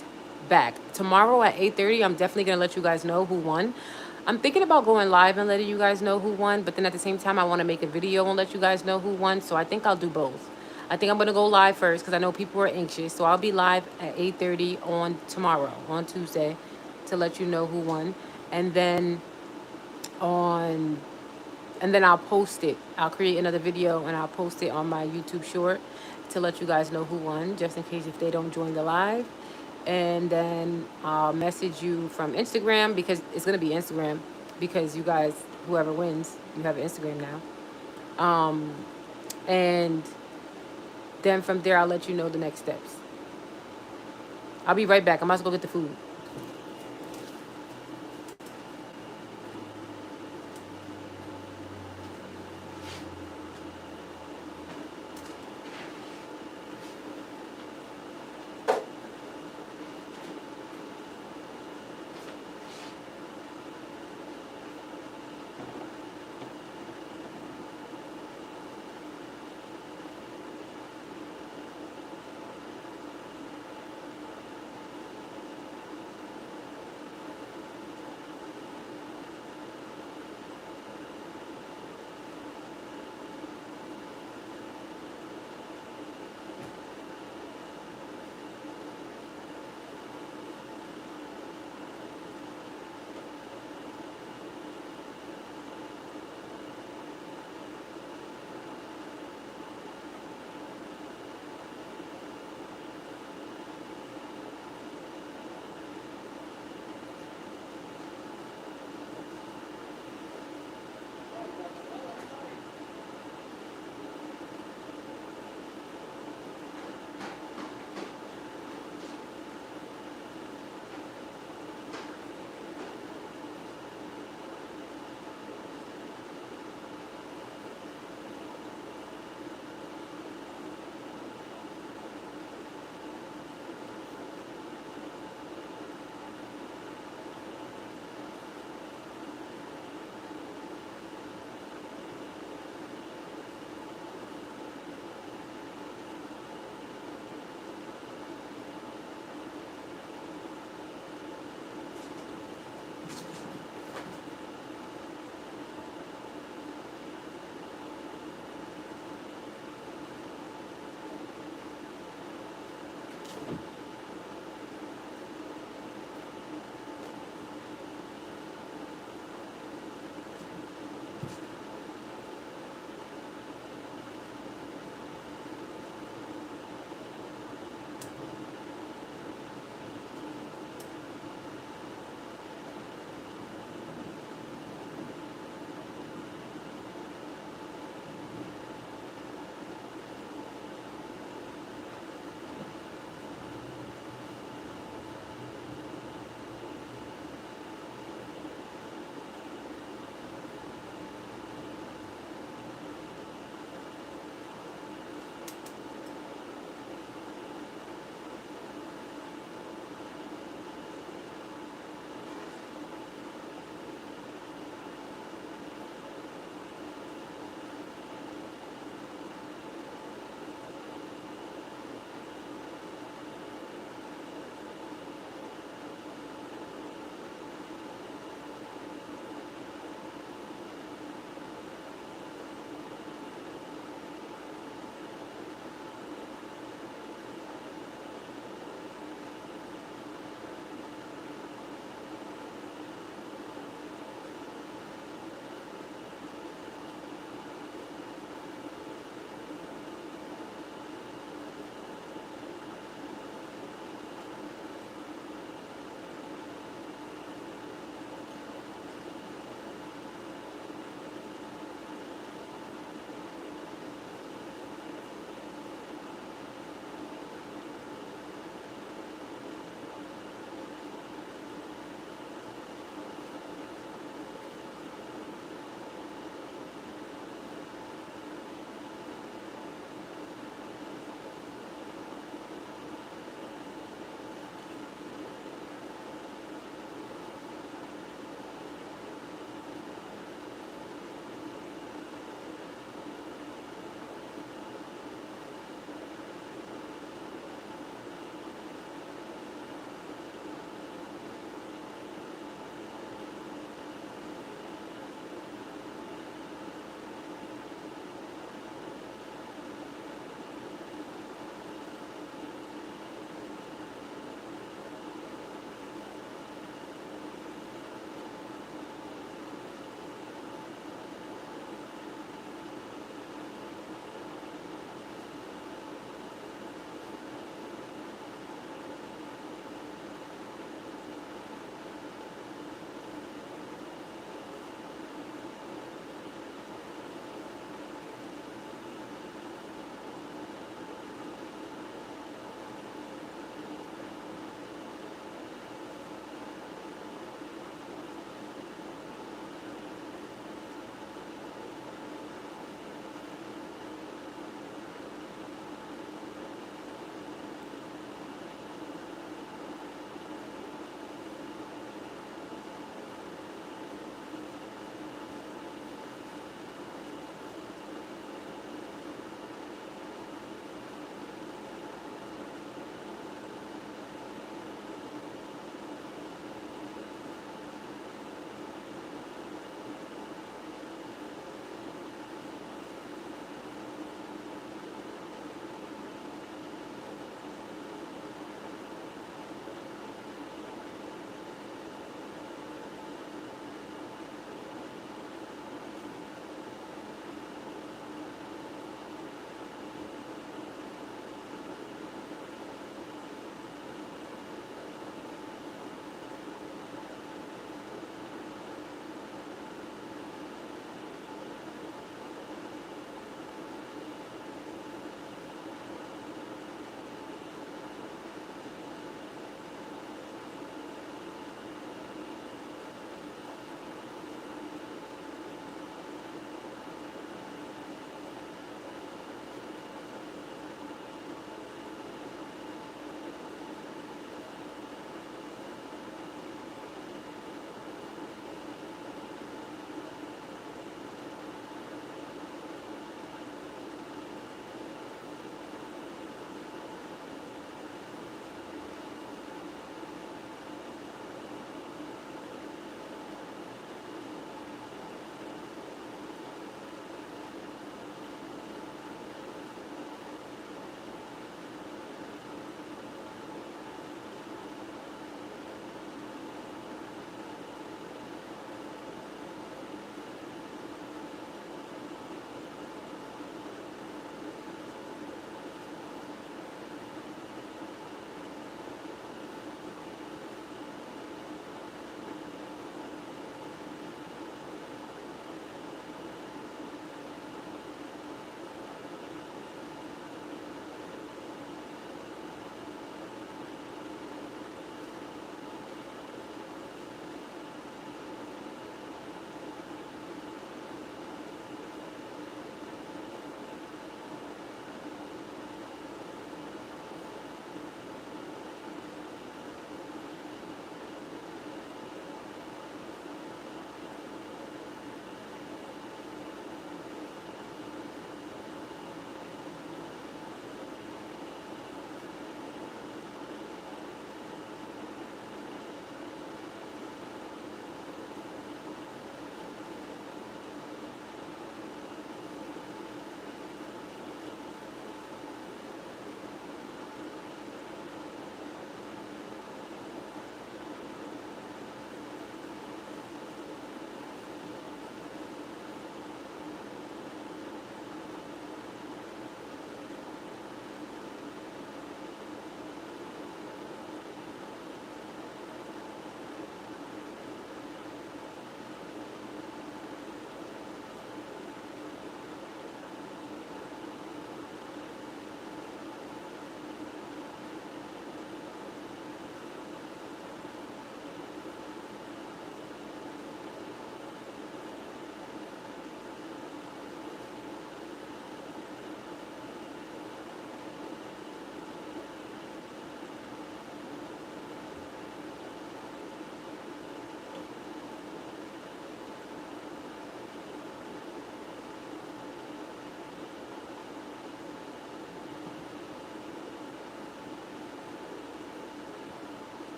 back. Tomorrow at 8:30, I'm definitely going to let you guys know who won. I'm thinking about going live and letting you guys know who won, but then at the same time, I want to make a video and let you guys know who won, so I think I'll do both. I think I'm going to go live first because I know people are anxious, so I'll be live at 8:30 on tomorrow, on Tuesday, to let you know who won. And then on and then I'll post it. I'll create another video and I'll post it on my YouTube short to let you guys know who won, just in case if they don't join the live. And then I'll message you from Instagram because it's gonna be Instagram because you guys, whoever wins, you have an Instagram now. And then from there, I'll let you know the next steps. I'll be right back. I'm about to go get the food.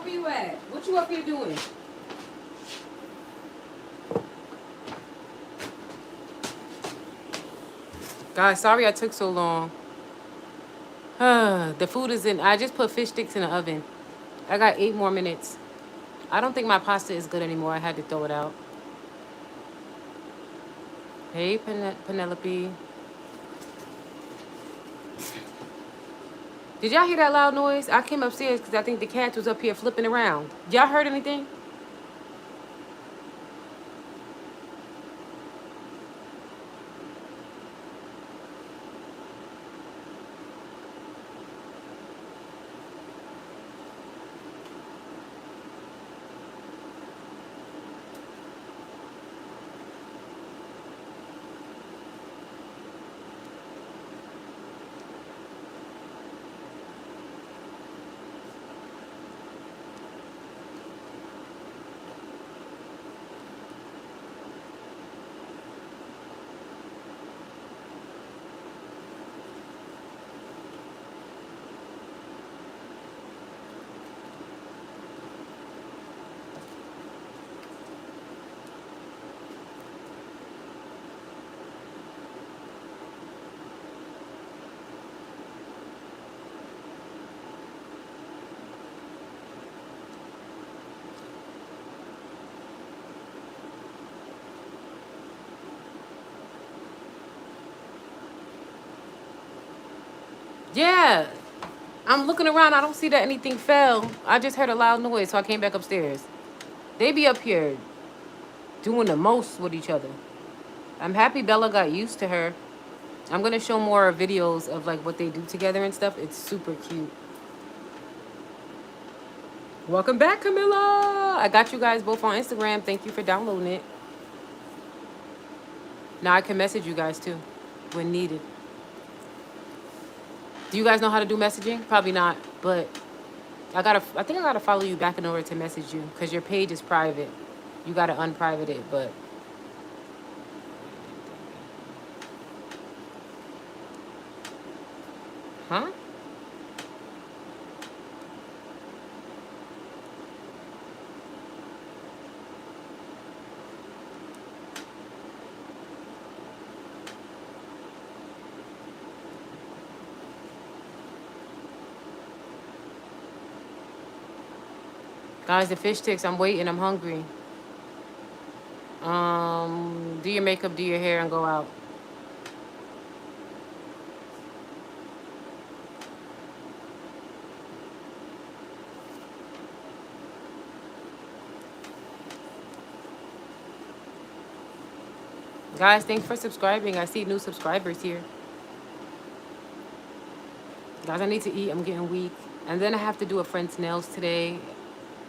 where you at? What you up here doing? Guys, sorry I took so long. The food is in. I just put fish sticks in the oven. I got 8 more minutes. I don't think my pasta is good anymore. I had to throw it out. Hey, Penelope. Did y'all hear that loud noise? I came upstairs because I think the cat was up here flipping around. Y'all heard anything? Yeah. I'm looking around. I don't see that anything fell. I just heard a loud noise, so I came back upstairs. They be up here doing the most with each other. I'm happy Bella got used to her. I'm going to show more videos of like what they do together and stuff. It's super cute. Welcome back, Camilla. I got you guys both on Instagram. Thank you for downloading it. Now I can message you guys too when needed. Do you guys know how to do messaging? Probably not, but I think I gotta follow you back in order to message you because your page is private. You gotta unprivate it, but huh? Guys, the fish sticks. I'm waiting. I'm hungry. Do your makeup, do your hair, and go out. Guys, thanks for subscribing. I see new subscribers here. Guys, I need to eat. I'm getting weak. And then I have to do a friend's nails today.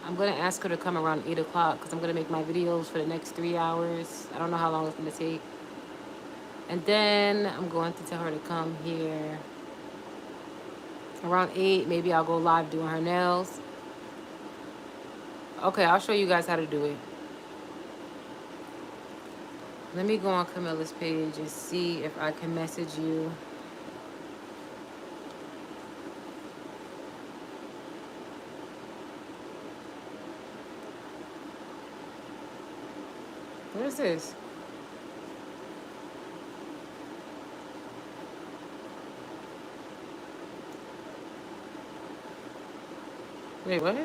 I'm going to ask her to come around 8 o'clock because I'm going to make my videos for the next 3 hours. I don't know how long it's going to take. And then I'm going to tell her to come here around 8. Maybe I'll go live doing her nails. Okay, I'll show you guys how to do it. Let me go on Camilla's page and see if I can message you. What is this? Wait, what?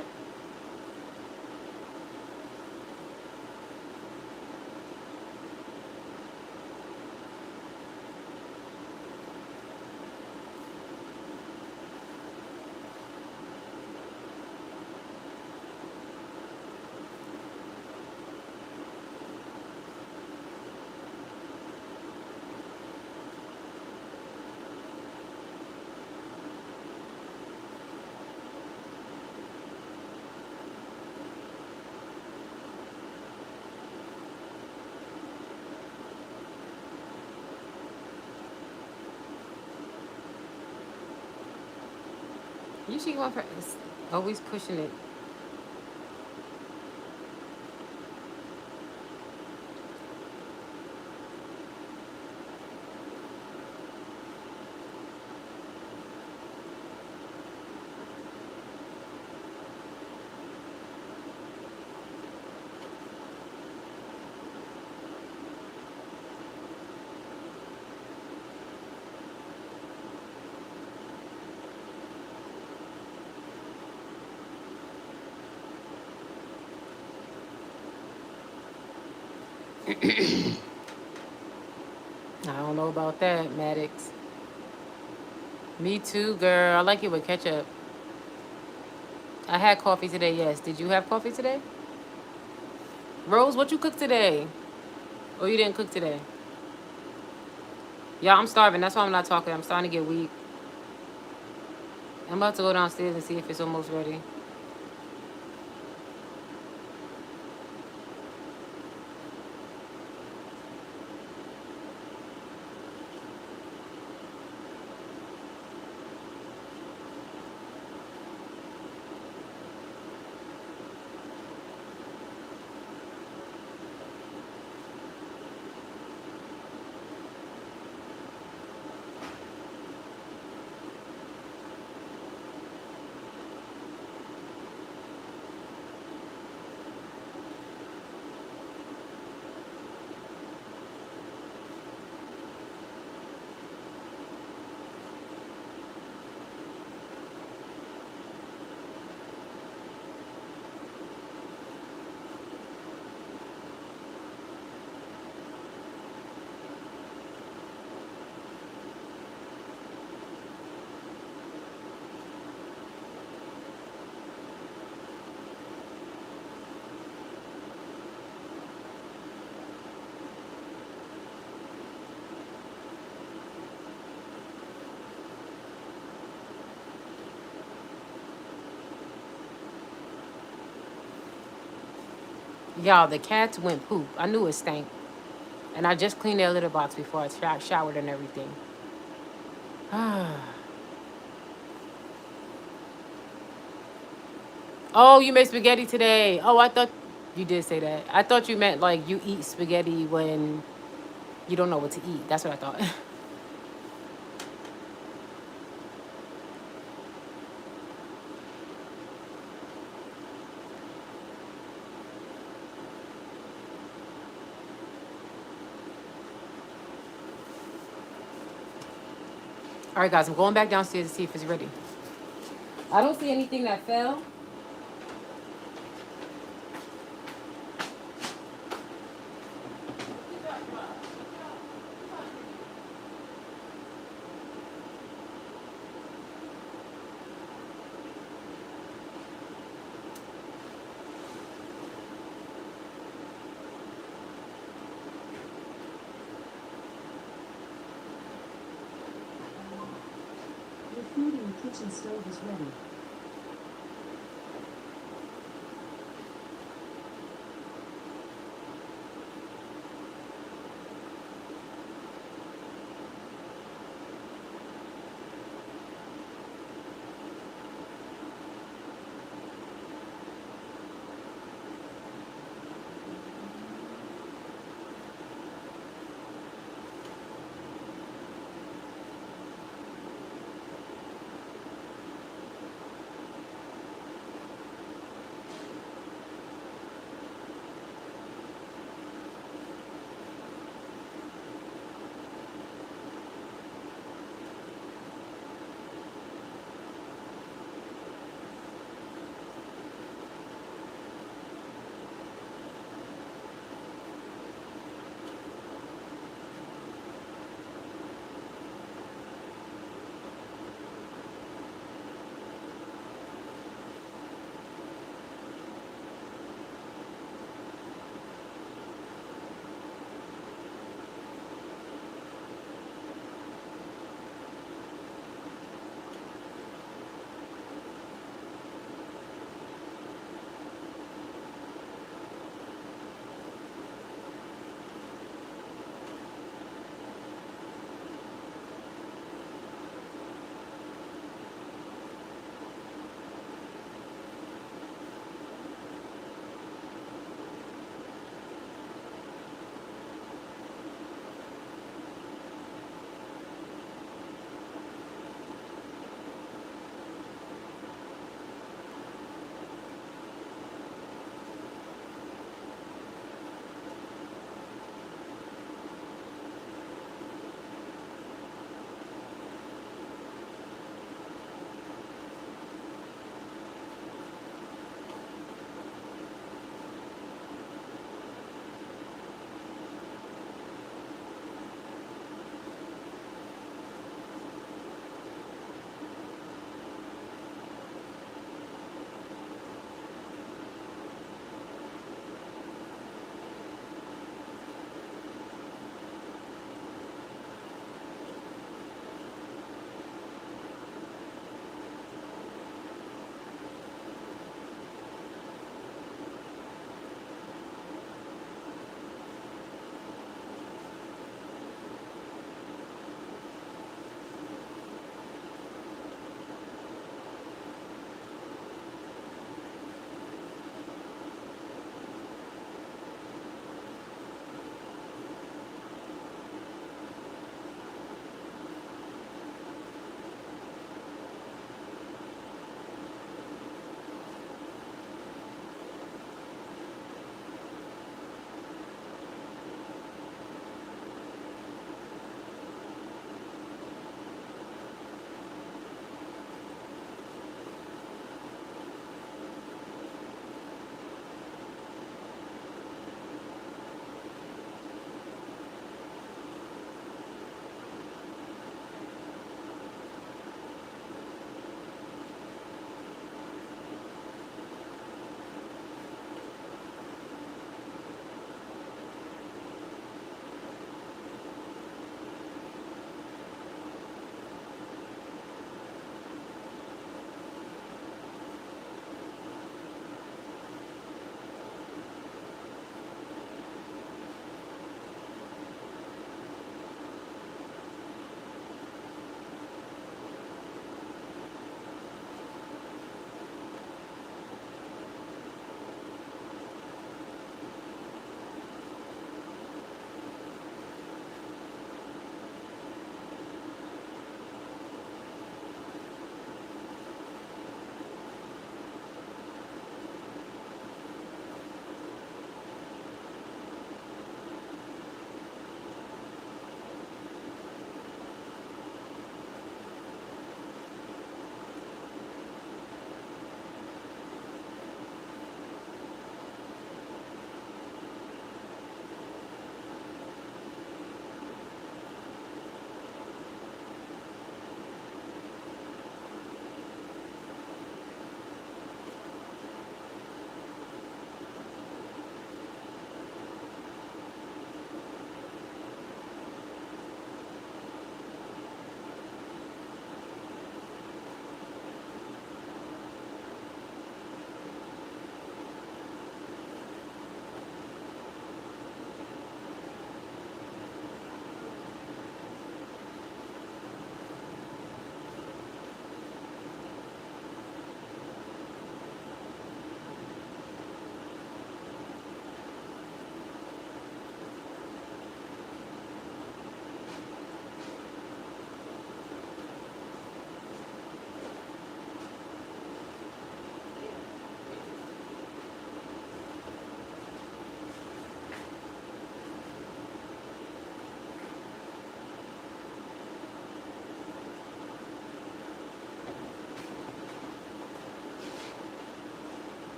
Usually one person is always pushing it. I don't know about that, Maddox. Me too, girl. I like it with ketchup. I had coffee today, yes. Did you have coffee today? Rose, what you cooked today? Or you didn't cook today? Yeah, I'm starving. That's why I'm not talking. I'm starting to get weak. I'm about to go downstairs and see if it's almost ready. Y'all, the cats went poop. I knew it stank. And I just cleaned their litter box before I showered and everything. Oh, you made spaghetti today. Oh, I thought you did say that. I thought you meant like you eat spaghetti when you don't know what to eat. That's what I thought. All right, guys, I'm going back downstairs to see if it's ready. I don't see anything that fell. Your food in the kitchen stove is ready.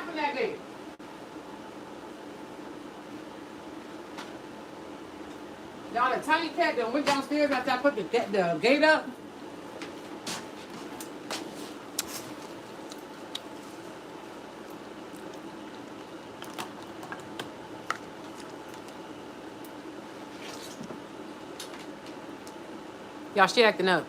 from that gate. Y'all, the tiny cat that went downstairs after I put the gate up. Y'all, she acting up.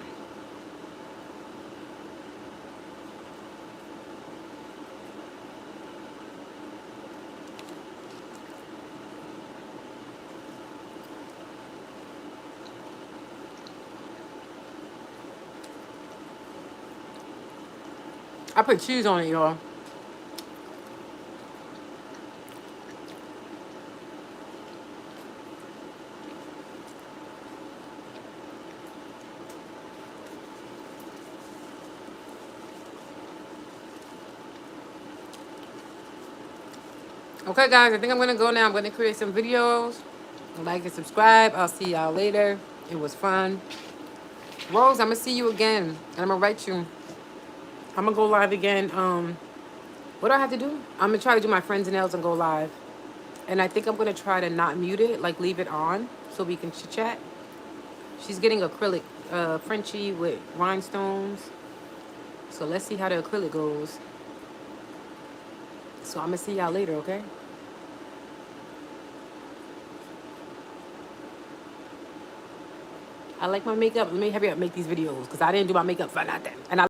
I put cheese on it, y'all. Okay, guys, I think I'm gonna go now. I'm gonna create some videos. Like and subscribe. I'll see y'all later. It was fun. Rose, I'm gonna see you again, and I'm gonna write you. I'm gonna go live again. What do I have to do? I'm gonna try to do my friends' nails and go live. And I think I'm gonna try to not mute it, like leave it on, so we can chit chat. She's getting acrylic Frenchie with rhinestones. So let's see how the acrylic goes. So I'm gonna see y'all later, okay? I like my makeup. Let me hurry up and make these videos because I didn't do my makeup for nothing. And I